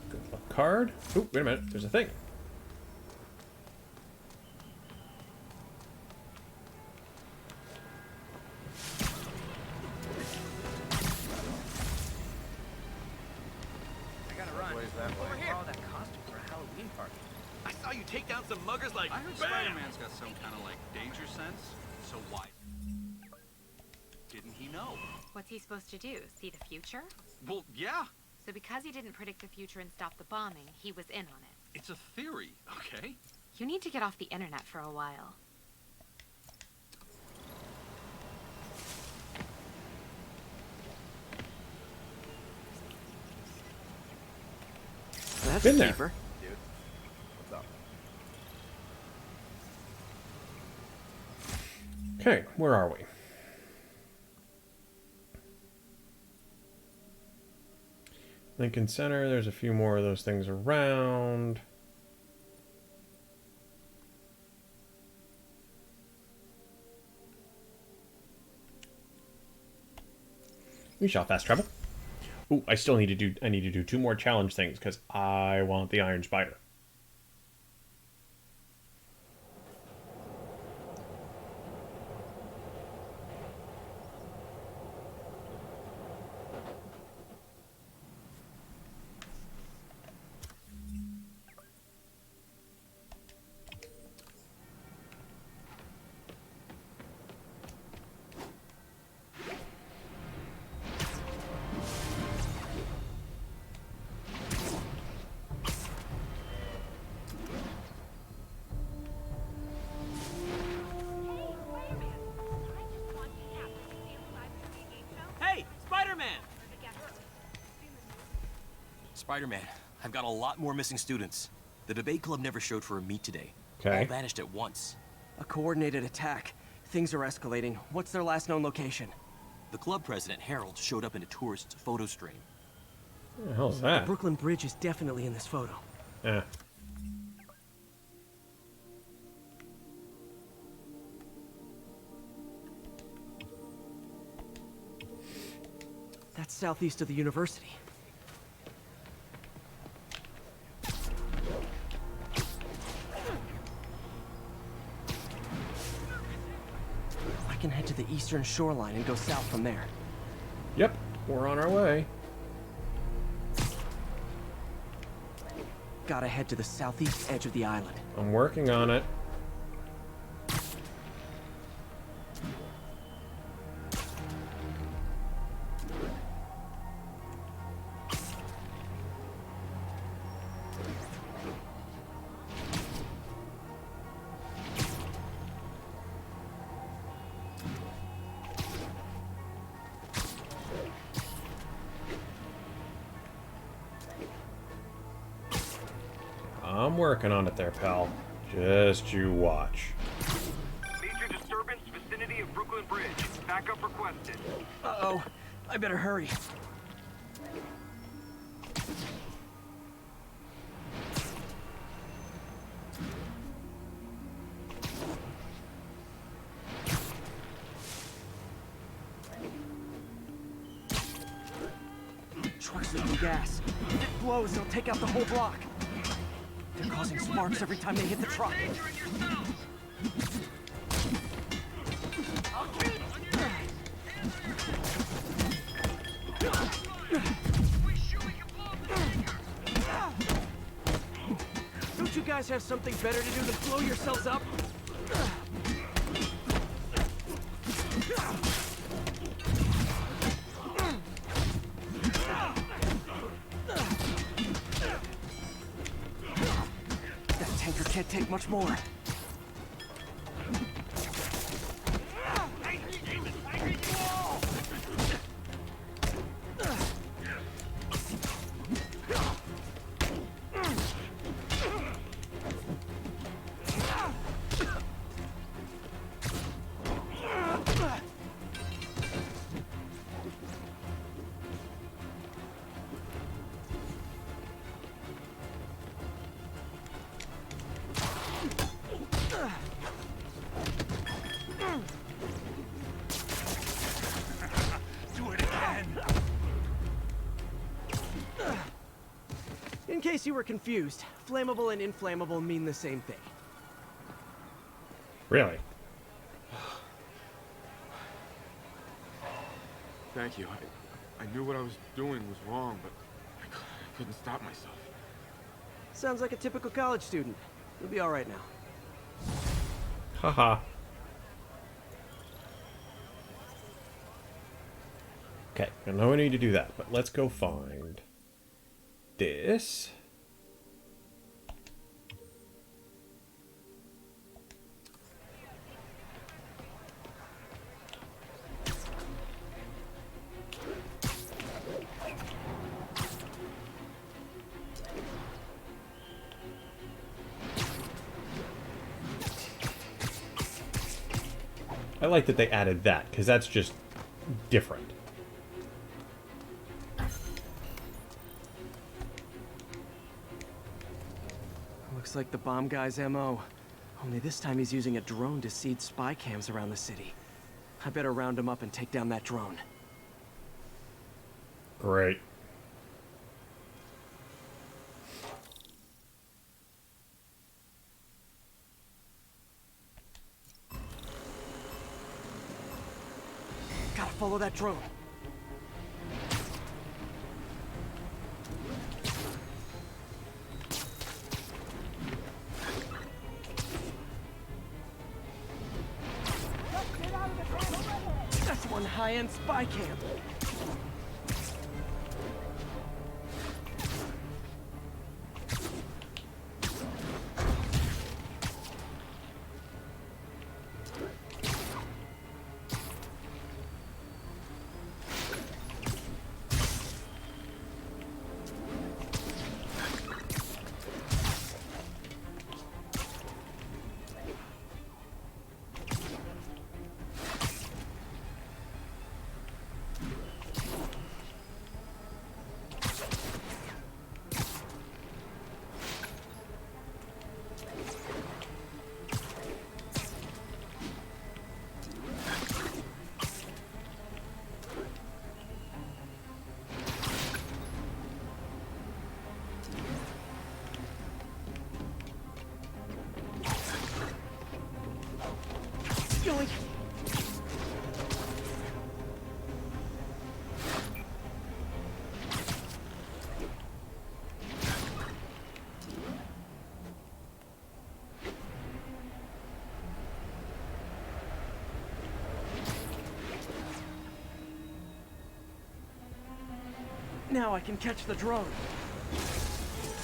Good luck card. Oh, wait a minute. There's a thing. I saw you take down some muggers like. I heard bam! Spider-Man's got some kind of like danger sense. So why didn't he know? What's he supposed to do? See the future? Well, yeah. So because he didn't predict the future and stop the bombing, he was in on it. It's a theory, okay? You need to get off the internet for a while. That's Been a there. keeper. Dude, what's up? Okay, where are we? Lincoln Center, there's a few more of those things around. We shall fast travel. Ooh, I still need to do 2 more challenge things because I want the Iron Spider. Hey, Spider-Man! Spider-Man, I've got a lot more missing students. The debate club never showed for a meet today. Okay. All vanished at once. A coordinated attack. Things are escalating. What's their last known location? The club president, Harold, showed up in a tourist's photo stream. What the hell's The that? Brooklyn Bridge is definitely in this photo. Yeah. That's southeast of the university. I can head to the eastern shoreline and go south from there. Yep, we're on our way. Gotta head to the southeast edge of the island. I'm working on it. I'm working on it there, pal. Just you watch. Major disturbance vicinity of Brooklyn Bridge. Backup requested. Uh-oh. I better hurry. Trucks leaking gas. If it blows, it'll take out the whole block. They're causing sparks every time they hit the truck. Don't you guys have something better to do than blow yourselves up? That tanker can't take much more. In case you were confused, flammable and inflammable mean the same thing. Really? Thank you. I knew what I was doing was wrong, but I couldn't stop myself. Sounds like a typical college student. You'll be alright now. Haha. Okay, I know I need to do that, but let's go find this. I like that they added that, because that's just different. Looks like the bomb guy's MO. Only this time he's using a drone to seed spy cams around the city. I better round him up and take down that drone. Great. Gotta follow that drone. That's one high-end spy cam. Yoink. Now I can catch the drone.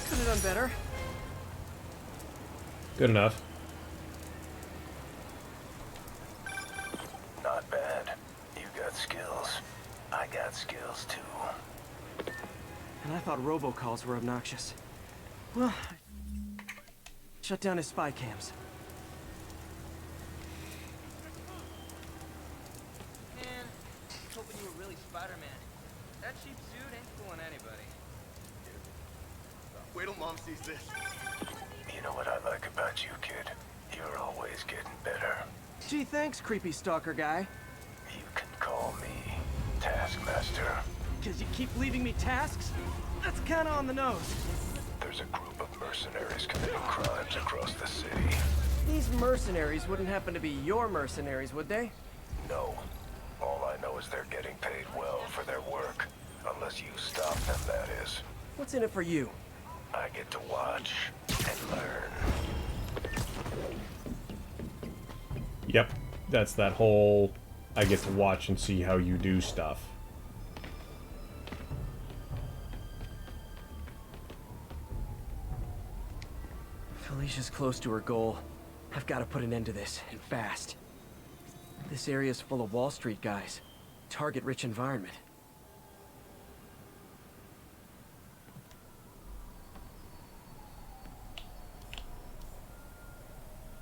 Could have done better. Good enough. Not bad. You got skills. I got skills too. And I thought robocalls were obnoxious. Well, shut down his spy cams. Man, I was hoping you were really Spider-Man. That cheap suit ain't fooling anybody. Wait till Mom sees this. You know what I like about you, kid? You're always getting better. Gee, thanks, creepy stalker guy. You can call me Taskmaster. Because you keep leaving me tasks? That's kinda on the nose. There's a group of mercenaries committing crimes across the city. These mercenaries wouldn't happen to be your mercenaries, would they? No. All I know is they're getting paid well for their work. Unless you stop them, that is. What's in it for you? I get to watch and learn. Yep, that's that whole I get to watch and see how you do stuff. Felicia's close to her goal. I've got to put an end to this, and fast. This area's full of Wall Street guys. Target-rich environment.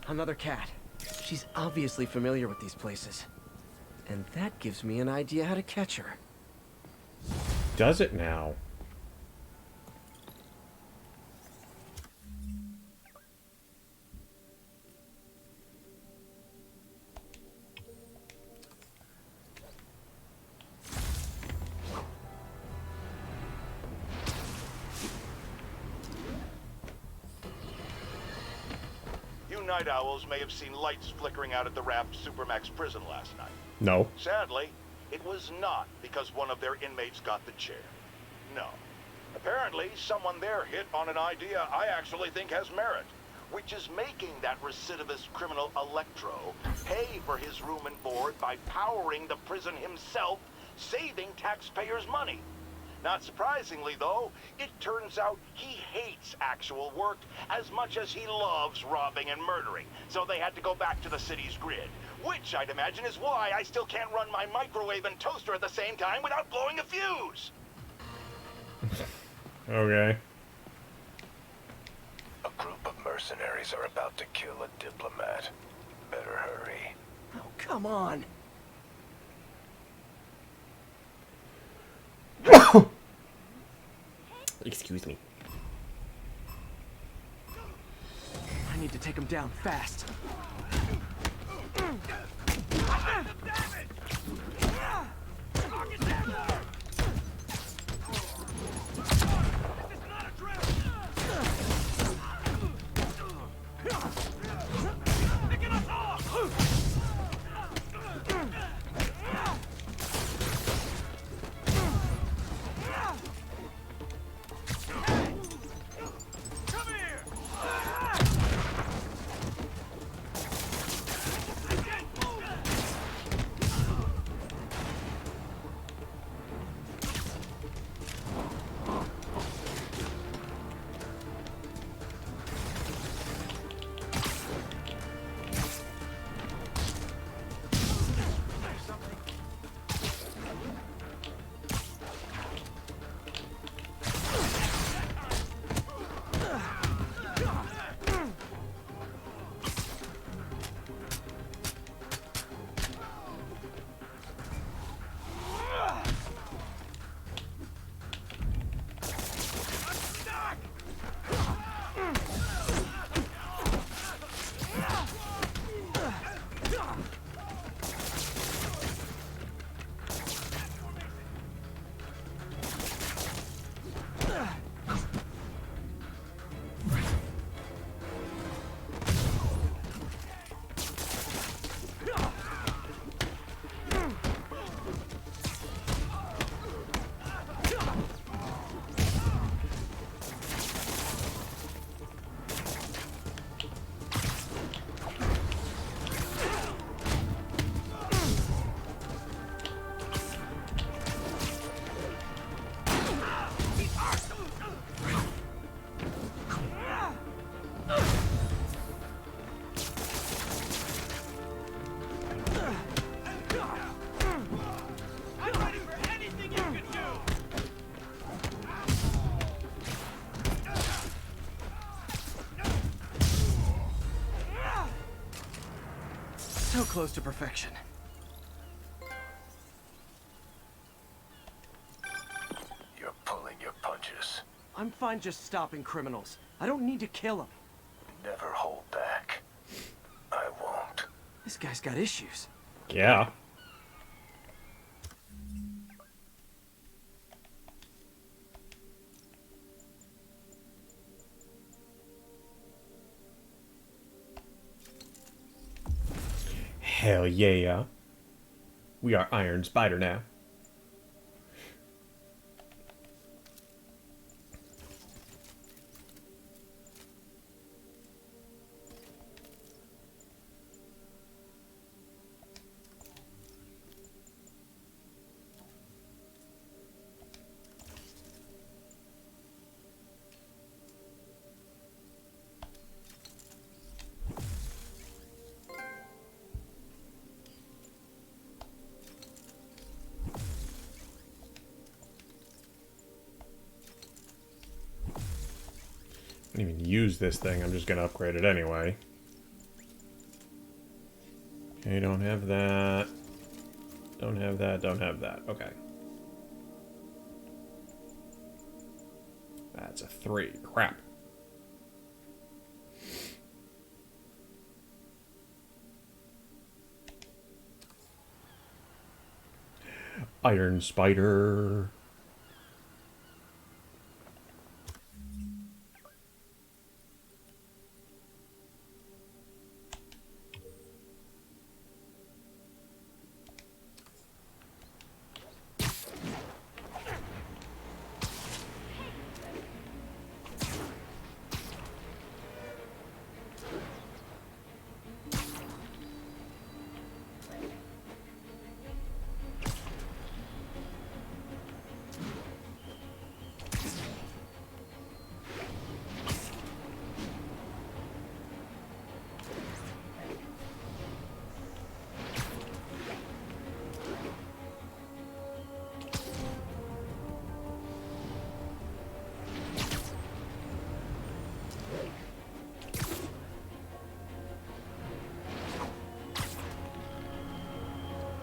Another cat. She's obviously familiar with these places. And that gives me an idea how to catch her. Does it now? night owls may have seen lights flickering out at the Raft Supermax prison last night. No. Sadly, it was not because one of their inmates got the chair. No. Apparently, someone there hit on an idea I actually think has merit, which is making that recidivist criminal Electro pay for his room and board by powering the prison himself, saving taxpayers' money. Not surprisingly, though, it turns out he hates actual work as much as he loves robbing and murdering, so they had to go back to the city's grid, which I'd imagine is why I still can't run my microwave and toaster at the same time without blowing a fuse. Okay. A group of mercenaries are about to kill a diplomat. Better hurry. Oh, come on. Excuse me. I need to take him down fast. So close to perfection. You're pulling your punches. I'm fine just stopping criminals. I don't need to kill them. Never hold back. I won't. This guy's got issues. Yeah. Hell yeah. We are Iron Spider now. I don't even use this thing, I'm just gonna upgrade it anyway. Okay, don't have that. Don't have that, don't have that. Okay. That's a 3. Crap. Iron Spider.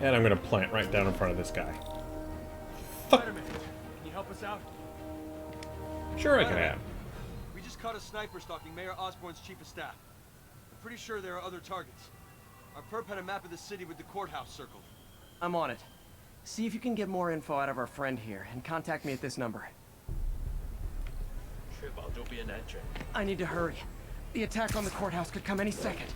And I'm gonna plant right down in front of this guy. Spider-Man, can you help us out? Sure I can. We just caught a sniper stalking Mayor Osborn's chief of staff. I'm pretty sure there are other targets. Our perp had a map of the city with the courthouse circled. I'm on it. See if you can get more info out of our friend here, and contact me at this number. I need to hurry. The attack on the courthouse could come any second.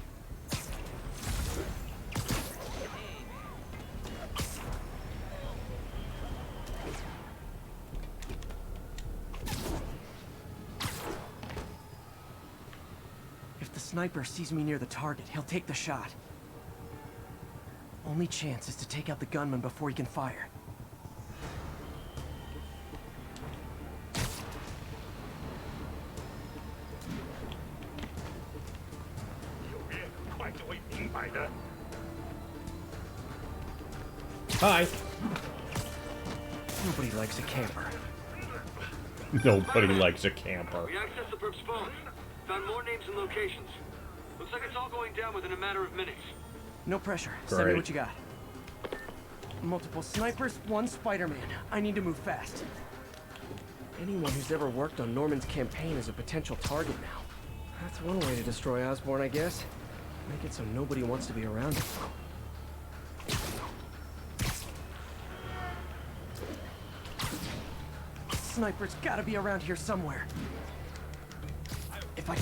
If the sniper sees me near the target, he'll take the shot. Only chance is to take out the gunman before he can fire. Hi. Nobody likes a camper. Nobody likes a camper. We accessed the perp's phone. Found more names and locations. Looks like it's all going down within a matter of minutes. No pressure. Send me Great. what you got. Multiple snipers, one Spider-Man. I need to move fast. Anyone who's ever worked on Norman's campaign is a potential target now. That's one way to destroy Osborn, I guess. Make it so nobody wants to be around him. Sniper's gotta be around here somewhere. If I...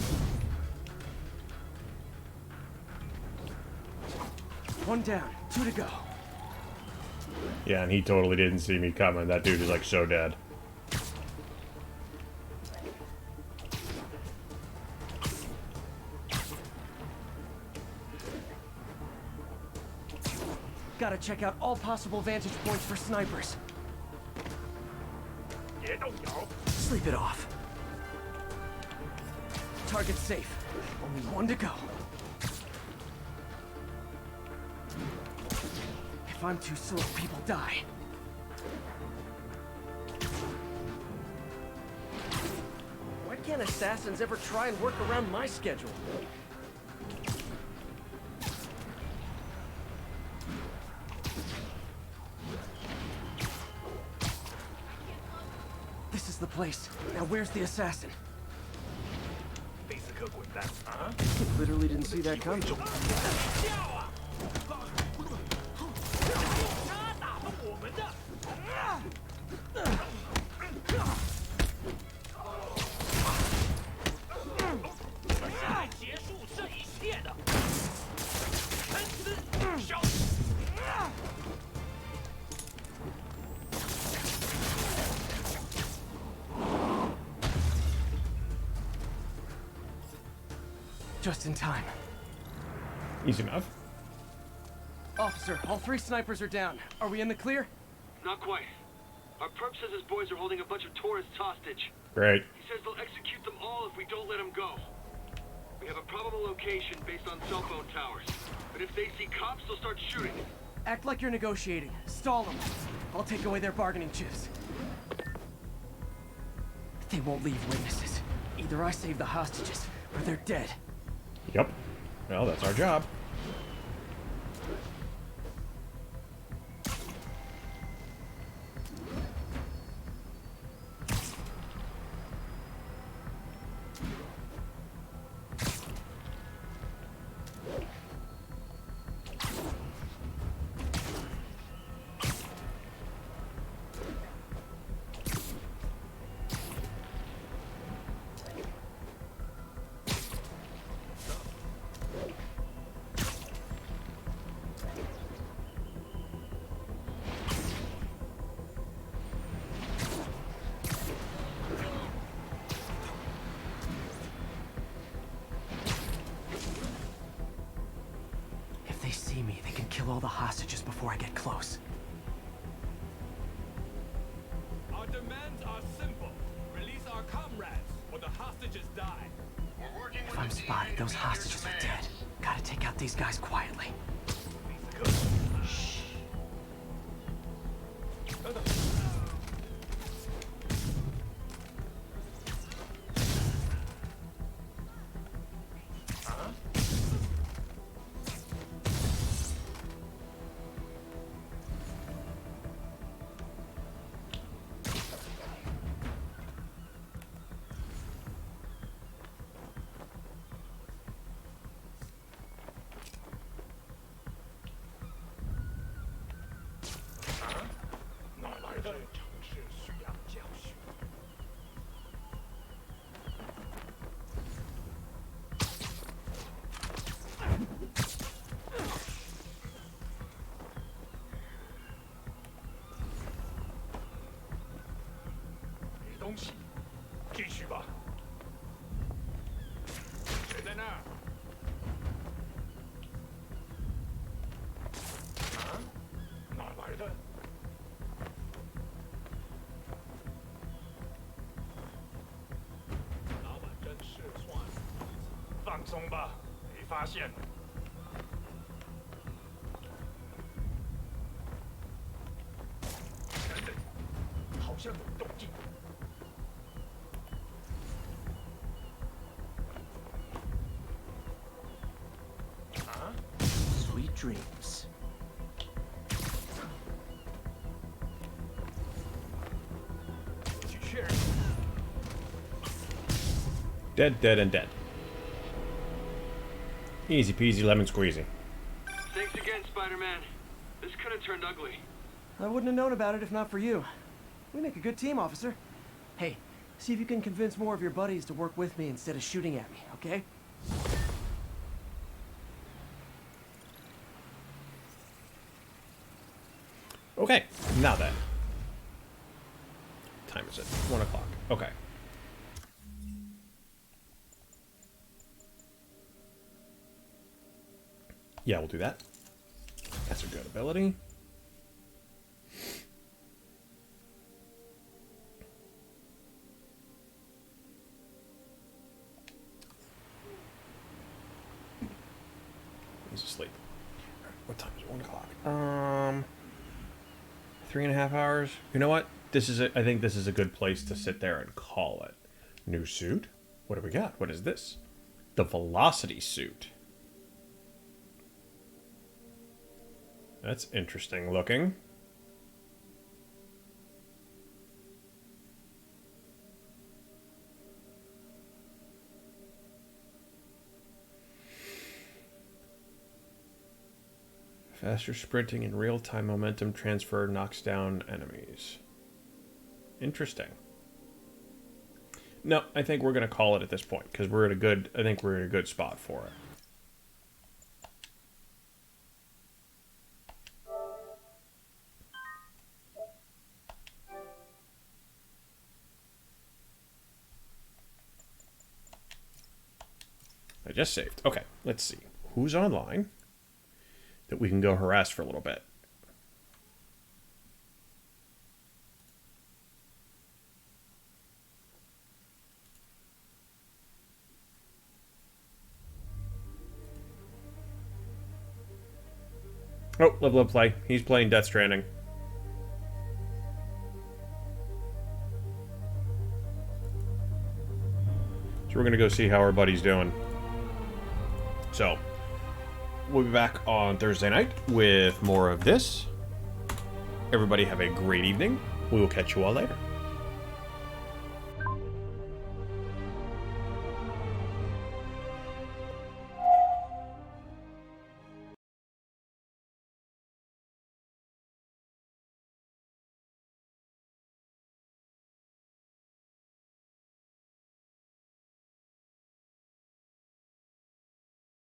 One down, 2 to go. Yeah, and he totally didn't see me coming. That dude is like so dead. Gotta check out all possible vantage points for snipers. Sleep it off. Target's safe. Only 1 to go. If I'm too slow, people die. Why can't assassins ever try and work around my schedule? This is the place. Now where's the assassin? Literally didn't see that coming. Just in time. Easy enough. Officer, all 3 snipers are down. Are we in the clear? Not quite. Our perp says his boys are holding a bunch of tourists hostage. Great. He says they'll execute them all if we don't let them go. We have a probable location based on cell phone towers. But if they see cops, they'll start shooting. Act like you're negotiating. Stall them. I'll take away their bargaining chips. They won't leave witnesses. Either I save the hostages, or they're dead. Yep. Well, that's our job. If they see me, they can kill all the hostages before I get close. Our demands are simple. Release our comrades, or the hostages die. If I'm spotted, those hostages are dead. Gotta take out these guys quietly. Shh. 松吧，没发现。好像有动静。啊 Sweet dreams. Dead, dead, and dead. Easy peasy lemon squeezy. Thanks again, Spider-Man. This could have turned ugly. I wouldn't have known about it if not for you. We make a good team, officer. Hey, see if you can convince more of your buddies to work with me instead of shooting at me, okay? Okay, now then. What time is it? 1 o'clock. Okay. Yeah, we'll do that. That's a good ability. He's asleep. What time is it? 1 o'clock. 3.5 hours. You know what? I think this is a good place to sit there and call it. New suit? What do we got? What is this? The Velocity suit. That's interesting looking. Faster sprinting and real-time momentum transfer knocks down enemies. Interesting. No, I think we're going to call it at this point because we're at a good. I think we're in a good spot for it. I just saved. Okay, let's see. Who's online that we can go harass for a little bit? Oh, Live Play. He's playing Death Stranding. So we're going to go see how our buddy's doing. So, we'll be back on Thursday night with more of this. Everybody have a great evening. We will catch you all later.